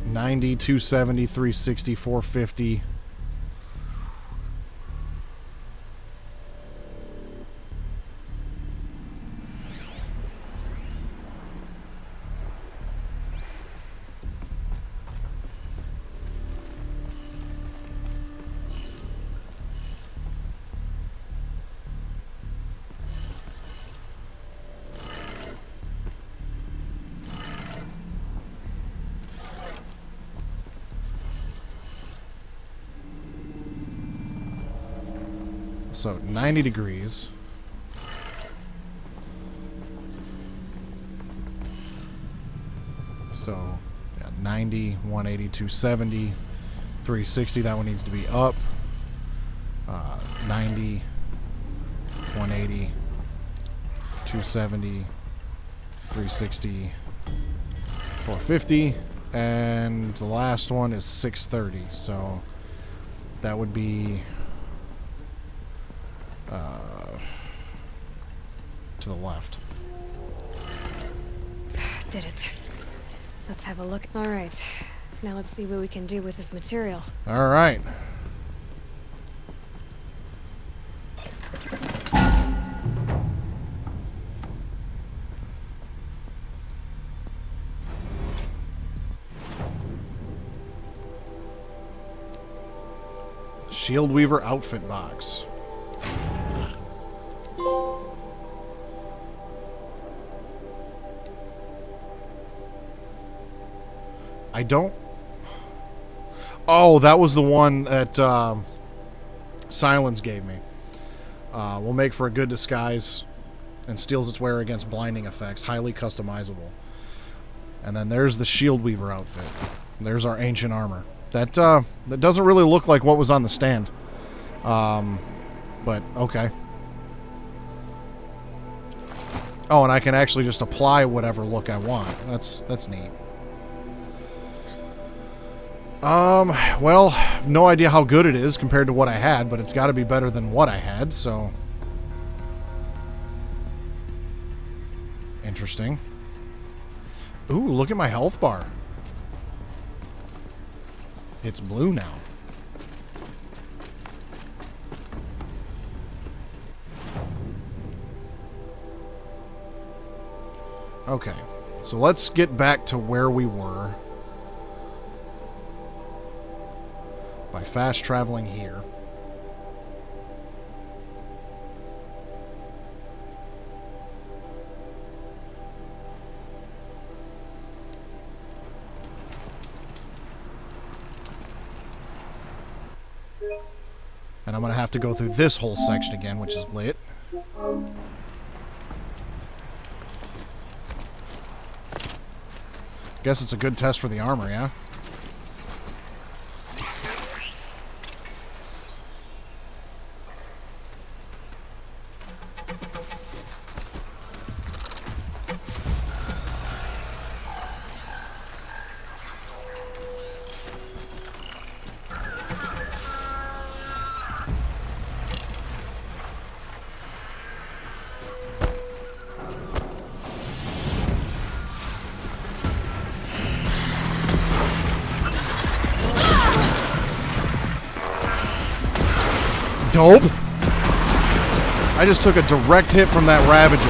90, 270, 360, 450. So 90 degrees. So yeah, 90, 180, 270, 360. That one needs to be up. 90, 180, 270, 360, 450, and the last one is 630. So that would be to the left. Did it. Let's have a look. All right. Now let's see what we can do with this material. All right. Shield Weaver outfit box. I don't... Oh, that was the one that Silence gave me. Will make for a good disguise and steals its wearer against blinding effects. Highly customizable. And then there's the Shield Weaver outfit. There's our ancient armor. That doesn't really look like what was on the stand. But, okay. Oh, and I can actually just apply whatever look I want. That's neat. Well, no idea how good it is compared to what I had, but it's got to be better than what I had, so... Interesting. Ooh, look at my health bar. It's blue now. Okay, so let's get back to where we were by fast traveling here. And I'm going to have to go through this whole section again, which is lit. Guess it's a good test for the armor, yeah? Dope. I just took a direct hit from that Ravager.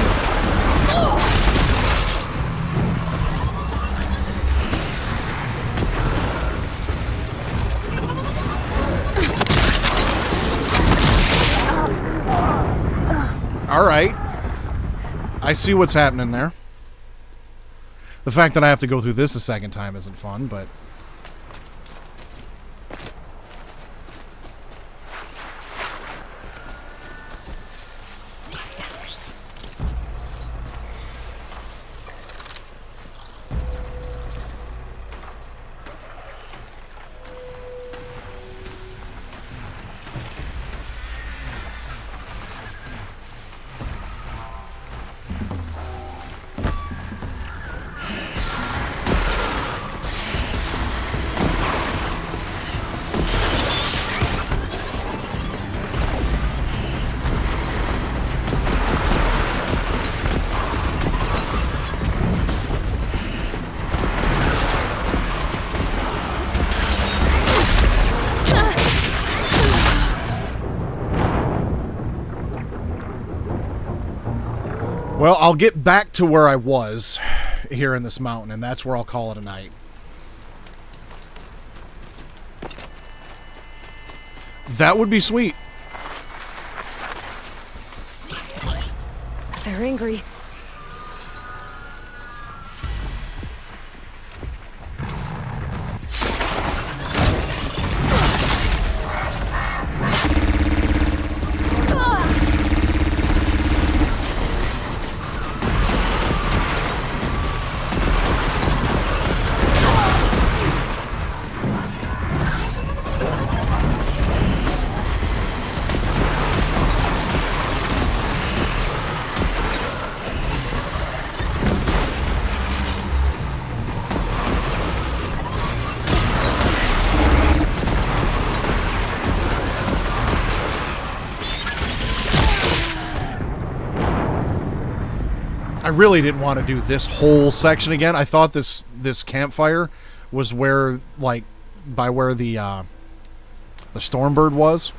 Alright. I see what's happening there. The fact that I have to go through this a second time isn't fun, but... Well, I'll get back to where I was here in this mountain, and that's where I'll call it a night. That would be sweet. They're angry. I really didn't want to do this whole section again. I thought this campfire was where, like, by where the Stormbird was.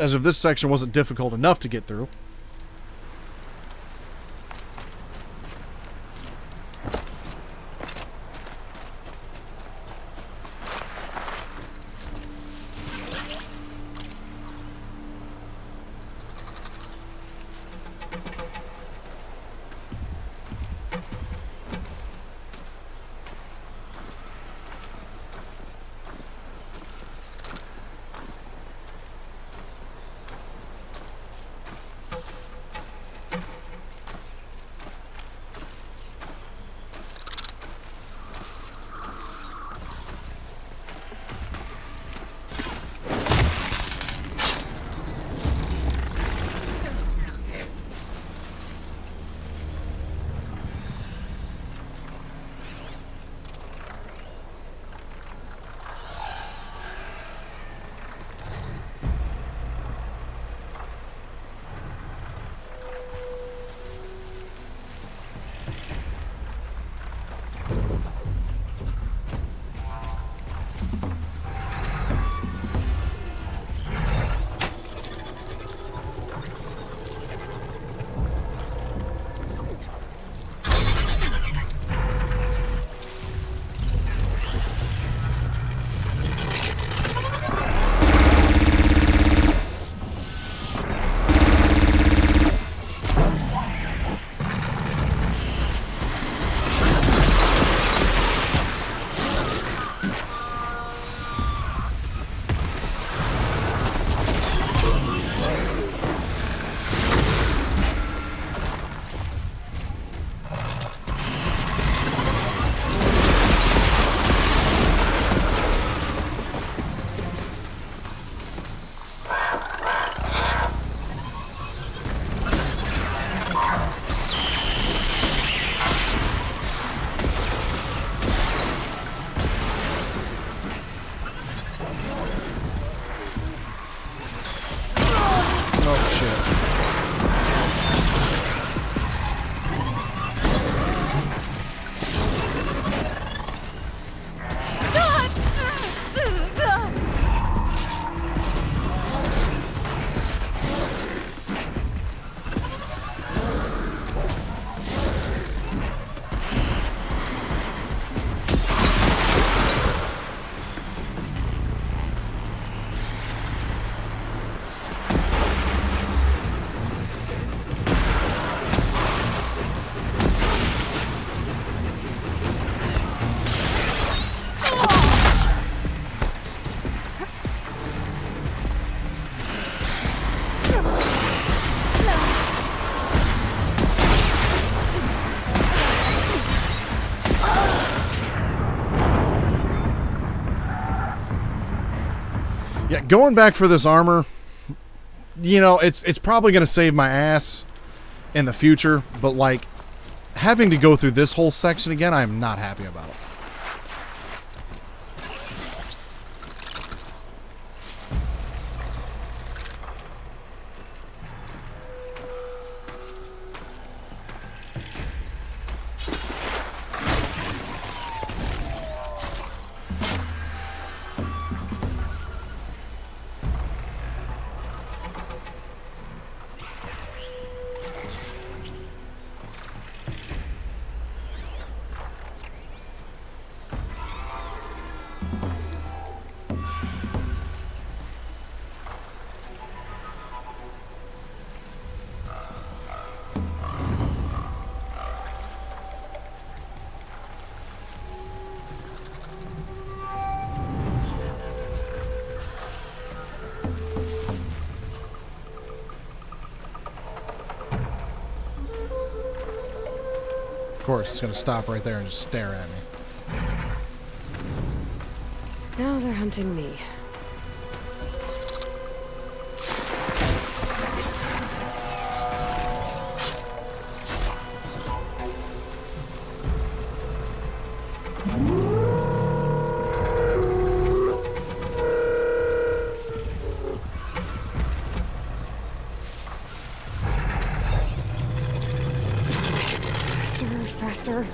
As if this section wasn't difficult enough to get through. Yeah, going back for this armor, you know, it's probably going to save my ass in the future, but, like, having to go through this whole section again, I am not happy about. Of course, it's going to stop right there and just stare at me. Now they're hunting me. Faster.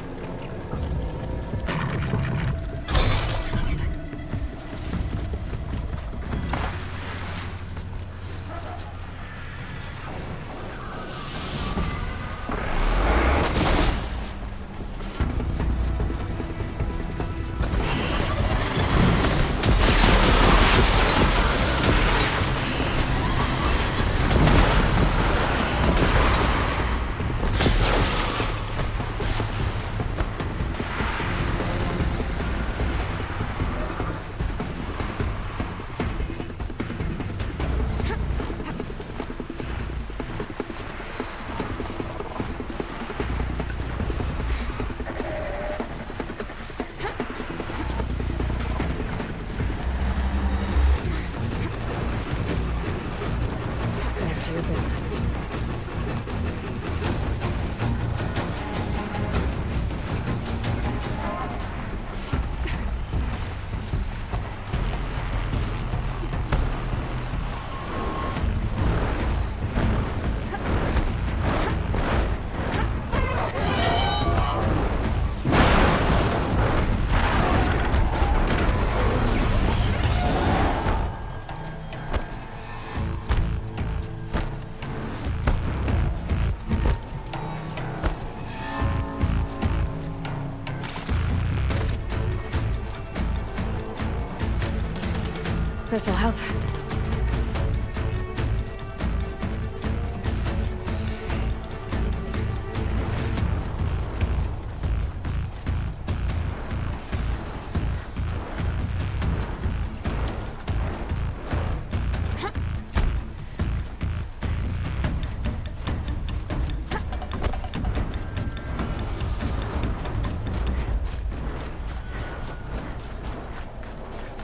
This'll help.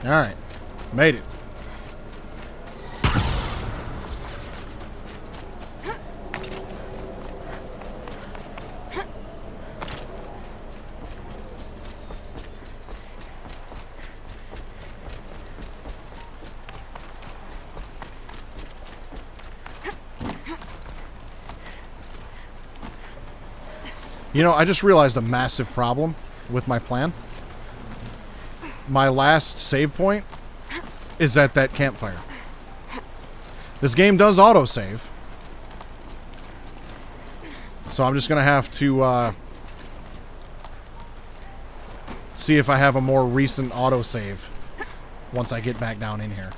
Alright. Made it. You know, I just realized a massive problem with my plan. My last save point is at that campfire. This game does autosave. So I'm just going to have to see if I have a more recent autosave once I get back down in here.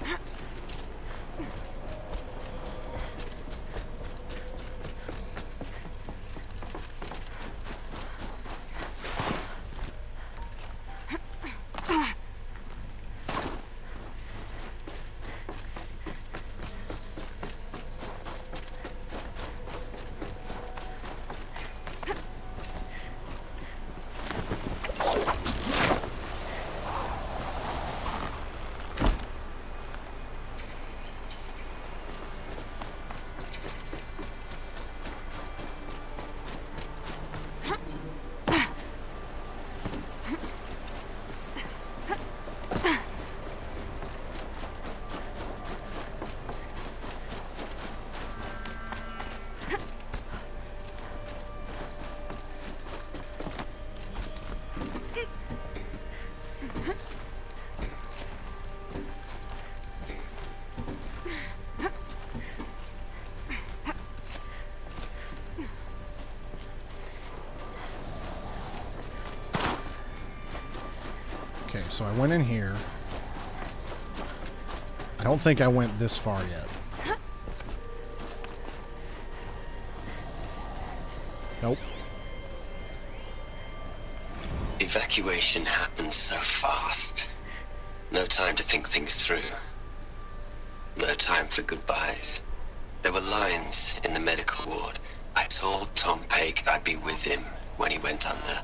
Okay, so I went in here. I don't think I went this far yet. Nope. Evacuation happened so fast. No time to think things through. No time for goodbyes. There were lines in the medical ward. I told Tom Pake I'd be with him when he went under.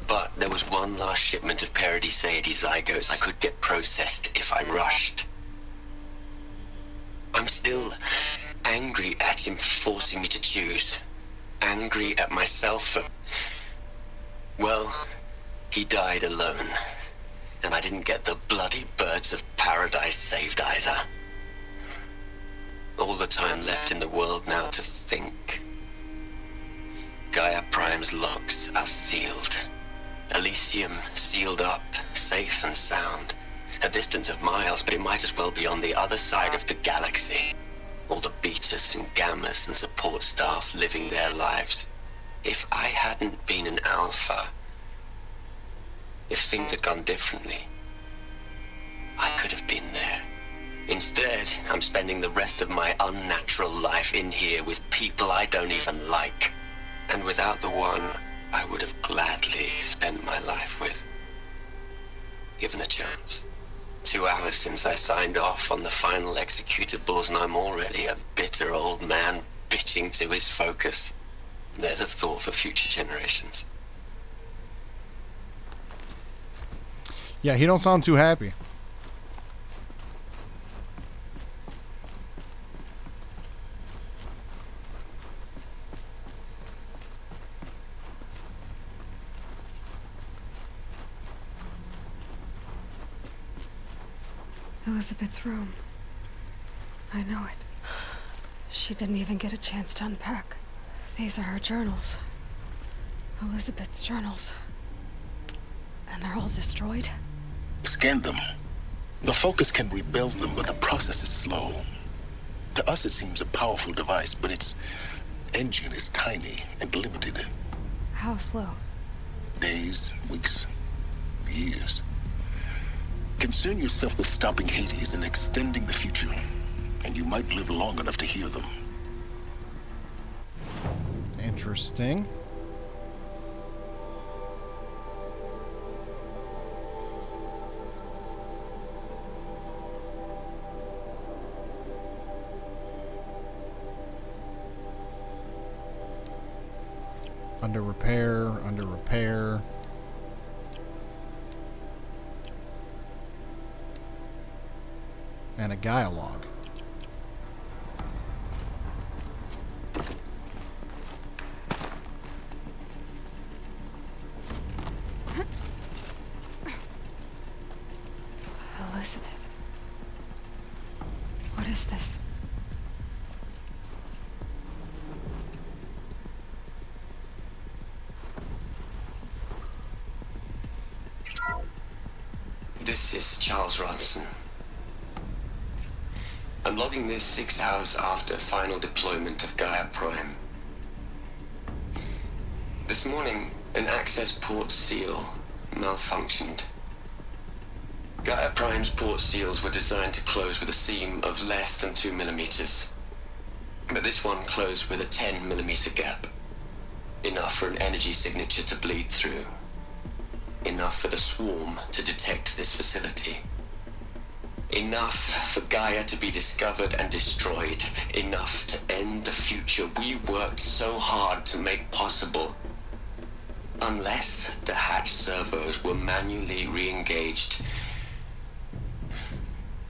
But there was one last shipment of Paradis-Sade zygotes I could get processed if I rushed. I'm still angry at him for forcing me to choose. Angry at myself for... Well, he died alone. And I didn't get the bloody birds of paradise saved either. All the time left in the world now to think. Gaia Prime's locks are sealed. Elysium sealed up, safe and sound. A distance of miles, but it might as well be on the other side of the galaxy. All the betas and gammas and support staff living their lives. If I hadn't been an alpha, if things had gone differently, I could have been there. Instead, I'm spending the rest of my unnatural life in here with people I don't even like. And without the one I would have gladly spent my life with. Given the chance. 2 hours since I signed off on the final executables, and I'm already a bitter old man bitching to his focus. There's a thought for future generations. Yeah, he don't sound too happy. Elizabeth's room. I know it. She didn't even get a chance to unpack. These are her journals. Elizabeth's journals. And they're all destroyed? Scan them. The Focus can rebuild them, but the process is slow. To us, it seems a powerful device, but its engine is tiny and limited. How slow? Days, weeks, years. Concern yourself with stopping Hades and extending the future, and you might live long enough to hear them. Interesting. Under repair, under repair. And a dialogue. Elizabeth. What is this? This is Charles Ronson. I'm logging this 6 hours after final deployment of Gaia Prime. This morning, an access port seal malfunctioned. Gaia Prime's port seals were designed to close with a seam of less than 2 millimeters. But this one closed with a 10 millimeter gap. Enough for an energy signature to bleed through. Enough for the swarm to detect this facility. Enough for Gaia to be discovered and destroyed. Enough to end the future we worked so hard to make possible. Unless the hatch servos were manually re-engaged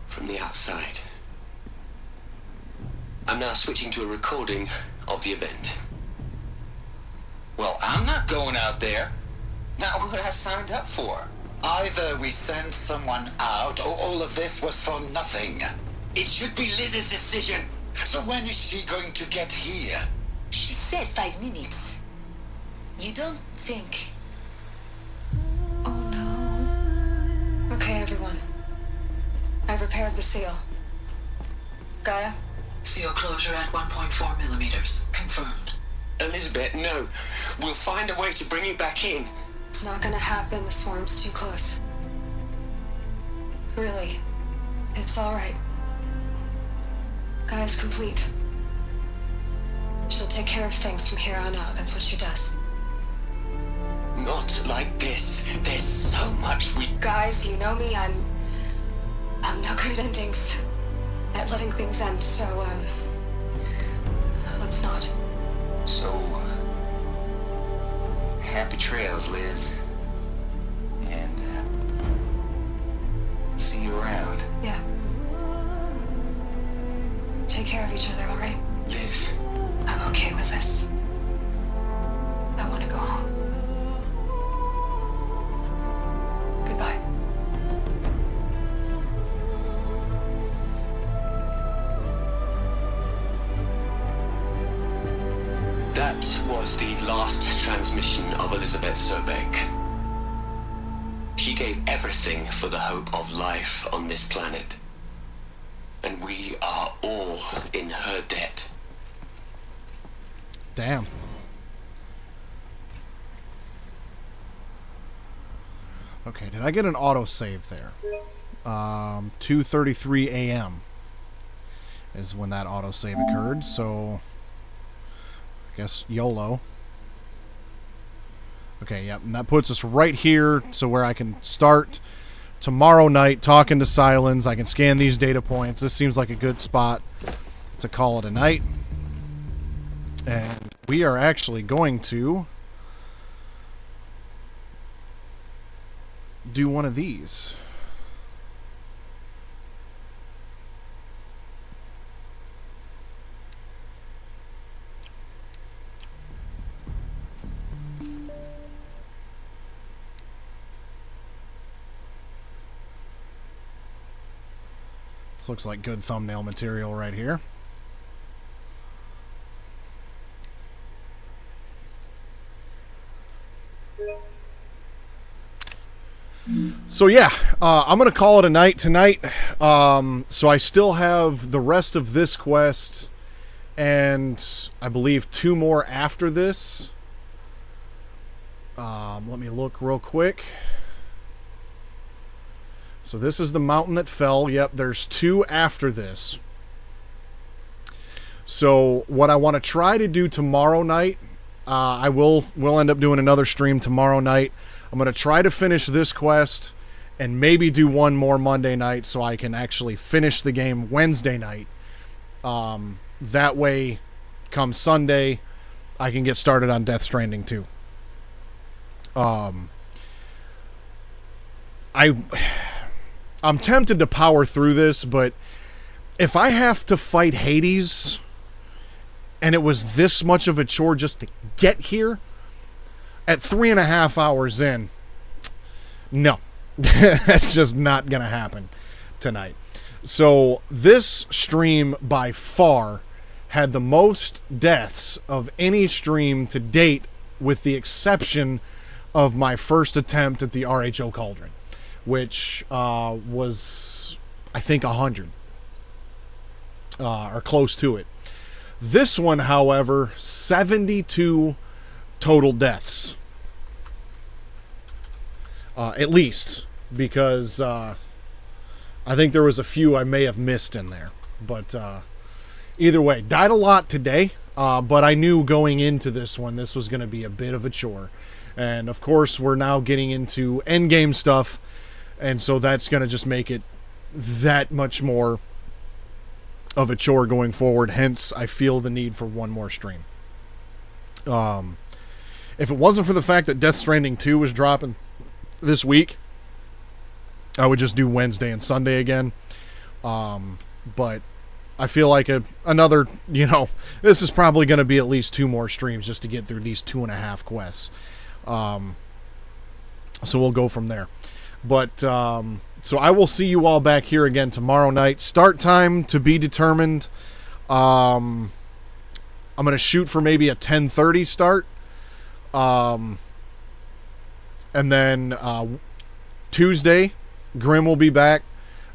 from the outside. I'm now switching to a recording of the event. Well, I'm not going out there. Not what I signed up for. Either we send someone out, or all of this was for nothing. It should be Liz's decision. So when is she going to get here? She said 5 minutes. You don't think... Okay, everyone. I've repaired the seal. Gaia? Seal closure at 1.4 millimeters. Confirmed. Elizabeth, no. We'll find a way to bring you back in. It's not gonna happen. The swarm's too close. Really. It's alright. Gaia's complete. She'll take care of things from here on out. That's what she does. Not like this. There's so much we... Guys, you know me. I'm no good at endings. At letting things end, so, let's not. So, happy trails, Liz. And, see you around. Yeah. Take care of each other, alright? Liz. I'm okay with this. I want to go home. Goodbye. That was the last transmission of Elizabeth Sobek. She gave everything for the hope of life on this planet. And we are all in her debt. Damn. Okay, did I get an autosave there? 2:33 a.m. is when that autosave occurred, so I guess YOLO. Okay, yep, and that puts us right here, so where I can start tomorrow night talking to Silence. I can scan these data points. This seems like a good spot to call it a night. And we are actually going to do one of these. This looks like good thumbnail material right here. So yeah, I'm going to call it a night tonight. So I still have the rest of this quest and I believe 2 more after this. Let me look real quick. So this is the mountain that fell. Yep, there's 2 after this. So what I want to try to do tomorrow night, we'll end up doing another stream tomorrow night. I'm going to try to finish this quest and maybe do one more Monday night so I can actually finish the game Wednesday night. That way, come Sunday, I can get started on Death Stranding 2. I'm tempted to power through this, but if I have to fight Hades and it was this much of a chore just to get here at 3.5 hours in, no, that's just not going to happen tonight. So this stream by far had the most deaths of any stream to date, with the exception of my first attempt at the RHO Cauldron, which was, I think, 100. Or close to it. This one, however, 72 total deaths. At least, because I think there was a few I may have missed in there. But either way, died a lot today, but I knew going into this one, this was going to be a bit of a chore. And of course, we're now getting into endgame stuff, and so that's going to just make it that much more of a chore going forward. Hence, I feel the need for one more stream. If it wasn't for the fact that Death Stranding 2 was dropping this week, I would just do Wednesday and Sunday again. But I feel like another, this is probably going to be at least 2 more streams just to get through these 2.5 quests. So we'll go from there. But, so I will see you all back here again tomorrow night. Start time to be determined. I'm going to shoot for maybe a 10:30 start. And then Tuesday, Grim will be back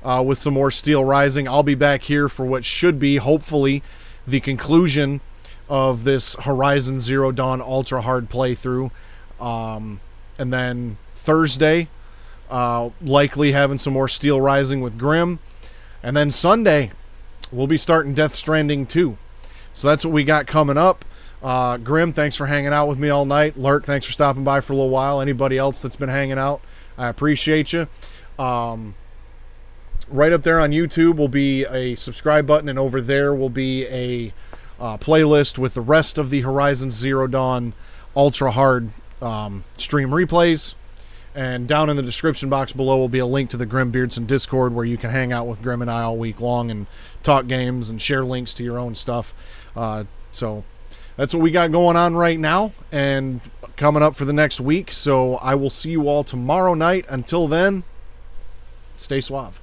with some more Steel Rising. I'll be back here for what should be, hopefully, the conclusion of this Horizon Zero Dawn Ultra Hard playthrough. And then Thursday, likely having some more Steel Rising with Grim. And then Sunday, we'll be starting Death Stranding 2. So that's what we got coming up. Grim, thanks for hanging out with me all night. Lurk, thanks for stopping by for a little while. Anybody else that's been hanging out, I appreciate you. Right up there on YouTube will be a subscribe button, and over there will be a playlist with the rest of the Horizon Zero Dawn Ultra Hard stream replays. And down in the description box below will be a link to the Grim Beardson Discord, where you can hang out with Grim and I all week long and talk games and share links to your own stuff. So that's what we got going on right now and coming up for the next week. So I will see you all tomorrow night. Until then, stay suave.